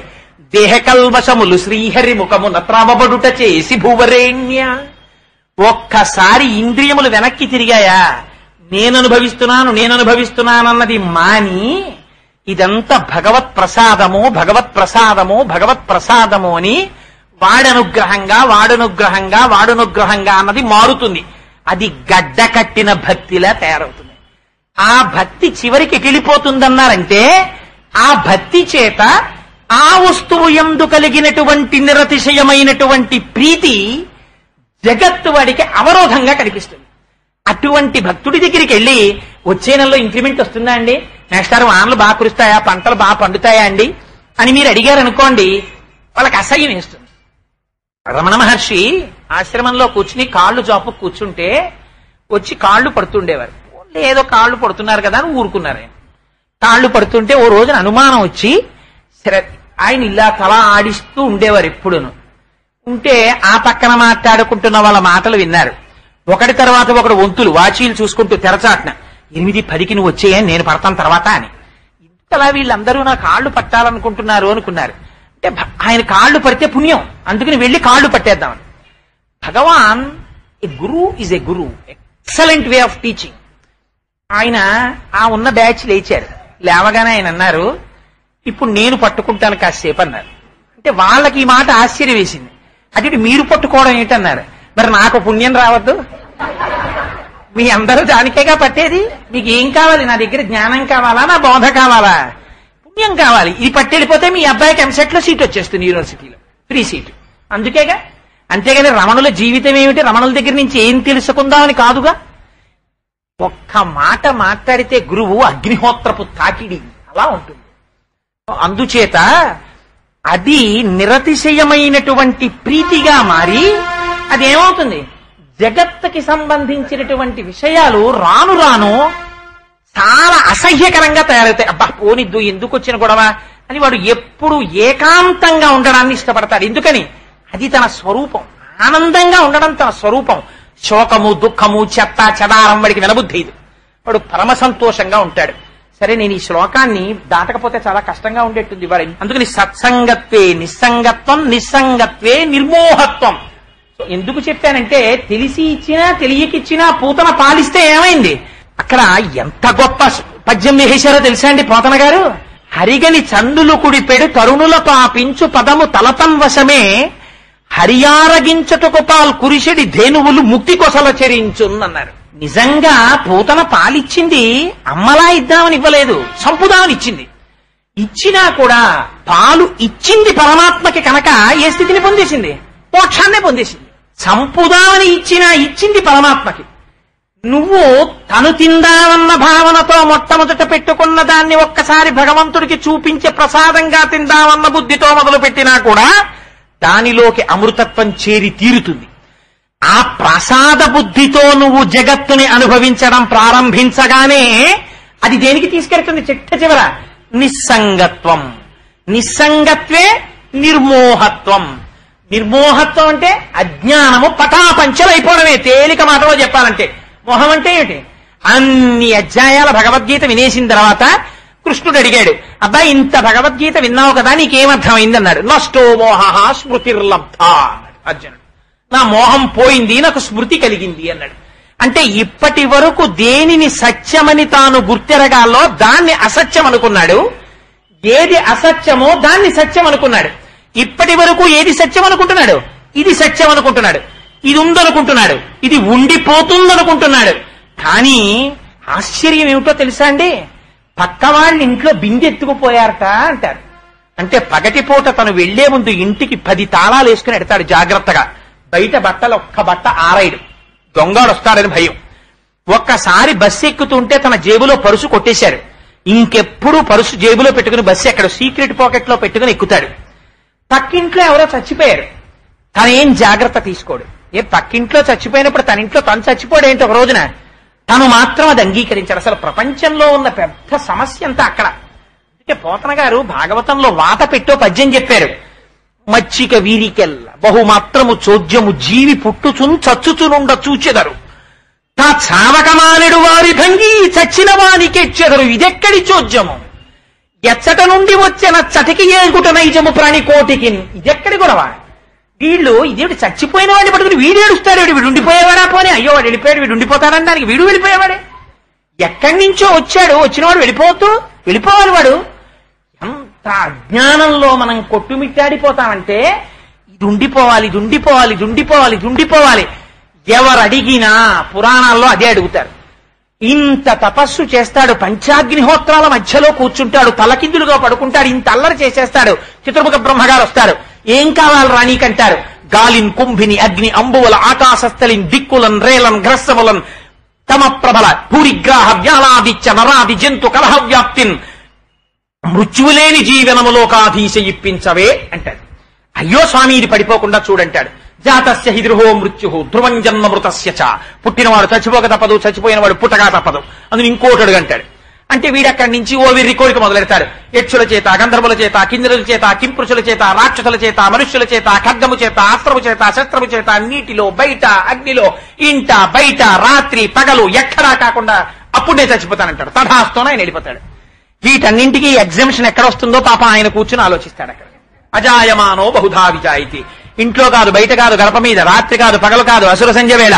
దేహకల్మషములు శ్రీహరి ముఖమున త్రావబడుట చేసి భూవరేణ్య. ఒక్కసారి ఇంద్రియములు వెనక్కి తిరిగాయా? నేను అనుభవిస్తున్నానన్నది మాని ఇదంతా భగవత్ ప్రసాదము అని వాడనుగ్రహంగా అన్నది మారుతుంది. అది గడ్డ కట్టిన భక్తిలా తయారవుతుంది. ఆ భక్తి చివరికి ఎగిలిపోతుందన్నారంటే ఆ భక్తి చేత ఆ వస్తువు యందు కలిగినటువంటి నిరతిశయమైనటువంటి ప్రీతి జగత్తు వాడికి అవరోధంగా కనిపిస్తుంది. అటువంటి భక్తుడి దగ్గరికి వెళ్ళి వచ్చే నెలలో ఇంక్రిమెంట్ వస్తుందా అండి, నెక్స్ట్ సారి వానలు బాగా కురుస్తాయా, పంటలు బాగా పండుతాయా అండి అని మీరు అడిగారు అనుకోండి, వాళ్ళకి అసహ్యం వేస్తుంది. రమణ మహర్షి ఆశ్రమంలో కూర్చుని కాళ్ళు జాపు కూర్చుంటే వచ్చి కాళ్ళు పడుతుండేవారు. ఏదో కాళ్ళు పడుతున్నారు కదా అని ఊరుకున్నారు. కాళ్ళు పడుతుంటే ఓ రోజున అనుమానం వచ్చి ఆయన ఇలా తల ఆడిస్తూ ఉండేవారు ఎప్పుడును. ఉంటే ఆ పక్కన మాట్లాడుకుంటున్న వాళ్ళ మాటలు విన్నారు. ఒకటి తర్వాత ఒకడు వంతులు వాచీలు చూసుకుంటూ తెరచాట్న 8:10కి నువ్వు వచ్చేయని నేను పడతాను తర్వాత అని. ఇంతలా వీళ్ళందరూ నా కాళ్ళు పట్టాలనుకుంటున్నారు అనుకున్నారు. అంటే ఆయన కాళ్ళు పడితే పుణ్యం, అందుకని వెళ్ళి కాళ్ళు పట్టేద్దామని. Bhagavan a guru is a guru, excellent way of teaching. ఆయన ఆ ఉన్న బ్యాచ్ లేచారు. లేవగానే ఆయన అన్నారు, ఇప్పుడు నేను పట్టుకుంటాను కాసేపు అన్నారు. అంటే వాళ్ళకి ఈ మాట ఆశ్చర్యం వేసింది. అంటే మీరు పట్టుకోవడం ఏంటన్నారు. మరి నాకు పుణ్యం రావద్దు? మీ అందరూ దానికేగా పట్టేది. మీకు ఏం కావాలి? నా దగ్గర జ్ఞానం కావాలా, నా బోధ కావాలా? పుణ్యం కావాలి. ఇది పట్టెళ్ళిపోతే మీ అబ్బాయికి ఎంసెట్ లో సీట్ వచ్చేస్తుంది, యూనివర్సిటీలో ఫ్రీ సీట్. అందుకేగా. అంతేగాని రమణుల జీవితం ఏమిటి, రమణుల దగ్గర నుంచి ఏం తెలుసుకుందామని కాదుగా. ఒక్క మాట మాట్లాడితే గురువు అగ్నిహోత్రపు తాకిడి అలా ఉంటుంది. అందుచేత అది నిరతిశయమైనటువంటి ప్రీతిగా మారి అదేమవుతుంది, జగత్తుకి సంబంధించినటువంటి విషయాలు రాను రాను చాలా అసహ్యకరంగా తయారవుతాయి. అబ్బా పోనిద్దు, ఎందుకు వచ్చిన గొడవ అని వాడు ఎప్పుడు ఏకాంతంగా ఉండడాన్ని ఇష్టపడతాడు. ఎందుకని? అది తన స్వరూపం. ఆనందంగా ఉండడం తన స్వరూపం. శోకము, దుఃఖము, చెత్త చెదారం వాడికి వినబుద్ధేది. వాడు పరమ సంతోషంగా ఉంటాడు. సరే, నేను ఈ శ్లోకాన్ని దాటకపోతే చాలా కష్టంగా ఉండేట్టుంది వాడి. అందుకని సత్సంగత్వే నిస్సంగత్వం, నిస్సంగత్వే నిర్మోహత్వం. సో ఎందుకు చెప్పానంటే, తెలిసి ఇచ్చినా తెలియకిచ్చినా పూతన పాలిస్తే ఏమైంది? అక్కడ ఎంత గొప్ప పద్యం వేశారో తెలుసా అండి పోతన గారు. హరిగని చందులు కుడిపెడు తరుణుల పాపించు పదము తలతం వశమే హరియారగించటకు పాల్ కురిషడి ధేనువులు ముక్తి కొసల చెరించున్నన్నారు. నిజంగా పూతన పాలిచ్చింది అమ్మలా ఇద్దామని ఇవ్వలేదు, చంపుదామని ఇచ్చింది. ఇచ్చినా కూడా పాలు ఇచ్చింది పరమాత్మకి కనుక ఏ స్థితిని పొందేసింది? మోక్షాన్నే పొందేసింది. చంపుదామని ఇచ్చింది పరమాత్మకి. నువ్వు తను తిందామన్న భావనతో మొట్టమొదట పెట్టుకున్న దాన్ని ఒక్కసారి భగవంతుడికి చూపించే ప్రసాదంగా తిందామన్న బుద్ధితో మొదలు పెట్టినా కూడా దానిలోకి అమృతత్వం చేరి తీరుతుంది. ఆ ప్రసాద బుద్ధితో నువ్వు జగత్తుని అనుభవించడం ప్రారంభించగానే అది దేనికి తీసుకెళ్తుంది? చిట్ట చివర నిస్సంగత్వం. నిస్సంగత్వే నిర్మోహత్వం. నిర్మోహత్వం అంటే అజ్ఞానము పటాపంచలైపోవడమే. తేలిక మాటలో చెప్పాలంటే మోహం అంటే ఏమిటి? అన్ని అధ్యాయాల భగవద్గీత వినేసిన తర్వాత కృష్ణుడు అడిగాడు, అబ్బాయి ఇంత భగవద్గీత విన్నావు కదా, నీకేమర్థమైంది అన్నాడు. నష్టో మోహ స్మృతిర్లబ్ధ అన్నాడు అర్జునుడు. నా మోహం పోయింది, నాకు స్మృతి కలిగింది అన్నాడు. అంటే ఇప్పటి వరకు దేనిని సత్యమని తాను గుర్తెరగాలో దాన్ని అసత్యం అనుకున్నాడు, ఏది అసత్యమో దాన్ని సత్యం అనుకున్నాడు. ఇప్పటి వరకు ఏది సత్యం అనుకుంటున్నాడు? ఇది సత్యం అనుకుంటున్నాడు, ఇది ఉందనుకుంటున్నాడు, ఇది ఉండిపోతుందనుకుంటున్నాడు. కానీ ఆశ్చర్యం ఏమిటో తెలుసా అండి? పక్క వాళ్ళ ఇంట్లో బిందె ఎత్తుకుపోయారట అంటారు. అంటే పగటిపూట తను వెళ్లే ముందు ఇంటికి 10 తాళాలు వేసుకుని ఎడతాడు జాగ్రత్తగా. బయట బట్టలు ఒక్క బట్ట ఆరాయిడు, దొంగడు వస్తాడని భయం. ఒక్కసారి బస్సు ఎక్కుతుంటే తన జేబులో పరుసు కొట్టేశారు. ఇంకెప్పుడు పరుసు జేబులో పెట్టుకుని బస్సు ఎక్కడు, సీక్రెట్ పాకెట్ లో పెట్టుకుని ఎక్కుతాడు. పక్కింట్లో ఎవరో చచ్చిపోయారు, తనేం జాగ్రత్త తీసుకోడు. పక్కింట్లో చచ్చిపోయినప్పుడు తన ఇంట్లో తను చచ్చిపోడేంటి ఒక రోజున? తను మాత్రం అది అంగీకరించాడు. అసలు ప్రపంచంలో ఉన్న పెద్ద సమస్య అంతా అక్కడ. అందుకే పోతన గారు భాగవతంలో వాత పెట్టో పద్యం చెప్పారు. మచ్చిక వీరికెల్ల బహుమాత్రము చోద్యము జీవి పుట్టుచున్ చచ్చుచునుండ చూచెదరు, తా చావకమానెడు వారి భంగి చచ్చిన వానికెచ్చెదరు, ఇదెక్కడి చోద్యము, ఎచ్చట నుండి వచ్చిన చటికి ఏగుట నైజము ప్రాణి కోటికి, ఇదెక్కడి గొడవ? వీళ్ళు ఇదేమిటి చచ్చిపోయిన వాడిని పట్టుకుని వీడు ఏడుస్తాడు, వీడు ఉండిపోయేవాడా? పోనీ అయ్యో వాడు వెళ్ళిపోయాడు, వీడు ఉండిపోతాడని దానికి వీడు వెళ్ళిపోయేవాడే. ఎక్కడి నుంచో వచ్చాడు, వచ్చినవాడు వెళ్ళిపోవాలి వాడు. ఎంత అజ్ఞానంలో మనం కొట్టుమిట్టాడిపోతామంటే ఇది ఉండిపోవాలి, ఇది ఉండిపోవాలి, ఇది ఉండిపోవాలి, ఇది ఉండిపోవాలి. ఎవరు అడిగినా పురాణాల్లో అదే అడుగుతారు. ఇంత తపస్సు చేస్తాడు, పంచాగ్నిహోత్రాల మధ్యలో కూర్చుంటాడు, తలకిందులుగా పడుకుంటాడు, ఇంత అల్లరి చేసేస్తాడు. చతుర్ముఖ బ్రహ్మగారు వస్తారు, ఏం కావాలి రాణీకంటారు. గాలిన్ కుంభిని అగ్ని అంబువల ఆకాశస్థలిన్ దిక్కులన్ రేలన్ గ్రస్సములన్ తమ ప్రబల భూరిగ్రాహ వ్యాలాదిత్య నరాది జంతు కలహ వ్యాప్తిన్ మృత్యువులేని జీవనములోకాధీశ ఇప్పించవే అంటాడు. అయ్యో స్వామి ఇది పడిపోకుండా చూడంటాడు. జాతస్య హిద్రుహో మృత్యు ధ్రువం జన్మ మృతస్య చ, పుట్టినవాడు చచ్చిపోక తప్పదు, చచ్చిపోయినవాడు పుట్టగా తప్పదు. అందుకు ఇంకోటడు అంటాడు. అంటే వీడక్కడి నుంచి ఓ వీరి కోరిక మొదలెడతాడు. యక్షుల చేత, గంధర్వుల చేత, కిందరుల చేత, కింపురుషుల చేత, రాక్షసుల చేత, మనుష్యుల చేత, ఖడ్గము చేత, అస్త్రము చేత, శస్త్రము చేత, నీటిలో బయట, అగ్నిలో, ఇంట బయట, రాత్రి పగలు ఎక్కడా కాకుండా అప్పుడే చచ్చిపోతానంటాడు. తథాస్తోన ఆయన వెళ్ళిపోతాడు. వీటన్నింటికి ఎగ్జామ్షన్ ఎక్కడ వస్తుందో పాప ఆయన కూర్చుని ఆలోచిస్తాడు. అక్కడ అజాయమానో బహుధా విజాయితీ, ఇంట్లో కాదు, బయట కాదు, గడప మీద, రాత్రి కాదు, పగలు కాదు, అసుర సంధ్య వేళ,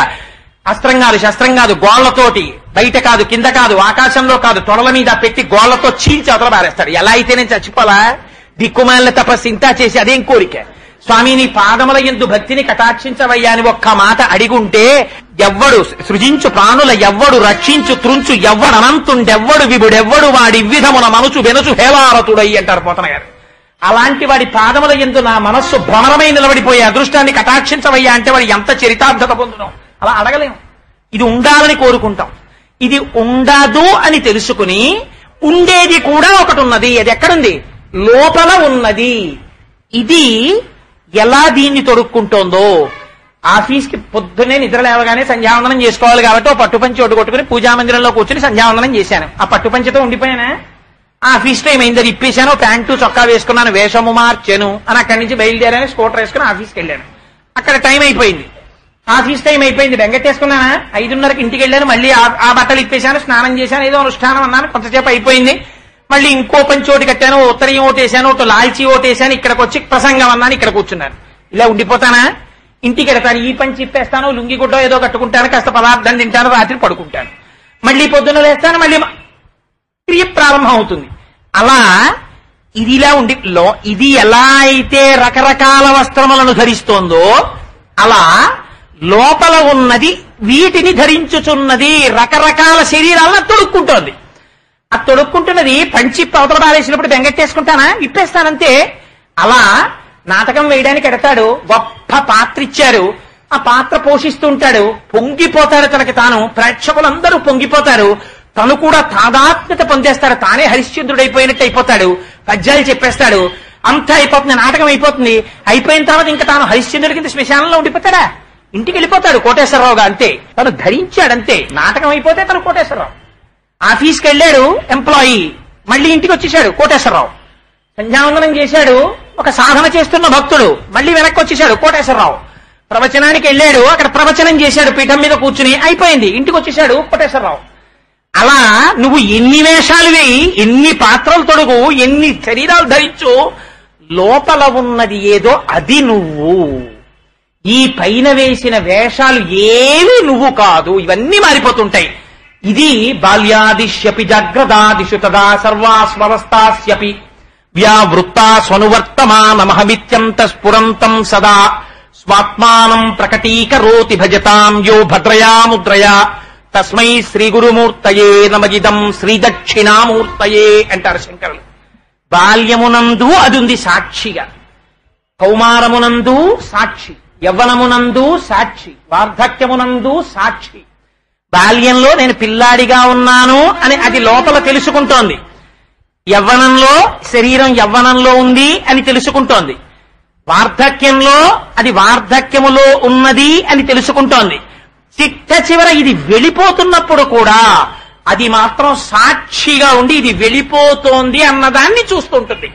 అస్త్రం కాదు, శస్త్రం కాదు, గోళ్లతోటి, బయట కాదు, కింద కాదు, ఆకాశంలో కాదు, తొడల మీద పెట్టి గోళ్లతో చీల్చి అవతల బారేస్తాడు. ఎలా అయితే నేను చచ్చిపోలా? దిక్కుమాలిన తపస్సు ఇంతా చేసి అదేం కోరిక? స్వామి నీ పాదముల యందు భక్తిని కటాక్షించవయ్యా అని ఒక్క మాట అడిగుంటే, ఎవ్వడు సృజించు ప్రాణుల ఎవ్వడు రక్షించు త్రుంచు ఎవ్వడు అనంతుండెవ్వడు విభుడెవ్వడు వాడి విధమున మనసు వెనుచు హేవారతుడై అంటారు పోతన గారు. అలాంటి వాడి పాదముల యందు నా మనస్సు భ్రమరమై నిలబడిపోయే అదృష్టాన్ని కటాక్షించవయ్యా అంటే వాడు ఎంత చరితార్థత పొందుతాం. అలా అడగలేం. ఇది ఉండాలని కోరుకుంటాం. ఇది ఉండదు అని తెలుసుకుని ఉండేది కూడా ఒకటి ఉన్నది. అది ఎక్కడుంది? లోపల ఉన్నది. ఇది ఎలా దీన్ని తొడుక్కుంటోందో, ఆఫీస్కి పొద్దున్నే నిద్ర లేవగానే సంధ్యావందనం చేసుకోవాలి కాబట్టి ఓ పట్టుపంచి ఒడ్డు కొట్టుకుని పూజామందిరంలో కూర్చుని సంధ్యావందనం చేశాను. ఆ పట్టుపంచితో ఉండిపోయానా? ఆఫీస్ టైం అయింది, అది ఇప్పేశాను, ప్యాంటు చొక్కా వేసుకున్నాను, వేషము మార్చాను అని అక్కడి నుంచి బయలుదేరాను, స్కూటర్ వేసుకుని ఆఫీస్కి వెళ్ళాను. అక్కడ టైం అయిపోయింది, ఆఫీస్ టైం అయిపోయింది, బెంగట్టేసుకున్నానా, 5:30కి ఇంటికి వెళ్ళాను, మళ్ళీ ఆ బట్టలు ఇప్పేశాను, స్నానం చేశాను, ఏదో అనుష్ఠానం అన్నాను, కొంతసేపు అయిపోయింది, మళ్ళీ ఇంకో పంచి ఓటి కట్టాను, ఉత్తరీయం ఓటేశాను, ఒకటి లాల్చీ ఓటేశాను, ఇక్కడికి వచ్చి ప్రసంగం అన్నాను, ఇక్కడ కూర్చున్నాను. ఇలా ఉండిపోతానా? ఇంటికి వెళ్తాను, ఈ పంచి ఇప్పేస్తాను, లుంగి గుడ్డ ఏదో కట్టుకుంటాను, కాస్త పదార్థం తింటాను, రాత్రి పడుకుంటాను, మళ్ళీ పొద్దున్న లేస్తాను, మళ్ళీ క్రియ ప్రారంభం అవుతుంది. అలా ఇది ఇలా ఉండి ఇది ఎలా అయితే రకరకాల వస్త్రములను ధరిస్తోందో అలా లోపల ఉన్నది వీటిని ధరించుచున్నది, రకరకాల శరీరాలను తొడుక్కుంటోంది. ఆ తొడుక్కుంటున్నది పంచిప్పి అవతల బారేసినప్పుడు బెంగట్టేసుకుంటానా, ఇప్పేస్తానంతే. అలా నాటకం వేయడానికి ఎడతాడు, గొప్ప పాత్ర ఇచ్చారు, ఆ పాత్ర పోషిస్తుంటాడు, పొంగిపోతాడు తనకి తాను, ప్రేక్షకులందరూ పొంగిపోతారు, తను కూడా తాదాత్మ్యత పొందేస్తాడు, తానే హరిశ్చంద్రుడైపోయినట్టు అయిపోతాడు, పద్యాలు చెప్పేస్తాడు, అంతా అయిపోతుంది, నాటకం అయిపోతుంది. అయిపోయిన తర్వాత ఇంకా తాను హరిశ్చంద్రుడి కింద శ్మశానంలో ఉండిపోతాడా, ఇంటికి వెళ్ళిపోతాడు కోటేశ్వరరావుగా, అంతే. తను ధరించాడంతే. నాటకం అయిపోతే తను కోటేశ్వరరావు. ఆఫీస్కి వెళ్ళాడు ఎంప్లాయీ, మళ్ళీ ఇంటికి వచ్చేసాడు కోటేశ్వరరావు. సంధ్యావందనం చేశాడు ఒక సాధన చేస్తున్న భక్తుడు, మళ్ళీ వెనక్కి వచ్చేసాడు కోటేశ్వరరావు. ప్రవచనానికి వెళ్ళాడు, అక్కడ ప్రవచనం చేశాడు పీఠం మీద కూర్చుని, అయిపోయింది, ఇంటికి వచ్చేసాడు కోటేశ్వరరావు. అలా నువ్వు ఎన్ని వేషాలు వేయి, ఎన్ని పాత్రలు తొడుగు, ఎన్ని శరీరాలు ధరించు, లోపల ఉన్నది ఏదో అది నువ్వు. ఈ పైన వేసిన వేషాలు ఏవి నువ్వు కాదు, ఇవన్నీ మారిపోతుంటాయి. ఇది బాల్యాదిశ్యపి జాగ్రదాదిషు తదా సర్వాస్వరస్తాస్యపి వ్యావృత్తా స్వనువర్తమానమహమిత్యంత స్ఫురంతం సదా స్వాత్మానం ప్రకటీకరోతి భజతాం యో భద్రయా ముద్రయా తస్మై శ్రీ గురుమూర్తయే నమగిదం శ్రీ దక్షిణామూర్తయే అంటారు శంకరులు. బాల్యమునందు అది ఉంది సాక్షిగా, కౌమారమునందు సాక్షి, యవ్వనమునందు సాక్షి, వార్ధక్యమునందు సాక్షి. బాల్యంలో నేను పిల్లాడిగా ఉన్నాను అని అది లోపల తెలుసుకుంటోంది, యవ్వనంలో శరీరం యవ్వనంలో ఉంది అని తెలుసుకుంటోంది, వార్ధక్యంలో అది వార్ధక్యములో ఉన్నది అని తెలుసుకుంటోంది. చిట్ట చివర ఇది వెళ్ళిపోతున్నప్పుడు కూడా అది మాత్రం సాక్షిగా ఉండి ఇది వెళ్ళిపోతోంది అన్నదాన్ని చూస్తుంటుంది.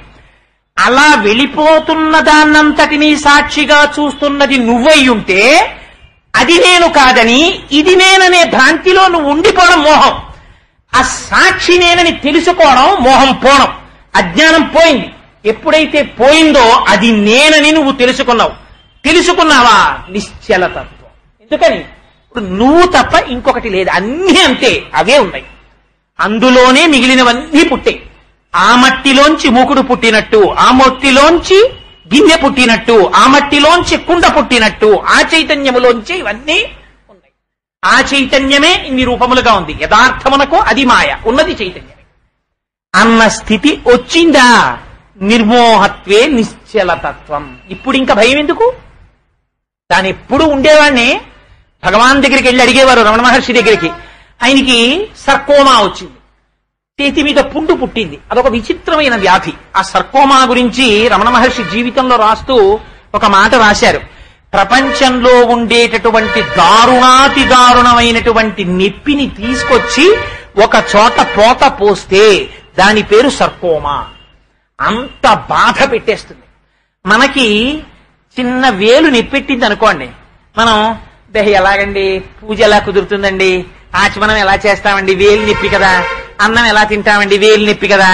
అలా వెళ్ళిపోతున్న దాన్నంతటినీ సాక్షిగా చూస్తున్నది నువ్వై ఉంటే అది నేను కాదని, ఇది నేననే భ్రాంతిలో నువ్వు ఉండిపోవడం మోహం. ఆ సాక్షి నేనని తెలుసుకోవడం మోహం పోవడం, అజ్ఞానం పోయింది. ఎప్పుడైతే పోయిందో అది నేనని నువ్వు తెలుసుకున్నావు. తెలుసుకున్నావా? నిశ్చలతత్వం. ఎందుకని? ఇప్పుడు నువ్వు తప్ప ఇంకొకటి లేదు, అన్నీ అంతే, అవే ఉన్నాయి. అందులోనే మిగిలినవన్నీ పుట్టాయి. ఆ మట్టిలోంచి మూకుడు పుట్టినట్టు, ఆ మట్టిలోంచి గిన్నె పుట్టినట్టు, ఆ మట్టిలోంచి కుండ పుట్టినట్టు, ఆ చైతన్యములోంచి ఇవన్నీ ఉన్నాయి. ఆ చైతన్యమే ఇన్ని రూపములుగా ఉంది. యథార్థమునకు అది మాయ, ఉన్నది చైతన్యమే అన్న స్థితి వచ్చిందా? నిర్మోహత్వే నిశ్చలతత్వం. ఇప్పుడు ఇంకా భయం ఎందుకు? దాని ఎప్పుడు ఉండేవాడిని. భగవాన్ దగ్గరికి వెళ్ళి అడిగేవారు రమణ మహర్షి దగ్గరికి. ఆయనకి సర్కోమా వచ్చింది, చేతి మీద పుండు పుట్టింది. అదొక విచిత్రమైన వ్యాధి. ఆ సర్కోమా గురించి రమణ మహర్షి జీవితంలో రాస్తూ ఒక మాట రాశారు. ప్రపంచంలో ఉండేటటువంటి దారుణాతి దారుణమైనటువంటి నొప్పిని తీసుకొచ్చి ఒక చోట పోత పోస్తే దాని పేరు సర్కోమా. అంత బాధ పెట్టేస్తుంది. మనకి చిన్న వేలు నెప్పెట్టింది అనుకోండి, మనం ఎలాగండి, పూజ ఎలా కుదురుతుందండి, ఆచమనం ఎలా చేస్తామండి, వేలు నొప్పి కదా, అన్నం ఎలా తింటామండి, వేలు నొప్పి కదా,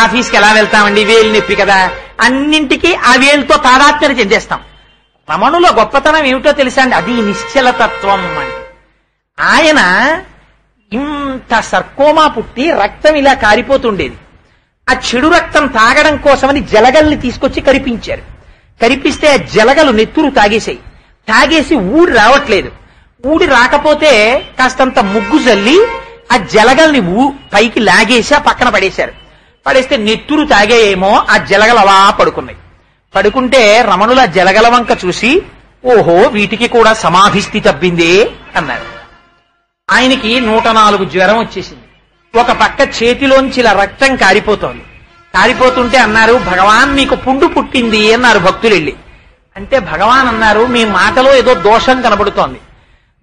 ఆఫీస్కి ఎలా వెళ్తామండి, వేలు నొప్పి కదా, అన్నింటికీ ఆ వేలుతో తాదాత్మ్యత చెందేస్తాం. రమణుల గొప్పతనం ఏమిటో తెలుసా అండి? అది నిశ్చలతత్వం అంటే. ఆయన ఇంత సర్కోమా పుట్టి రక్తం ఇలా కారిపోతుండేది. ఆ చెడు రక్తం తాగడం కోసమని జలగల్ని తీసుకొచ్చి కరిపించారు. కరిపిస్తే ఆ జలగలు నెత్తురు తాగేసాయి. తాగేసి ఊడి రావట్లేదు. ఊడి రాకపోతే కాస్తంత ముగ్గు జల్లి ఆ జలగల్ని పైకి లాగేసి ఆ పక్కన పడేశారు. పడేస్తే నెత్తురు తాగేయేమో ఆ జలగలు అలా పడుకున్నాయి. పడుకుంటే రమణుల జలగల వంక చూసి, ఓహో వీటికి కూడా సమాధిస్థితి తప్పిందే అన్నారు. ఆయనకి 104 జ్వరం వచ్చేసింది. ఒక పక్క చేతిలోంచి ఇలా రక్తం కారిపోతోంది. కారిపోతుంటే అన్నారు, భగవాన్ మీకు పుండు పుట్టింది అన్నారు భక్తులు వెళ్ళి. అంటే భగవాన్ అన్నారు, మీ మాటలో ఏదో దోషం కనబడుతోంది.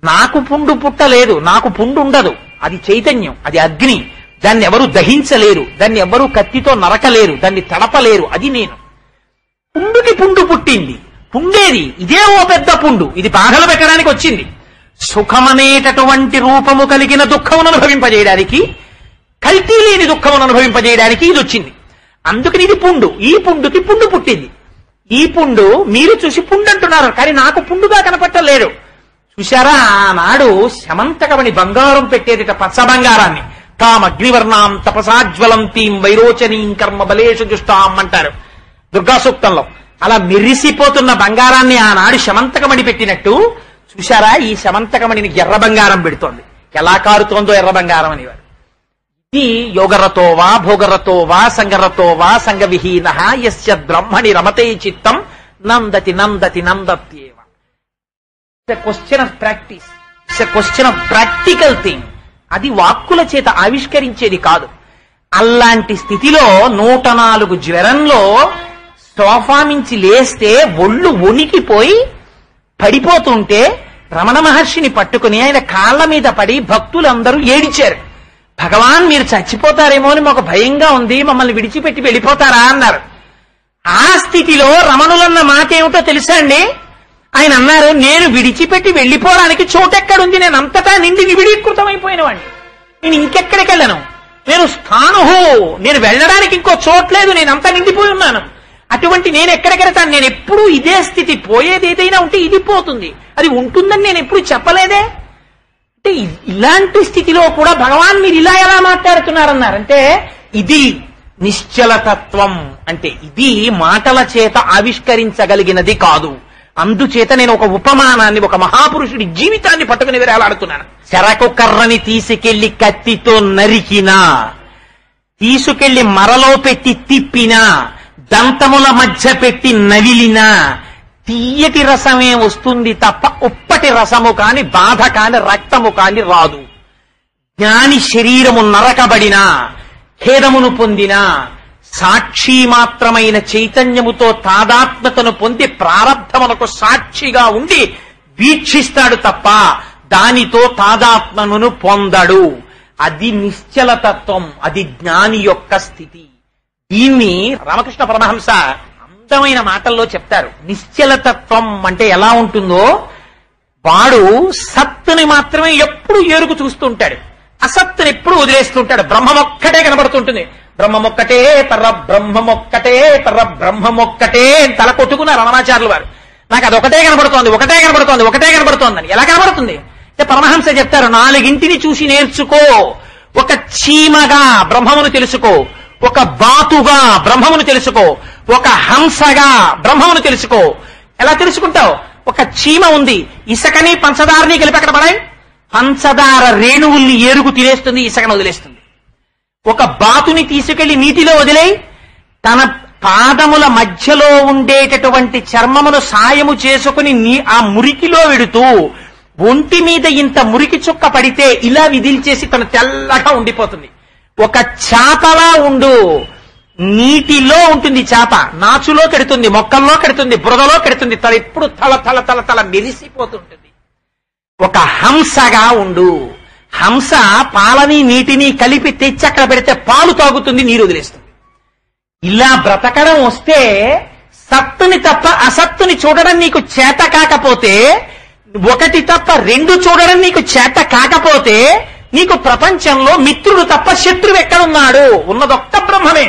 నాకు పుండు పుట్టలేదు, నాకు పుండు ఉండదు. అది చైతన్యం, అది అగ్ని. దాన్ని ఎవరు దహించలేరు, దాన్ని ఎవరు కత్తితో నరకలేరు, దాన్ని తడపలేరు. అది నేను. పుండుకి పుండు పుట్టింది. పుండేది ఇదే ఓ పెద్ద పుండు. ఇది బాధలు పెట్టడానికి వచ్చింది. సుఖమనేటటువంటి రూపము కలిగిన దుఃఖమును అనుభవింపజేయడానికి, కల్తీ లేని దుఃఖమును అనుభవింపజేయడానికి ఇది వచ్చింది. అందుకని ఇది పుండు. ఈ పుండుకి పుండు పుట్టింది. ఈ పుండు మీరు చూసి పుండు అంటున్నారు, కానీ నాకు పుండుగా కనపట్టలేడు. చూశారా? ఆనాడు శమంతకమణి బంగారం పెట్టేదిట, పచ్చ బంగారాన్ని. తామగ్నివర్ణాం తపసాజ్వలంతీం వైరోచనీం కర్మ బలేషు జుష్టాం అంటారు దుర్గా సూక్తంలో. అలా మెరిసిపోతున్న బంగారాన్ని ఆనాడు శమంతకమణి పెట్టినట్టు చూశారా ఈ శమంతకమణిని ఎర్ర బంగారం పెడుతోంది, ఎలా కారుతోందో ఎర్ర బంగారం అనేవారు. ఇది యోగరతోవా భోగరతోవా సంగరతోవా సంగవిహీన యస్య బ్రహ్మణి రమతే చిత్తం నందతి నందతి నందత్యేవ. It's a question of practice, it's a question of practical thing. అది వాక్కుల చేత ఆవిష్కరించేది కాదు. అలాంటి స్థితిలో 104 జ్వరంలో సోఫా మించి లేస్తే ఒళ్ళు వణికిపోయి పడిపోతుంటే రమణ మహర్షిని పట్టుకుని ఆయన కాళ్ల మీద పడి భక్తులందరూ ఏడిచారు. భగవాన్ మీరు చచ్చిపోతారేమో అని మాకు భయంగా ఉంది, మమ్మల్ని విడిచిపెట్టి వెళ్ళిపోతారా అన్నారు. ఆ స్థితిలో రమణులన్న మాట ఏమిటో తెలుసా అండి? ఆయన అన్నారు, నేను విడిచిపెట్టి వెళ్ళిపోవడానికి చోటెక్కడుంది, నేను అంతటా నిండి నిబిడీకృతమైపోయిన వాడిని, నేను ఇంకెక్కడికి వెళ్ళను, నేను స్థానుహు, నేను వెళ్ళడానికి ఇంకో చోట్లేదు, నేను అంతా నిండిపోయి ఉన్నాను. అటువంటి నేను ఎక్కడికెడతాను? నేను ఎప్పుడూ ఇదే స్థితి, పోయేది ఏదైనా ఉంటే ఇది పోతుంది, అది ఉంటుందని నేను ఎప్పుడు చెప్పలేదే. అంటే ఇలాంటి స్థితిలో కూడా భగవాన్ మీరు ఇలా ఎలా మాట్లాడుతున్నారన్నారంటే ఇది నిశ్చలతత్వం. అంటే ఇది మాటల చేత ఆవిష్కరించగలిగినది కాదు. అందుచేత నేను ఒక ఉపమానాన్ని, ఒక మహాపురుషుడి జీవితాన్ని పట్టుకుని వేలాడుతున్నాను. చెరకు కర్రని తీసుకెళ్లి కత్తితో నరికినా, తీసుకెళ్లి మరలో పెట్టి తిప్పినా, దంతముల మధ్య పెట్టి నవిలినా తీయటి రసమే వస్తుంది తప్ప ఉప్పటి రసము కాని, బాధ కాని, రక్తము కాని రాదు. జ్ఞాని శరీరము నరకబడినా, ఖేదమును పొందినా, సాక్షి మాత్రమైన చైతన్యముతో తాదాత్మ్యతను పొంది ప్రారబ్ధమునకు సాక్షిగా ఉండి వీక్షిస్తాడు తప్ప దానితో తాదాత్మ్యమును పొందడు. అది నిశ్చలతత్వం, అది జ్ఞాని యొక్క స్థితి. దీన్ని రామకృష్ణ పరమహంస అందమైన మాటల్లో చెప్తారు. నిశ్చలతత్వం అంటే ఎలా ఉంటుందో, వాడు సత్తుని మాత్రమే ఎప్పుడు ఏరుకు చూస్తుంటాడు, అసత్తుని ఎప్పుడు వదిలేస్తుంటాడు. బ్రహ్మమొక్కటే కనబడుతుంటుంది. బ్రహ్మమొక్కటే పర్ర బ్రహ్మమొక్కటే పర్ర బ్రహ్మమొక్కటే తల కొట్టుకున్నారు రమణాచార్యులు వారు. నాకు అదొకటే కనబడుతోంది, ఒకటే కనబడుతోంది, ఒకటే కనబడుతోందని. ఎలా కనబడుతుంది అంటే పరమహంస చెప్తారు, 4 చూసి నేర్చుకో. ఒక చీమగా బ్రహ్మమును తెలుసుకో, ఒక బాతుగా బ్రహ్మమును తెలుసుకో, ఒక హంసగా బ్రహ్మమును తెలుసుకో. ఎలా తెలుసుకుంటావు? ఒక చీమ ఉంది, ఇసుకని పంచదారని కలిపి అక్కడ పడాయి, పంచదార రేణువుల్ని ఏరుకు తినేస్తుంది, ఇసుకను వదిలేస్తుంది. ఒక బాతుని తీసుకెళ్లి నీటిలో వదిలేయి, తన పాదముల మధ్యలో ఉండేటటువంటి చర్మమును సాయము చేసుకుని ఆ మురికిలో వెడుతూ ఒంటి మీద ఇంత మురికి చుక్క పడితే ఇలా విదిల్చేసి తను తెల్లగా ఉండిపోతుంది. ఒక చేపలా ఉండు, నీటిలో ఉంటుంది చేప, నాచులో కెడుతుంది, మొక్కల్లో కెడుతుంది, బురదలో కెడుతుంది, తల ఎప్పుడు తల తల తల తల మెరిసిపోతుంటుంది. ఒక హంసగా ఉండు, హంస పాలని నీటిని కలిపి తెచ్చి అక్కడ పెడితే పాలు తాగుతుంది, నీరు వదిలేస్తుంది. ఇలా బ్రతకడం వస్తే సత్తుని తప్ప అసత్తుని చూడడం నీకు చేత కాకపోతే, ఒకటి తప్ప 2 చూడడం నీకు చేత కాకపోతే, నీకు ప్రపంచంలో మిత్రుడు తప్ప శత్రువు ఎక్కడున్నాడు? ఉన్నదొక్క బ్రహ్మమే.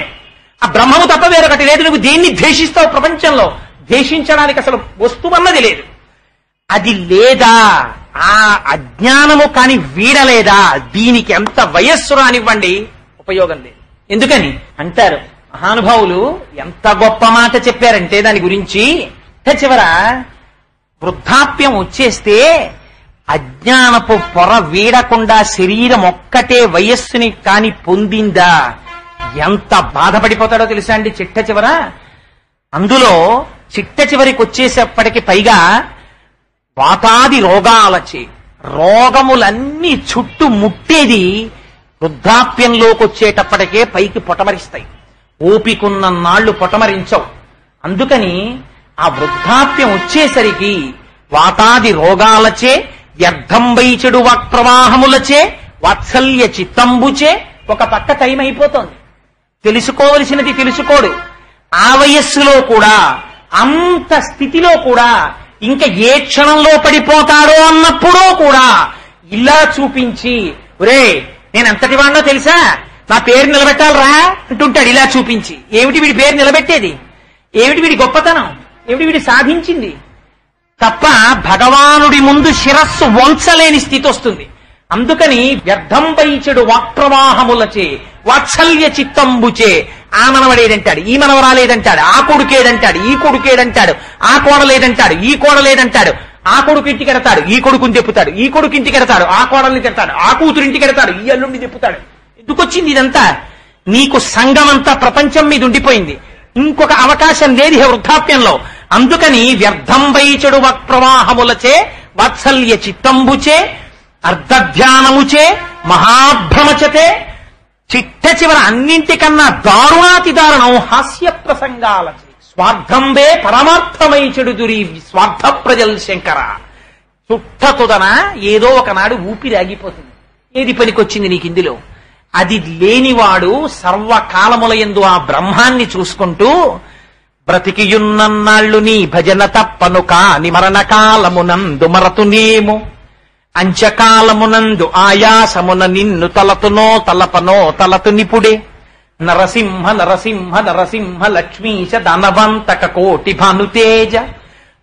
ఆ బ్రహ్మము తప్ప వేరొకటి లేదు. నువ్వు దేన్ని ద్వేషిస్తావు? ప్రపంచంలో ద్వేషించడానికి అసలు వస్తువన్నది లేదు. అది లేదా, ఆ అజ్ఞానము కాని వీడలేదా, దీనికి ఎంత వయస్సు రానివ్వండి ఉపయోగం లేదు. ఎందుకని అంటారు మహానుభావులు, ఎంత గొప్ప మాట చెప్పారంటే దాని గురించి. చివర వృద్ధాప్యం వచ్చేస్తే అజ్ఞానపు పొర వీడకుండా శరీరం ఒక్కటే వయస్సుని కాని పొందిందా, ఎంత బాధపడిపోతాడో తెలుసా అండి చిట్ట చివర. అందులో చిట్ట చివరికి వచ్చేసేపటికి పైగా వాతాది రోగాలచే రోగములన్నీ చుట్టూ ముట్టేది వృద్ధాప్యంలోకి వచ్చేటప్పటికే పైకి పొటమరిస్తాయి. ఓపికున్న నాళ్లు పొటమరించవు. అందుకని ఆ వృద్ధాప్యం వచ్చేసరికి వాతాది రోగాలచే, వ్యర్థంబై చెడు వాక్ప్రవాహములచే, వాత్సల్య చిత్తంబుచే ఒక పక్క టైం అయిపోతోంది. తెలుసుకోవలసినది తెలుసుకోడు. ఆ వయస్సులో కూడా, అంత స్థితిలో కూడా, ఇంకా ఏ క్షణంలో పడిపోతాడో అన్నప్పుడో కూడా ఇలా చూపించి, ఒరే నేను ఎంతటి వాడినో తెలుసా, నా పేరు నిలబెట్టాలరా అంటుంటాడు ఇలా చూపించి. ఏమిటి వీడి పేరు నిలబెట్టేది? ఏమిటి వీడి గొప్పతనం? ఏమిటి వీడి సాధించింది? తప్ప భగవానుడి ముందు శిరస్సు వంచలేని స్థితి వస్తుంది. అందుకని వ్యర్థంపై చెడు వాక్ప్రవాహములచే, వాత్సల్య చిత్తంబుచే, ఆ మనవడేదంటాడు, ఈ మనవరాలేదంటాడు, ఆ కొడుకేదంటాడు, ఈ కొడుకేదంటాడు, ఆ కోడలేదంటాడు, ఈ కోడలేదంటాడు, ఆ కొడుకు ఇంటికి ఎడతాడు, ఈ కొడుకుని చెప్పుతాడు, ఈ కొడుకు ఇంటికి ఎడతాడు, ఆ కోడల్ని తిడతాడు, ఆ కూతురు ఇంటికి ఎడతాడు, ఈ అల్లుడిని చెప్పుతాడు. ఎందుకు వచ్చింది ఇదంతా? నీకు సంఘం అంతా ప్రపంచం మీద ఉండిపోయింది, ఇంకొక అవకాశం లేదు వృద్ధాప్యంలో. అందుకని వ్యర్థం వైచడు వక్ప్రవాహములచే వాత్సల్య చిత్తంబుచే అర్ధధ్యానముచే మహాభ్రమచతే చిట్ట చివర అన్నింటికన్నా దారుణాతి దారుణం హాస్య ప్రసంగాలచే స్వార్థంబే పరమార్థమై చెడుదురి స్వార్థ ప్రజల్ శంకర. చుట్టతుదన ఏదో ఒకనాడు ఊపిరి ఆగిపోతుంది. ఏది పనికొచ్చింది నీకు ఇందులో? అది లేనివాడు సర్వకాలములయందు ఆ బ్రహ్మాన్ని చూసుకుంటూ బ్రతికియున్నన్నాళ్ళు నీ భజన తప్పను కాని మరణకాలమునందు మరతునేమో అంచకాలమునందు ఆయాసమున నిన్ను తలతునో తలపనో తలతు నిపుడే నరసింహ నరసింహ నరసింహ లక్ష్మీశ దానవంతక కోటి భానుతేజ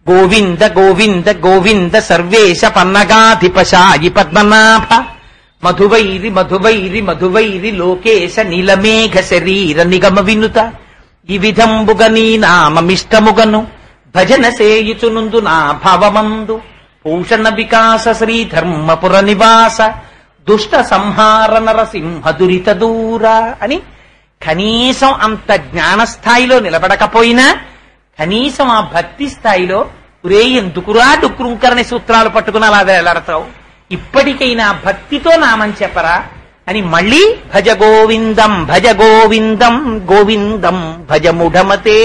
గోవింద గోవింద గోవింద సర్వేశ పన్నగాధిపశాయి పద్మనాభ మధువైరి మధువైరి మధువైరి లోకేశ నీలమేఘ శరీర నిగమ వినుత ఈ విధంబుగ నీ నామమిష్టముగను భజన సేయుచునుందు నా భావమందు భూషణ వికాస శ్రీధర్మపుర నివాస దుష్ట సంహార నరసింహ దురిత దూర అని కనీసం అంత జ్ఞానస్థాయిలో నిలబడకపోయినా కనీసం ఆ భక్తి స్థాయిలో రే ఎందుకురా డుక్రుంకరని సూత్రాలు పట్టుకుని అలా వేలాడతావు, ఇప్పటికైనా భక్తితో నామం చెప్పరా అని మళ్ళీ భజ గోవిందం గోవిందం భజ ముఢమతే